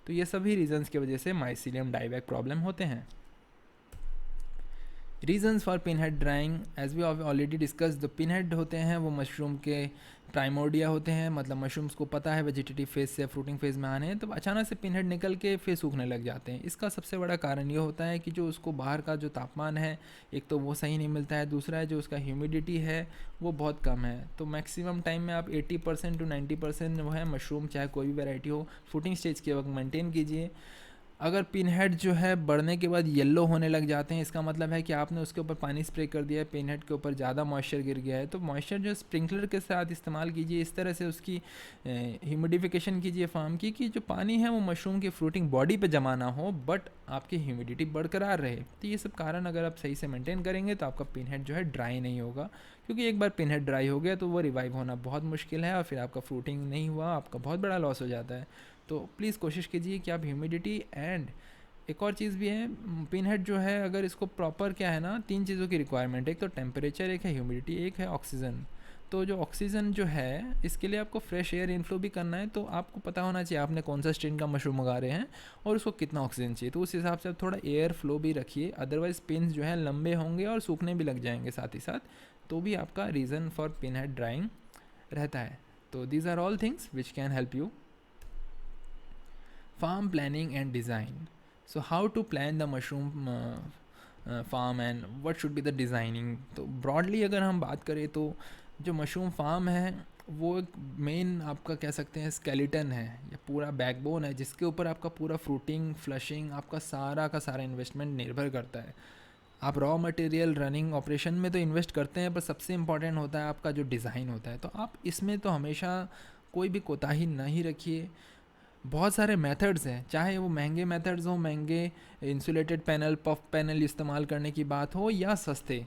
तो ये सभी रीजंस की वजह से माइसीलियम डाईबैक प्रॉब्लम होते हैं। Reasons for pinhead drying, as we already discuss, जो पिनहेड होते हैं वो मशरूम के प्राइमोर्डिया होते हैं, मतलब मशरूम्स को पता है वेजिटेटिव फेज से फ्रूटिंग फेज में आने हैं, तो अचानक से पिनहेड निकल के फिर सूखने लग जाते हैं। इसका सबसे बड़ा कारण ये होता है कि जो उसको बाहर का जो तापमान है एक तो वो सही नहीं मिलता है, दूसरा है जो उसका ह्यूमिडिटी है वो बहुत कम है। तो मैक्सिमम टाइम में आप 80% to 90% वो है मशरूम, चाहे कोई भी वैरायटी हो, फ्रूटिंग स्टेज के वक्त मेंटेन कीजिए। अगर पिन हेड जो है बढ़ने के बाद येलो होने लग जाते हैं, इसका मतलब है कि आपने उसके ऊपर पानी स्प्रे कर दिया है, पिन हेड के ऊपर ज़्यादा मॉइस्चर गिर गया है। तो मॉइस्चर जो स्प्रिंकलर के साथ इस्तेमाल कीजिए, इस तरह से उसकी ह्यूमिडिफिकेशन कीजिए फार्म की, कि जो पानी है वो मशरूम की फ्रूटिंग बॉडी पे जमा ना हो, बट आपकी ह्यूमिडिटी बरकरार रहे। तो ये सब कारण अगर आप सही से मेंटेन करेंगे तो आपका पिन हेड जो है ड्राई नहीं होगा, क्योंकि एक बार पिन हेड ड्राई हो गया तो वो रिवाइव होना बहुत मुश्किल है, और फिर आपका फ्रूटिंग नहीं हुआ, आपका बहुत बड़ा लॉस हो जाता है। तो प्लीज़ कोशिश कीजिए कि आप ह्यूमिडिटी एंड एक और चीज़ भी है, पिन हेड जो है अगर इसको प्रॉपर क्या है ना, 3 चीज़ों की रिक्वायरमेंट है, एक तो टेम्परेचर, एक है ह्यूमिडिटी, एक है ऑक्सीजन। तो जो ऑक्सीजन जो है इसके लिए आपको फ्रेश एयर इनफ्लो भी करना है, तो आपको पता होना चाहिए आपने कौन सा स्ट्रेन का मशरूम उगा रहे हैं और उसको कितना ऑक्सीजन चाहिए, तो उस हिसाब से आप थोड़ा एयर फ्लो भी रखिए, अदरवाइज पिन्स जो है लंबे होंगे और सूखने भी लग जाएंगे साथ ही साथ, तो भी आपका reason for pin head drying रहता है। तो these are all things which can help you. Farm planning and design. So how to plan the mushroom farm and what should be the designing। तो broadly अगर हम बात करें तो जो मशरूम फार्म है वो एक मेन आपका कह सकते हैं स्केलेटन है या पूरा बैकबोन है, जिसके ऊपर आपका पूरा फ्रूटिंग फ्लशिंग आपका सारा का सारा इन्वेस्टमेंट निर्भर करता है। आप रॉ मटेरियल रनिंग ऑपरेशन में तो इन्वेस्ट करते हैं, पर सबसे इम्पॉर्टेंट होता है आपका जो डिज़ाइन होता है। तो आप इसमें तो हमेशा कोई भी कोताही नहीं रखिए। बहुत सारे मेथड्स हैं, चाहे वो महंगे मेथड्स हो, महंगे इंसुलेटेड पैनल पफ पैनल इस्तेमाल करने की बात हो, या सस्ते,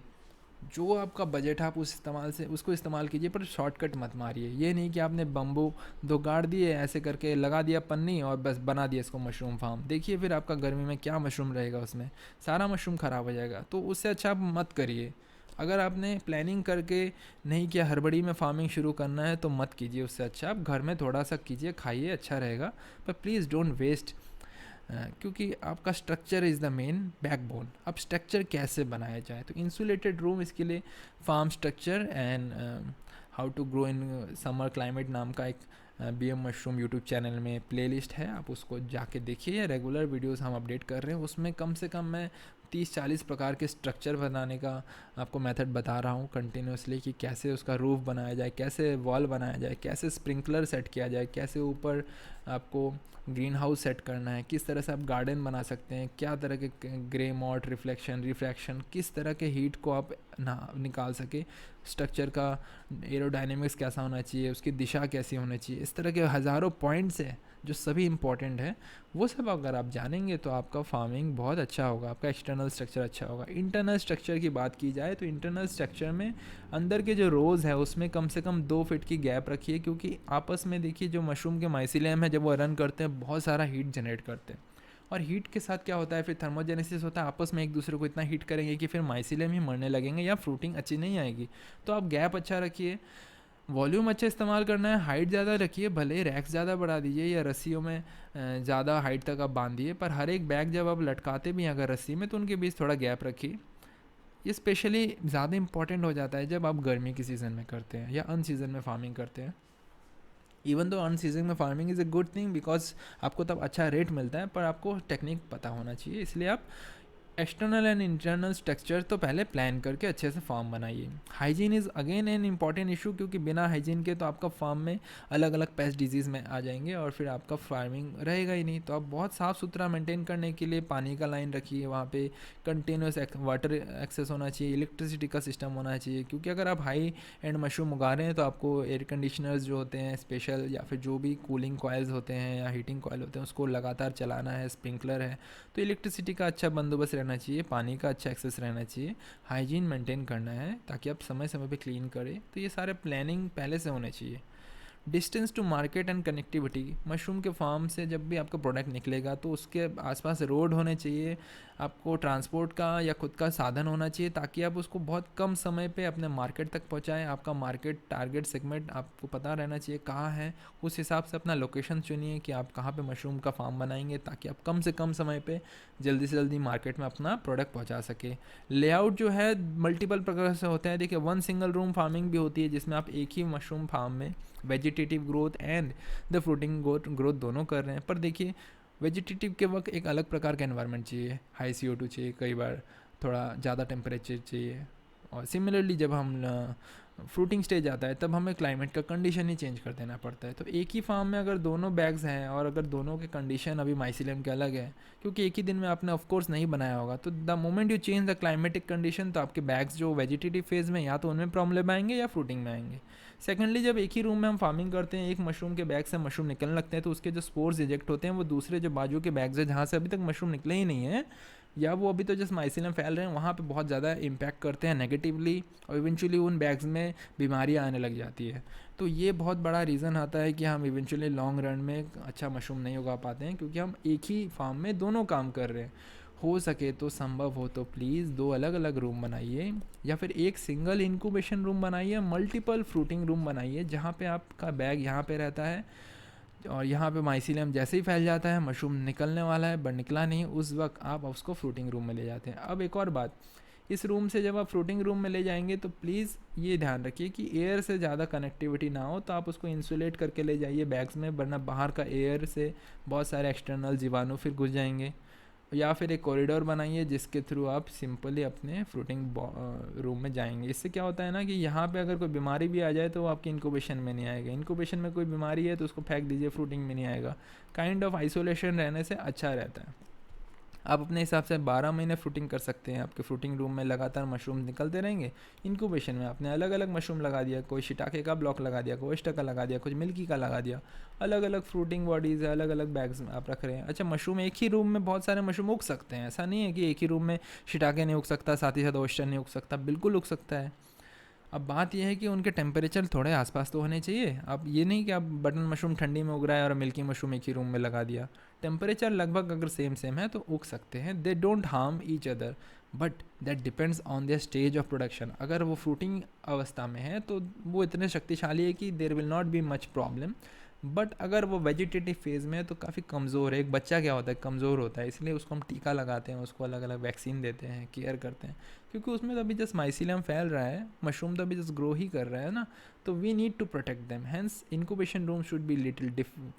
जो आपका बजट है आप उस इस्तेमाल से उसको इस्तेमाल कीजिए, पर शॉर्टकट मत मारिए। ये नहीं कि आपने बम्बू 2 गाड़ दिए, ऐसे करके लगा दिया पन्नी और बस बना दिया इसको मशरूम फार्म। देखिए फिर आपका गर्मी में क्या मशरूम रहेगा, उसमें सारा मशरूम ख़राब हो जाएगा। तो उससे अच्छा आप मत करिए। अगर आपने प्लानिंग करके नहीं किया, हड़बड़ी में फार्मिंग शुरू करना है तो मत कीजिए, उससे अच्छा आप घर में थोड़ा सा कीजिए, खाइए, अच्छा रहेगा, पर प्लीज़ डोंट वेस्ट। क्योंकि आपका structure is the main backbone. अब स्ट्रक्चर कैसे बनाया जाए, तो इंसुलेटेड रूम इसके लिए farm structure and how to grow in summer climate नाम का एक BM मशरूम यूट्यूब चैनल में प्लेलिस्ट है, आप उसको जाके देखिए, या रेगुलर वीडियोस हम अपडेट कर रहे हैं, उसमें कम से कम मैं 30-40 प्रकार के स्ट्रक्चर बनाने का आपको मेथड बता रहा हूँ कंटिन्यूसली, कि कैसे उसका रूफ बनाया जाए, कैसे वॉल बनाया जाए, कैसे स्प्रिंकलर सेट किया जाए, कैसे ऊपर आपको ग्रीन हाउस सेट करना है, किस तरह से आप गार्डन बना सकते हैं, क्या तरह के ग्रे मॉट रिफ्लेक्शन रिफ्रैक्शन, किस तरह के हीट को आप निकाल सके, स्ट्रक्चर का एरोडायनेमिक्स कैसा होना चाहिए, उसकी दिशा कैसी होनी चाहिए, इस तरह के हज़ारों पॉइंट्स हैं जो सभी इंपॉर्टेंट है। वो सब अगर आप जानेंगे तो आपका फार्मिंग बहुत अच्छा होगा, आपका एक्सटर्नल स्ट्रक्चर अच्छा होगा। इंटरनल स्ट्रक्चर की बात की जाए तो इंटरनल स्ट्रक्चर में अंदर के जो रोज़ है उसमें कम से कम 2 फीट की गैप रखिए, क्योंकि आपस में देखिए जो मशरूम के माइसिलियम है जब वो रन करते हैं बहुत सारा हीट जनरेट करते हैं, और हीट के साथ क्या होता है, फिर थर्मोजेनेसिस होता है, आपस में एक दूसरे को इतना हीट करेंगे कि फिर माइसिलियम ही मरने लगेंगे या फ्रूटिंग अच्छी नहीं आएगी। तो आप गैप अच्छा रखिए, वॉल्यूम अच्छा इस्तेमाल करना है, हाइट ज़्यादा रखिए, भले रैक्स ज़्यादा बढ़ा दीजिए या रस्सियों में ज़्यादा हाइट तक आप बांधिए, पर हर एक बैग जब आप लटकाते भी हैं अगर रस्सी में तो उनके बीच थोड़ा गैप रखिए। ये स्पेशली ज़्यादा इंपॉर्टेंट हो जाता है जब आप गर्मी की सीज़न में करते हैं या अन सीज़न में फार्मिंग करते हैं। इवन दो अन सीजन में farming is a good thing, because आपको तब अच्छा रेट मिलता है, पर आपको टेक्निक पता होना चाहिए, इसलिए आप एक्सटर्नल एंड इंटरनल स्ट्रक्चर तो पहले प्लान करके अच्छे से फार्म बनाइए। Hygiene is again an important issue, क्योंकि बिना हाइजीन के तो आपका फार्म में अलग अलग पेस्ट डिजीज़ में आ जाएंगे और फिर आपका फार्मिंग रहेगा ही नहीं। तो आप बहुत साफ़ सुथरा मेंटेन करने के लिए पानी का लाइन रखिए, वहाँ पे कंटिन्यूस वाटर एक्सेस होना चाहिए, इलेक्ट्रिसिटी का सिस्टम होना चाहिए, क्योंकि अगर आप हाई एंड मशरूम उगा रहे हैं तो आपको एयर कंडीशनर्स जो होते हैं स्पेशल, या फिर जो भी कूलिंग कॉइल्स होते हैं या हीटिंग कॉइल होते हैं उसको लगातार चलाना है, स्प्रिंकलर है, तो इलेक्ट्रिसिटी का अच्छा बंदोबस्त रहना चाहिए, पानी का अच्छा एक्सेस रहना चाहिए, हाइजीन मेंटेन करना है ताकि आप समय समय पे क्लीन करें। तो ये सारे प्लानिंग पहले से होने चाहिए। Distance to market and connectivity, mushroom के फार्म से जब भी आपका प्रोडक्ट निकलेगा तो उसके आसपास रोड होने चाहिए, आपको ट्रांसपोर्ट का या खुद का साधन होना चाहिए, ताकि आप उसको बहुत कम समय पे अपने मार्केट तक पहुंचाएं। आपका मार्केट टारगेट सेगमेंट आपको पता रहना चाहिए कहाँ है, उस हिसाब से अपना लोकेशन चुनिए कि आप कहाँ पे मशरूम का फार्म बनाएंगे, ताकि आप कम से कम समय पे जल्दी से जल्दी मार्केट में अपना प्रोडक्ट पहुँचा सके। लेआउट जो है मल्टीपल प्रकार से होते हैं, देखिए 1 सिंगल रूम फार्मिंग भी होती है जिसमें आप एक ही मशरूम फार्म में vegetative growth and the fruiting growth दोनों कर रहे हैं। पर देखिए वेजिटेटिव के वक्त एक अलग प्रकार का एनवायरनमेंट चाहिए, हाई CO2 चाहिए, कई बार थोड़ा ज़्यादा टेम्परेचर चाहिए। और सिमिलरली जब हम फ्रूटिंग स्टेज आता है तब हमें क्लाइमेट का कंडीशन ही चेंज कर देना पड़ता है। तो एक ही फार्म में अगर दोनों बैग्स हैं और अगर दोनों के कंडीशन अभी माइसिलियम के अलग है, क्योंकि एक ही दिन में आपने ऑफकोर्स नहीं बनाया होगा, तो the moment you change the climatic condition तो आपके बैग्स जो वेजिटेटिव फेज़ में या तो उनमें प्रॉब्लम आएंगे या फ्रूटिंग में आएंगे। सेकेंडली, जब एक ही रूम में हम फार्मिंग करते हैं, एक मशरूम के बैग से मशरूम निकलने लगते हैं तो उसके जो स्पोर्स इजेक्ट होते हैं वो दूसरे जो बाजू के बैग्स है जहाँ से अभी तक मशरूम निकले ही नहीं है या वो अभी तो जस्ट माइसिलियम फैल रहे हैं, वहाँ पे बहुत ज़्यादा इम्पैक्ट करते हैं नेगेटिवली और इवेंचुअली उन बैग्स में बीमारियाँ आने लग जाती है। तो ये बहुत बड़ा रीज़न आता है कि हम इवेंचुअली लॉन्ग रन में अच्छा मशरूम नहीं उगा पाते हैं, क्योंकि हम एक ही फार्म में दोनों काम कर रहे हैं। हो सके तो, संभव हो तो प्लीज़ 2 अलग अलग रूम बनाइए या फिर एक सिंगल इंक्यूबेशन रूम बनाइए, मल्टीपल फ्रूटिंग रूम बनाइए जहाँ पे आपका बैग यहाँ पे रहता है और यहाँ पे माइसिलियम जैसे ही फैल जाता है, मशरूम निकलने वाला है बट निकला नहीं, उस वक्त आप उसको फ्रूटिंग रूम में ले जाते हैं। अब एक और बात, इस रूम से जब आप फ्रूटिंग रूम में ले जाएंगे तो प्लीज़ ये ध्यान रखिए कि एयर से ज़्यादा कनेक्टिविटी ना हो, तो आप उसको इंसुलेट करके ले जाइए बैग्स में, वरना बाहर का एयर से बहुत सारे एक्सटर्नल जीवाणु फिर घुस जाएंगे। या फिर एक कॉरिडोर बनाइए जिसके थ्रू आप सिंपली अपने फ्रूटिंग रूम में जाएंगे। इससे क्या होता है ना कि यहाँ पे अगर कोई बीमारी भी आ जाए तो वो आपकी इंक्यूबेशन में नहीं आएगा, इंक्यूबेशन में कोई बीमारी है तो उसको फेंक दीजिए, फ्रूटिंग में नहीं आएगा। काइंड ऑफ आइसोलेशन रहने से अच्छा रहता है। आप अपने हिसाब से 12 महीने फ्रूटिंग कर सकते हैं, आपके फ्रूटिंग रूम में लगातार मशरूम निकलते रहेंगे। इंक्यूबेशन में आपने अलग अलग मशरूम लगा दिया, कोई शिटाके का ब्लॉक लगा दिया, कोई ओयस्टर का लगा दिया, कुछ मिल्की का लगा दिया, अलग अलग फ्रूटिंग बॉडीज़ है, अलग अलग बैग्स में आप रख रहे हैं। अच्छा, मशरूम एक ही रूम में बहुत सारे मशरूम उग सकते हैं, ऐसा नहीं है कि एक ही रूम में शिटाके नहीं उग सकता, साथ ही साथ ओयस्टर नहीं उग सकता, बिल्कुल उग सकता है। अब बात यह है कि उनके टेम्परेचर थोड़े आसपास तो होने चाहिए। अब ये नहीं कि आप बटन मशरूम ठंडी में उग रहा है और मिल्की मशरूम एक ही रूम में लगा दिया। टेम्परेचर लगभग अगर सेम सेम है तो उग सकते हैं, they don't harm each other, but that depends on their stage of production. अगर वो फ्रूटिंग अवस्था में है तो वो इतने शक्तिशाली है कि there will not be much problem, but अगर वो वेजिटेटिव फेज़ में है तो काफ़ी कमज़ोर है। एक बच्चा क्या होता है, कमज़ोर होता है, इसलिए उसको हम टीका लगाते हैं, उसको अलग अलग वैक्सीन देते हैं, केयर करते हैं, क्योंकि उसमें तो अभी जस्ट माइसिलियम फैल रहा है, मशरूम तो अभी जस्ट ग्रो ही कर रहा है ना, तो we need to protect them. Hence incubation room should be little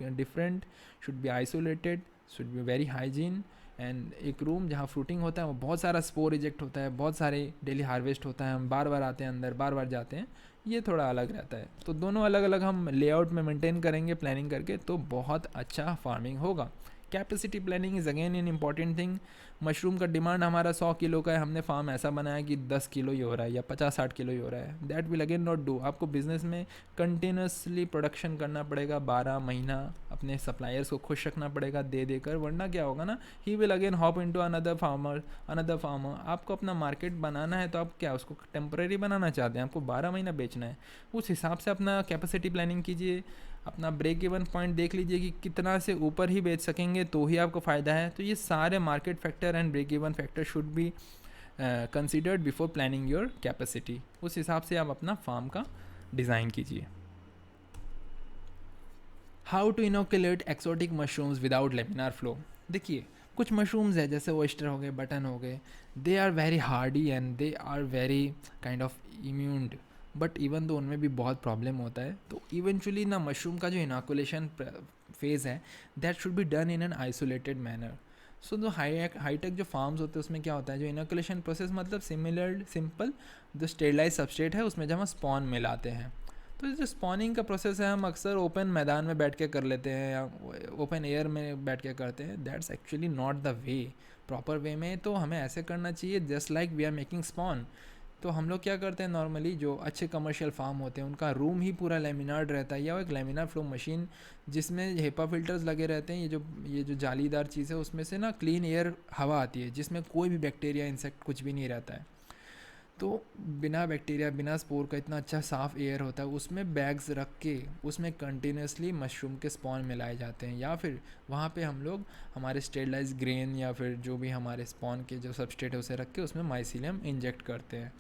different, should be isolated, should be very hygiene. And एक रूम जहाँ फ्रूटिंग होता है वो बहुत सारा स्पोर इजेक्ट होता है, बहुत सारे डेली हार्वेस्ट होता है, हम बार बार आते हैं अंदर, बार बार जाते हैं, ये थोड़ा अलग रहता है। तो दोनों अलग अलग हम लेआउट में मेंटेन करेंगे प्लानिंग करके तो बहुत अच्छा फार्मिंग होगा। Capacity planning is again an important thing. Mushroom का डिमांड हमारा 100 किलो का है, हमने फार्म ऐसा बनाया कि 10 किलो ही हो रहा है या 50-60 किलो ही हो रहा है, that will again not do. आपको बिजनेस में कंटिन्यूसली प्रोडक्शन करना पड़ेगा, 12 महीना अपने सप्लायर्स को खुश रखना पड़ेगा दे देकर, वरना क्या होगा ना, he will again hop into another farmer. आपको अपना मार्केट बनाना है तो आप क्या उसको टेम्परेरी बनाना चाहते हैं, आपको 12 महीना बेचना है, उस हिसाब से अपना कैपेसिटी प्लानिंग कीजिए, अपना ब्रेक इवन पॉइंट देख लीजिए कि कितना से ऊपर ही बेच सकेंगे तो ही आपको फ़ायदा है। तो ये सारे market factor and break even factor should be considered before planning your capacity. उस हिसाब से आप अपना फार्म का डिज़ाइन कीजिए। How to inoculate exotic mushrooms without laminar flow. देखिए, कुछ मशरूम्स है जैसे ओयस्टर हो गए, बटन हो गए, they are very hardy and they are very kind of immuned, but even तो उनमें भी बहुत प्रॉब्लम होता है। तो इवेंचुअली ना मशरूम का जो इनोकुलेशन फेज़ है that should be done in an isolated manner. So जो हाईटेक जो फार्म्स होते हैं उसमें क्या होता है, जो इनोकुलेशन प्रोसेस मतलब सिंपल जो स्टेरलाइज सबस्ट्रेट है उसमें जब हम स्पॉन मिलाते हैं, तो जो स्पॉनिंग का प्रोसेस है हम अक्सर ओपन मैदान में बैठ के कर लेते हैं या ओपन एयर में बैठ के करते हैं, that's actually not the way. Proper way में तो हमें ऐसे करना चाहिए just like we are making spawn. तो हम लोग क्या करते हैं, नॉर्मली जो अच्छे कमर्शियल फार्म होते हैं उनका रूम ही पूरा लेमिनार्ड रहता है या एक लेमिनार फ्लो मशीन जिसमें हेपा फिल्टर्स लगे रहते हैं, ये जो जालीदार चीज़ है उसमें से ना क्लीन एयर हवा आती है जिसमें कोई भी बैक्टीरिया इंसेक्ट कुछ भी नहीं रहता है। तो बिना बैक्टीरिया बिना स्पोर का इतना अच्छा साफ़ एयर होता है, उसमें बैग्स रख के उसमें कंटिन्यूसली मशरूम के स्पॉन मिलाए जाते हैं, या फिर वहाँ पे हम लोग हमारे स्टेरलाइज ग्रेन या फिर जो भी हमारे स्पॉन के जो सबस्ट्रेट है उसे रख के उसमें माइसिलियम इंजेक्ट करते हैं,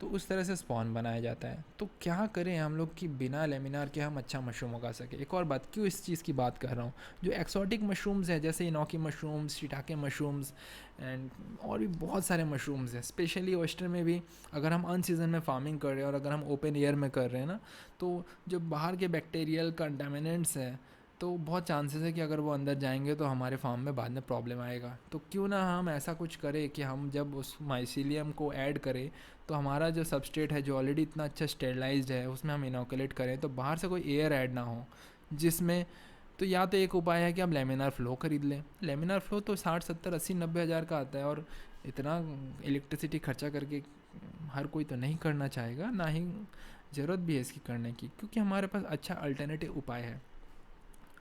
तो उस तरह से स्पॉन बनाया जाता है। तो क्या करें हम लोग कि बिना लेमिनार के हम अच्छा मशरूम उगा सके। एक और बात, क्यों इस चीज़ की बात कर रहा हूँ, जो एक्सोटिक मशरूम्स हैं जैसे इनोकी मशरूम्स, शिटाके मशरूम्स एंड और भी बहुत सारे मशरूम्स हैं, स्पेशली ऑयस्टर में भी अगर हम अन सीज़न में फार्मिंग कर रहे हैं और अगर हम ओपन एयर में कर रहे हैं ना, तो जो बाहर के बैक्टीरियल कंटामिनेंट्स हैं तो बहुत चांसेस है कि अगर वो अंदर जाएंगे तो हमारे फार्म में बाद में प्रॉब्लम आएगा। तो क्यों ना हम ऐसा कुछ करें कि हम जब उस माइसीलियम को ऐड करें तो हमारा जो सबस्ट्रेट है जो ऑलरेडी इतना अच्छा स्टेरलाइज्ड है उसमें हम इनोकुलेट करें, तो बाहर से कोई एयर ऐड ना हो जिसमें। तो या तो एक उपाय है कि आप लेमिनार फ्लो खरीद लें। लेमिनार फ्लो तो 60 70 80 90 हज़ार का आता है, और इतना इलेक्ट्रिसिटी खर्चा करके हर कोई तो नहीं करना चाहेगा, ना ही ज़रूरत भी है इसकी करने की, क्योंकि हमारे पास अच्छा अल्टरनेटिव उपाय है।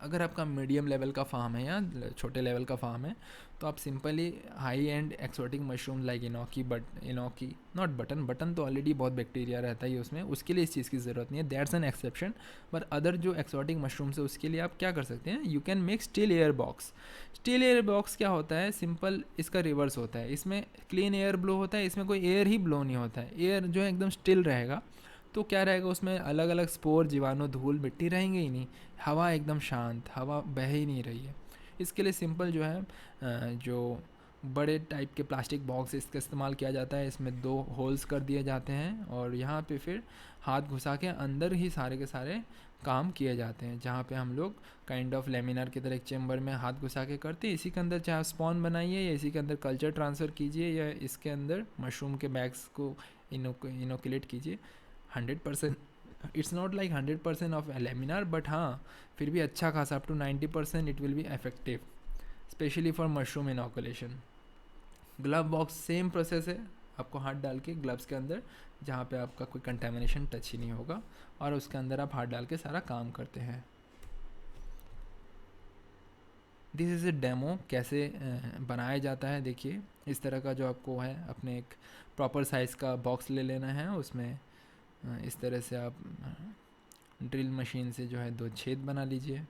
अगर आपका मीडियम लेवल का फार्म है या छोटे लेवल का फार्म है तो आप simply high and exotic mushroom like enoki not button तो ऑलरेडी बहुत बैक्टीरिया रहता है उसमें, उसके लिए इस चीज़ की ज़रूरत नहीं है, दैट्स एन एक्सेप्शन। पर अदर जो एक्सोटिक मशरूम्स है उसके लिए आप क्या कर सकते हैं, you can make steel air box. Steel air box क्या होता है, सिंपल इसका रिवर्स होता है, इसमें क्लीन एयर ब्लो होता है, इसमें कोई एयर ही ब्लो नहीं होता है, एयर जो है एकदम स्टिल रहेगा। तो क्या रहेगा उसमें, अलग अलग स्पोर जीवाणु धूल मिट्टी रहेंगे ही नहीं, हवा एकदम शांत, हवा बह ही नहीं रही है। इसके लिए सिंपल जो है जो बड़े टाइप के प्लास्टिक बॉक्स इसका इस्तेमाल किया जाता है, इसमें 2 होल्स कर दिए जाते हैं और यहाँ पे फिर हाथ घुसा के अंदर ही सारे के सारे काम किए जाते हैं, जहाँ पे हम लोग काइंड ऑफ लेमिनार की तरह एक चेम्बर में हाथ घुसा के करते हैं। इसी के अंदर चाहे स्पॉन बनाइए या इसी के अंदर कल्चर ट्रांसफ़र कीजिए या इसके अंदर मशरूम के बैग्स को इनोकुलेट कीजिए। 100% it's not like 100% of laminar, but हाँ फिर भी अच्छा खासा up to 90% it will be effective, specially for mushroom inoculation. Glove box same process है, आपको हाथ डाल के ग्लव्स के अंदर जहाँ पे आपका कोई कंटेमिनेशन टच ही नहीं होगा और उसके अंदर आप हाथ डाल के सारा काम करते हैं। दिस इज़ ए डेमो कैसे बनाया जाता है। देखिए इस तरह का जो आपको है, अपने एक प्रॉपर साइज़ का बॉक्स ले लेना है, उसमें इस तरह से आप ड्रिल मशीन से जो है 2 छेद बना लीजिए।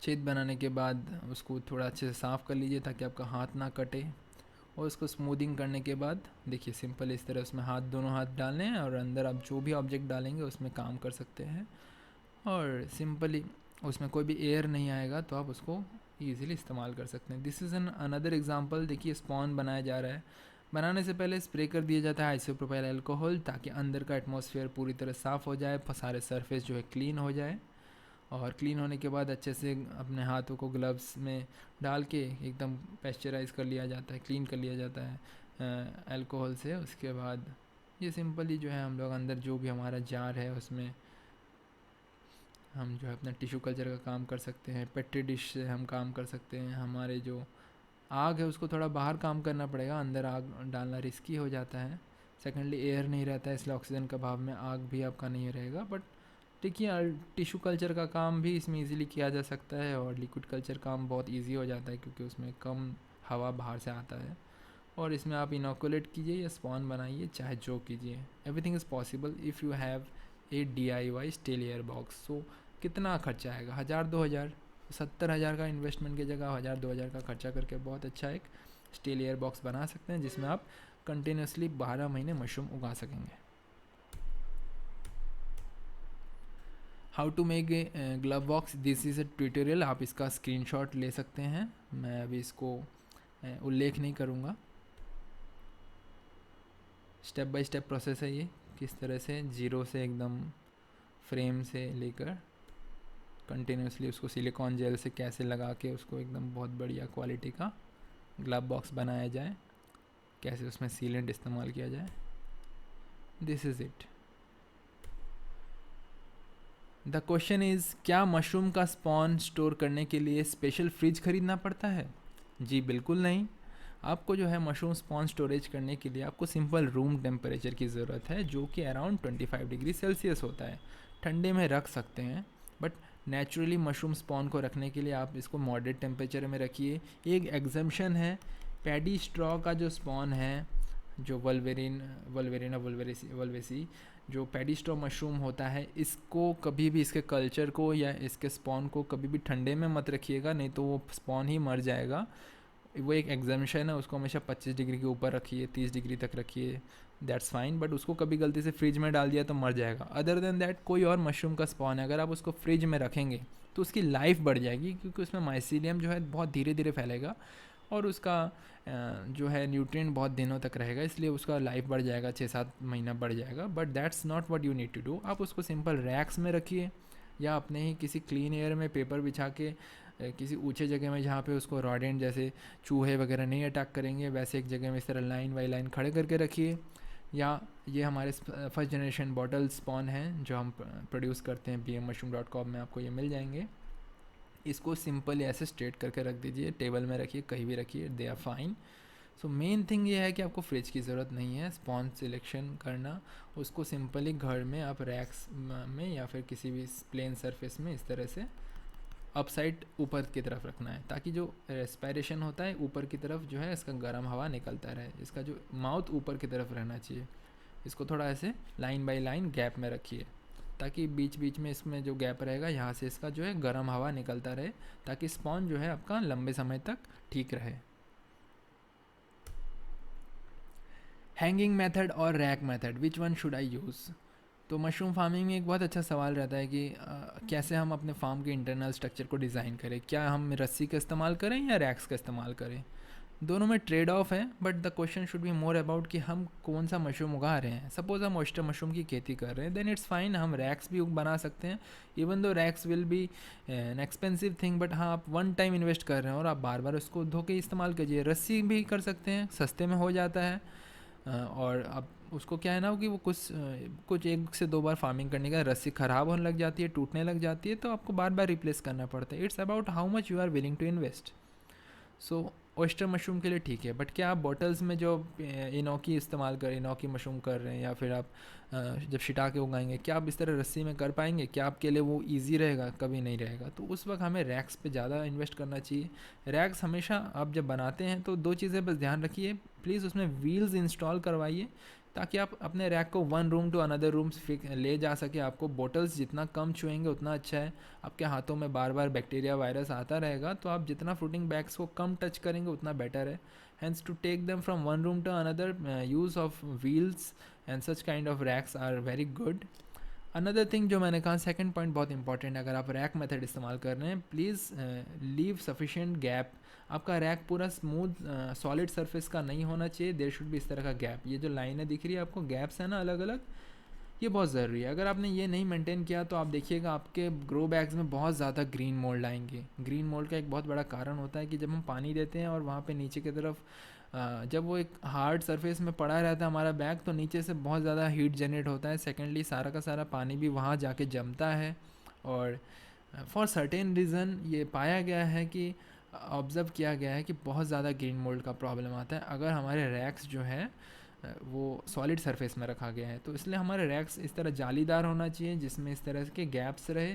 छेद बनाने के बाद उसको थोड़ा अच्छे से साफ़ कर लीजिए ताकि आपका हाथ ना कटे, और उसको स्मूदिंग करने के बाद देखिए सिंपल इस तरह उसमें दोनों हाथ डालने हैं और अंदर आप जो भी ऑब्जेक्ट डालेंगे उसमें काम कर सकते हैं, और सिंपली उसमें कोई भी एयर नहीं आएगा तो आप उसको ईज़िली इस्तेमाल कर सकते हैं। This is an another example. देखिए स्पॉन बनाया जा रहा है, बनाने से पहले स्प्रे कर दिया जाता है आइसोप्रोपाइल अल्कोहल ताकि अंदर का एटमॉस्फेयर पूरी तरह साफ़ हो जाए, सारे सरफेस जो है क्लीन हो जाए, और क्लीन होने के बाद अच्छे से अपने हाथों को ग्लव्स में डाल के एकदम पेस्चराइज कर लिया जाता है, क्लीन कर लिया जाता है अल्कोहल से। उसके बाद ये सिंपली जो है हम लोग अंदर जो भी हमारा जार है उसमें हम जो है अपना टिश्यू कल्चर का काम कर सकते हैं, पेट्री डिश से हम काम कर सकते हैं। हमारे जो आग है उसको थोड़ा बाहर काम करना पड़ेगा, अंदर आग डालना रिस्की हो जाता है। सेकेंडली एयर नहीं रहता है इसलिए ऑक्सीजन का अभाव में आग भी आपका नहीं रहेगा, बट देखिए टिश्यू कल्चर का काम भी इसमें इजीली किया जा सकता है, और लिक्विड कल्चर काम बहुत इजी हो जाता है क्योंकि उसमें कम हवा बाहर से आता है। और इसमें आप इनोकुलेट कीजिए या स्पॉन बनाइए, चाहे जो कीजिए, everything is possible if you have a DIY steel air box. So कितना खर्चा आएगा, 1000 2000, 70 हज़ार का इन्वेस्टमेंट की जगह 1000 2000 का खर्चा करके बहुत अच्छा एक स्टील एयर बॉक्स बना सकते हैं जिसमें आप कंटिन्यूसली 12 महीने मशरूम उगा सकेंगे। How to make a glove box, this is a tutorial, आप इसका स्क्रीनशॉट ले सकते हैं, मैं अभी इसको उल्लेख नहीं करूँगा। स्टेप बाय स्टेप प्रोसेस है ये, किस तरह से जीरो से एकदम फ्रेम से लेकर कंटिन्यूसली उसको सिलिकॉन जेल से कैसे लगा के उसको एकदम बहुत बढ़िया क्वालिटी का ग्लव बॉक्स बनाया जाए, कैसे उसमें सीलेंट इस्तेमाल किया जाए। This is it. The question is, क्या मशरूम का स्पॉन स्टोर करने के लिए स्पेशल फ्रिज खरीदना पड़ता है? जी बिल्कुल नहीं। आपको जो है मशरूम स्पॉन स्टोरेज करने के लिए आपको सिंपल रूम टेम्परेचर की ज़रूरत है, जो कि अराउंड 25 डिग्री सेल्सियस होता है। ठंडे में रख सकते हैं, बट नेचुरली मशरूम स्पॉन को रखने के लिए आप इसको मॉडरेट टेम्परेचर में रखिए। एक एग्जम्पशन है, पैडी स्ट्रॉ का जो स्पॉन है, जो वल्वेसी जो पैडी स्ट्रॉ मशरूम होता है, इसको कभी भी, इसके कल्चर को या इसके स्पॉन को कभी भी ठंडे में मत रखिएगा, नहीं तो वो स्पॉन ही मर जाएगा। वो एक एग्जामेशन है, उसको हमेशा 25 डिग्री के ऊपर रखिए, 30 डिग्री तक रखिए, दैट्स फाइन, बट उसको कभी गलती से फ्रिज में डाल दिया तो मर जाएगा। अदर देन दैट कोई और मशरूम का स्पॉन है, अगर आप उसको फ्रिज में रखेंगे तो उसकी लाइफ बढ़ जाएगी, क्योंकि उसमें माइसीलियम जो है बहुत धीरे धीरे फैलेगा और उसका जो है न्यूट्रिएंट बहुत दिनों तक रहेगा, इसलिए उसका लाइफ बढ़ जाएगा, 6-7 महीना बढ़ जाएगा। But that's not what you need to do. आप उसको सिंपल रैक्स में रखिए, या अपने ही किसी क्लीन एयर में पेपर बिछा के किसी ऊंचे जगह में जहाँ पे उसको रॉडेंट जैसे चूहे वगैरह नहीं अटैक करेंगे, वैसे एक जगह में इस तरह लाइन बाई लाइन खड़े करके रखिए। या ये हमारे फर्स्ट जनरेशन बॉटल स्पॉन हैं जो हम प्रोड्यूस करते हैं, bmmushroom.com में आपको ये मिल जाएंगे। इसको सिंपली ऐसे स्ट्रेट करके रख दीजिए, टेबल में रखिए, कहीं भी रखिए, they are fine. So main thing ये है कि आपको फ्रिज की ज़रूरत नहीं है स्पॉन सिलेक्शन करना। उसको सिंपली घर में आप रैक्स में या फिर किसी भी प्लेन सरफेस में इस तरह से अपसाइड ऊपर की तरफ रखना है, ताकि जो रेस्पायरेशन होता है ऊपर की तरफ जो है इसका गर्म हवा निकलता रहे। इसका जो माउथ ऊपर की तरफ रहना चाहिए। इसको थोड़ा ऐसे लाइन बाय लाइन गैप में रखिए, ताकि बीच बीच में इसमें जो गैप रहेगा यहाँ से इसका जो है गर्म हवा निकलता रहे, ताकि स्पॉन जो है आपका लंबे समय तक ठीक रहे। हैंगिंग मेथड और rack method, which one should I use? तो मशरूम फार्मिंग में एक बहुत अच्छा सवाल रहता है कि कैसे हम अपने फार्म के इंटरनल स्ट्रक्चर को डिज़ाइन करें। क्या हम रस्सी का इस्तेमाल करें या रैक्स का इस्तेमाल करें? दोनों में ट्रेड ऑफ है, but the question should be more about कि हम कौन सा मशरूम उगा रहे हैं। सपोज हम ऑयस्टर मशरूम की खेती कर रहे हैं, देन इट्स फाइन, हम रैक्स भी बना सकते हैं। Even though racks will be an expensive thing, but हाँ आप वन टाइम इन्वेस्ट कर रहे हैं और आप बार बार उसको धो के इस्तेमाल कीजिए। रस्सी भी कर सकते हैं, सस्ते में हो जाता है। और अब उसको क्या है ना कि वो कुछ 1 से 2 बार फार्मिंग करने का रस्सी ख़राब होने लग जाती है, टूटने लग जाती है, तो आपको बार बार रिप्लेस करना पड़ता है। It's about how much you are willing to invest. So oyster mushroom के लिए ठीक है, बट क्या आप बॉटल्स में जो इनोकी इस्तेमाल कर इनोकी मशरूम कर रहे हैं, या फिर आप जब छिटा के उगाएंगे, क्या आप इस तरह रस्सी में कर पाएंगे? क्या आपके लिए वो ईजी रहेगा? कभी नहीं रहेगा। तो उस वक्त हमें रैक्स पे ज़्यादा इन्वेस्ट करना चाहिए। रैक्स हमेशा आप जब बनाते हैं तो 2 चीज़ें बस ध्यान रखिए, प्लीज़ उसमें व्हील्स इंस्टॉल करवाइए, ताकि आप अपने रैक को one room to another room ले जा सके। आपको बॉटल्स जितना कम छुएंगे उतना अच्छा है। आपके हाथों में बार बार बैक्टीरिया वायरस आता रहेगा, तो आप जितना फ्रूटिंग बैग्स को कम टच करेंगे उतना बेटर है। Hence to take them from one room to another, use of wheels and such kind of racks are very good. Another thing जो मैंने कहा, सेकंड पॉइंट बहुत इंपॉर्टेंट है। अगर आप रैक मेथड इस्तेमाल कर रहे हैं, प्लीज़ लीव सफिशिएंट गैप। आपका रैक पूरा स्मूथ सॉलिड सरफेस का नहीं होना चाहिए, देयर शुड भी इस तरह का गैप। ये जो लाइनें दिख रही है आपको, गैप्स है ना अलग अलग, ये बहुत ज़रूरी है। अगर आपने ये नहीं मेंटेन किया तो आप देखिएगा आपके ग्रो बैग्स में बहुत ज़्यादा ग्रीन मोल्ड आएंगे। ग्रीन मोल्ड का एक बहुत बड़ा कारण होता है कि जब हम पानी देते हैं और वहाँ पे नीचे की तरफ जब वो एक हार्ड सरफेस में पड़ा रहता है हमारा बैग, तो नीचे से बहुत ज़्यादा हीट जनरेट होता है। सेकेंडली सारा का सारा पानी भी वहाँ जाके जमता है। और फॉर सर्टेन रीज़न ये पाया गया है कि ऑब्ज़र्व किया गया है कि बहुत ज़्यादा ग्रीन मोल्ड का प्रॉब्लम आता है अगर हमारे रैक्स जो है वो सॉलिड सरफेस में रखा गया है। तो इसलिए हमारे रैक्स इस तरह जालीदार होना चाहिए, जिसमें इस तरह के गैप्स रहे,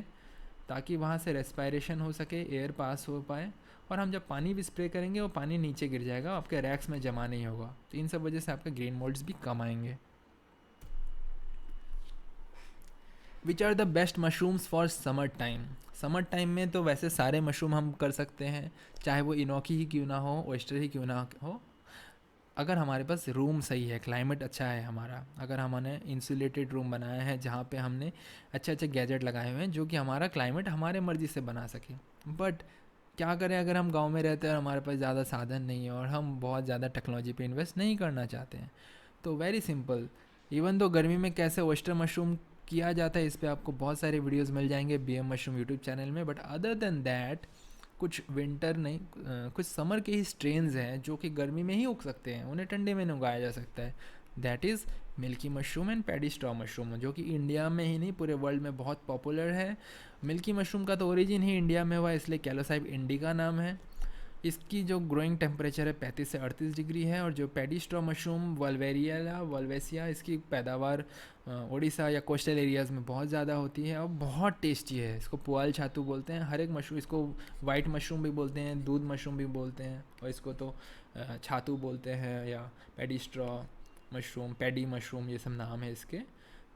ताकि वहाँ से रेस्पायरेशन हो सके, एयर पास हो पाए। और हम जब पानी भी स्प्रे करेंगे वो पानी नीचे गिर जाएगा, आपके रैक्स में जमा नहीं होगा। तो इन सब वजह से आपके ग्रीन मोल्ड्स भी कम आएंगे। Which are the best mushrooms for summer time? Summer time में तो वैसे सारे मशरूम हम कर सकते हैं, चाहे वो इनोकी ही क्यों ना हो, ऑयस्टर ही क्यों ना हो। अगर हमारे पास रूम सही है, क्लाइमेट अच्छा है हमारा, अगर हमने इंसुलेटेड रूम बनाया है जहाँ पे हमने अच्छे अच्छे गैजेट लगाए हुए हैं जो कि हमारा क्लाइमेट हमारे मर्ज़ी से बना सके। बट क्या करें, अगर हम गांव में रहते हैं और हमारे पास ज़्यादा साधन नहीं है और हम बहुत ज़्यादा टेक्नोलॉजी पे इन्वेस्ट नहीं करना चाहते हैं, तो वेरी सिंपल, इवन दो गर्मी में कैसे ऑयस्टर मशरूम किया जाता है, इस पर आपको बहुत सारे वीडियोज़ मिल जाएंगे BM मशरूम यूट्यूब चैनल में। बट अदर देन दैट, कुछ विंटर नहीं, कुछ समर के ही स्ट्रेन्स हैं जो कि गर्मी में ही उग सकते हैं, उन्हें ठंडे में नहीं उगाया जा सकता है। That is milky mushroom and paddy straw mushroom, जो कि इंडिया में ही नहीं पूरे वर्ल्ड में बहुत पॉपुलर है। मिल्की मशरूम का तो ओरिजिन ही इंडिया में हुआ, इसलिए कैलोसाइब इंडिका नाम है। इसकी जो ग्रोइंग टेम्परेचर है 35 से 38 डिग्री है। और जो पैडी स्ट्रॉ मशरूम वल्वेसिया, इसकी पैदावार उड़ीसा या कोस्टल एरियाज़ में बहुत ज़्यादा होती है और बहुत टेस्टी है। इसको पुआल छातू बोलते हैं। हर एक मशरूम, इसको वाइट मशरूम भी बोलते हैं, दूध मशरूम भी बोलते हैं, और इसको तो छातू बोलते हैं या paddy straw mushroom, paddy mushroom, ये सब नाम है इसके।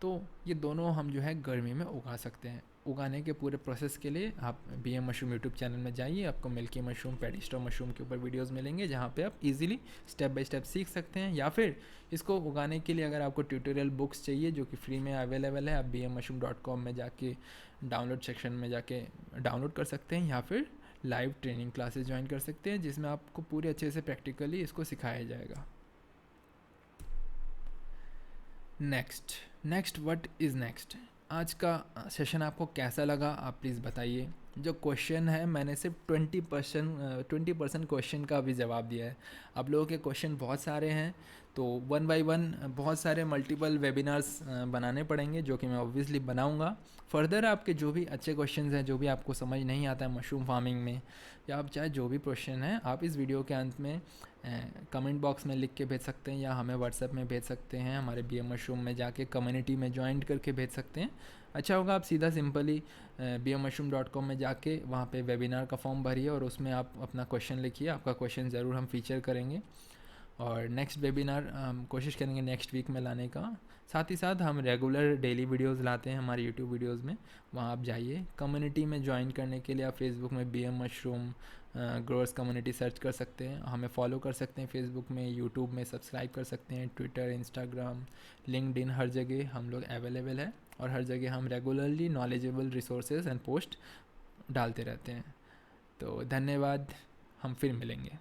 तो ये दोनों हम जो है गर्मी में उगा सकते हैं। उगाने के पूरे प्रोसेस के लिए आप BM मशरूम यूट्यूब चैनल में जाइए, आपको milky mushroom, paddy straw mushroom के ऊपर वीडियोस मिलेंगे जहाँ पे आप इजीली स्टेप बाय स्टेप सीख सकते हैं। या फिर इसको उगाने के लिए अगर आपको ट्यूटोरियल बुक्स चाहिए जो कि फ्री में अवेलेबल है, आप bmmushroom.com में जाके डाउनलोड सेक्शन में जाके डाउनलोड कर सकते हैं, या फिर लाइव ट्रेनिंग क्लासेस ज्वाइन कर सकते हैं जिसमें आपको पूरे अच्छे से प्रैक्टिकली इसको सिखाया जाएगा। Next what is next? आज का सेशन आपको कैसा लगा आप प्लीज़ बताइए। जो क्वेश्चन है मैंने सिर्फ 20% क्वेश्चन का भी जवाब दिया है। आप लोगों के क्वेश्चन बहुत सारे हैं, तो वन बाय वन बहुत सारे मल्टीपल वेबिनार्स बनाने पड़ेंगे, जो कि मैं ऑब्वियसली बनाऊंगा। फर्दर आपके जो भी अच्छे क्वेश्चंस हैं, जो भी आपको समझ नहीं आता है मशरूम फार्मिंग में, या आप चाहे जो भी क्वेश्चन है आप इस वीडियो के अंत में कमेंट बॉक्स में लिख के भेज सकते हैं, या हमें व्हाट्सएप में भेज सकते हैं, हमारे BM मशरूम में जाके कम्युनिटी में ज्वाइन करके भेज सकते हैं। अच्छा होगा आप सीधा सिंपली bmmushroom.com में जाके वहाँ पे वेबिनार का फॉर्म भरिए और उसमें आप अपना क्वेश्चन लिखिए। आपका क्वेश्चन ज़रूर हम फीचर करेंगे, और नेक्स्ट वेबिनार हम कोशिश करेंगे नेक्स्ट वीक में लाने का। साथ ही साथ हम रेगुलर डेली वीडियोस लाते हैं हमारे यूट्यूब वीडियोस में, वहाँ आप जाइए। कम्युनिटी में ज्वाइन करने के लिए आप फेसबुक में BM mushroom growers community search कर सकते हैं, हमें फॉलो कर सकते हैं फेसबुक में, यूट्यूब में सब्सक्राइब कर सकते हैं, ट्विटर, इंस्टाग्राम, लिंक्डइन, हर जगह हम लोग अवेलेबल है, और हर जगह हम regularly knowledgeable resources and post डालते रहते हैं। तो धन्यवाद, हम फिर मिलेंगे।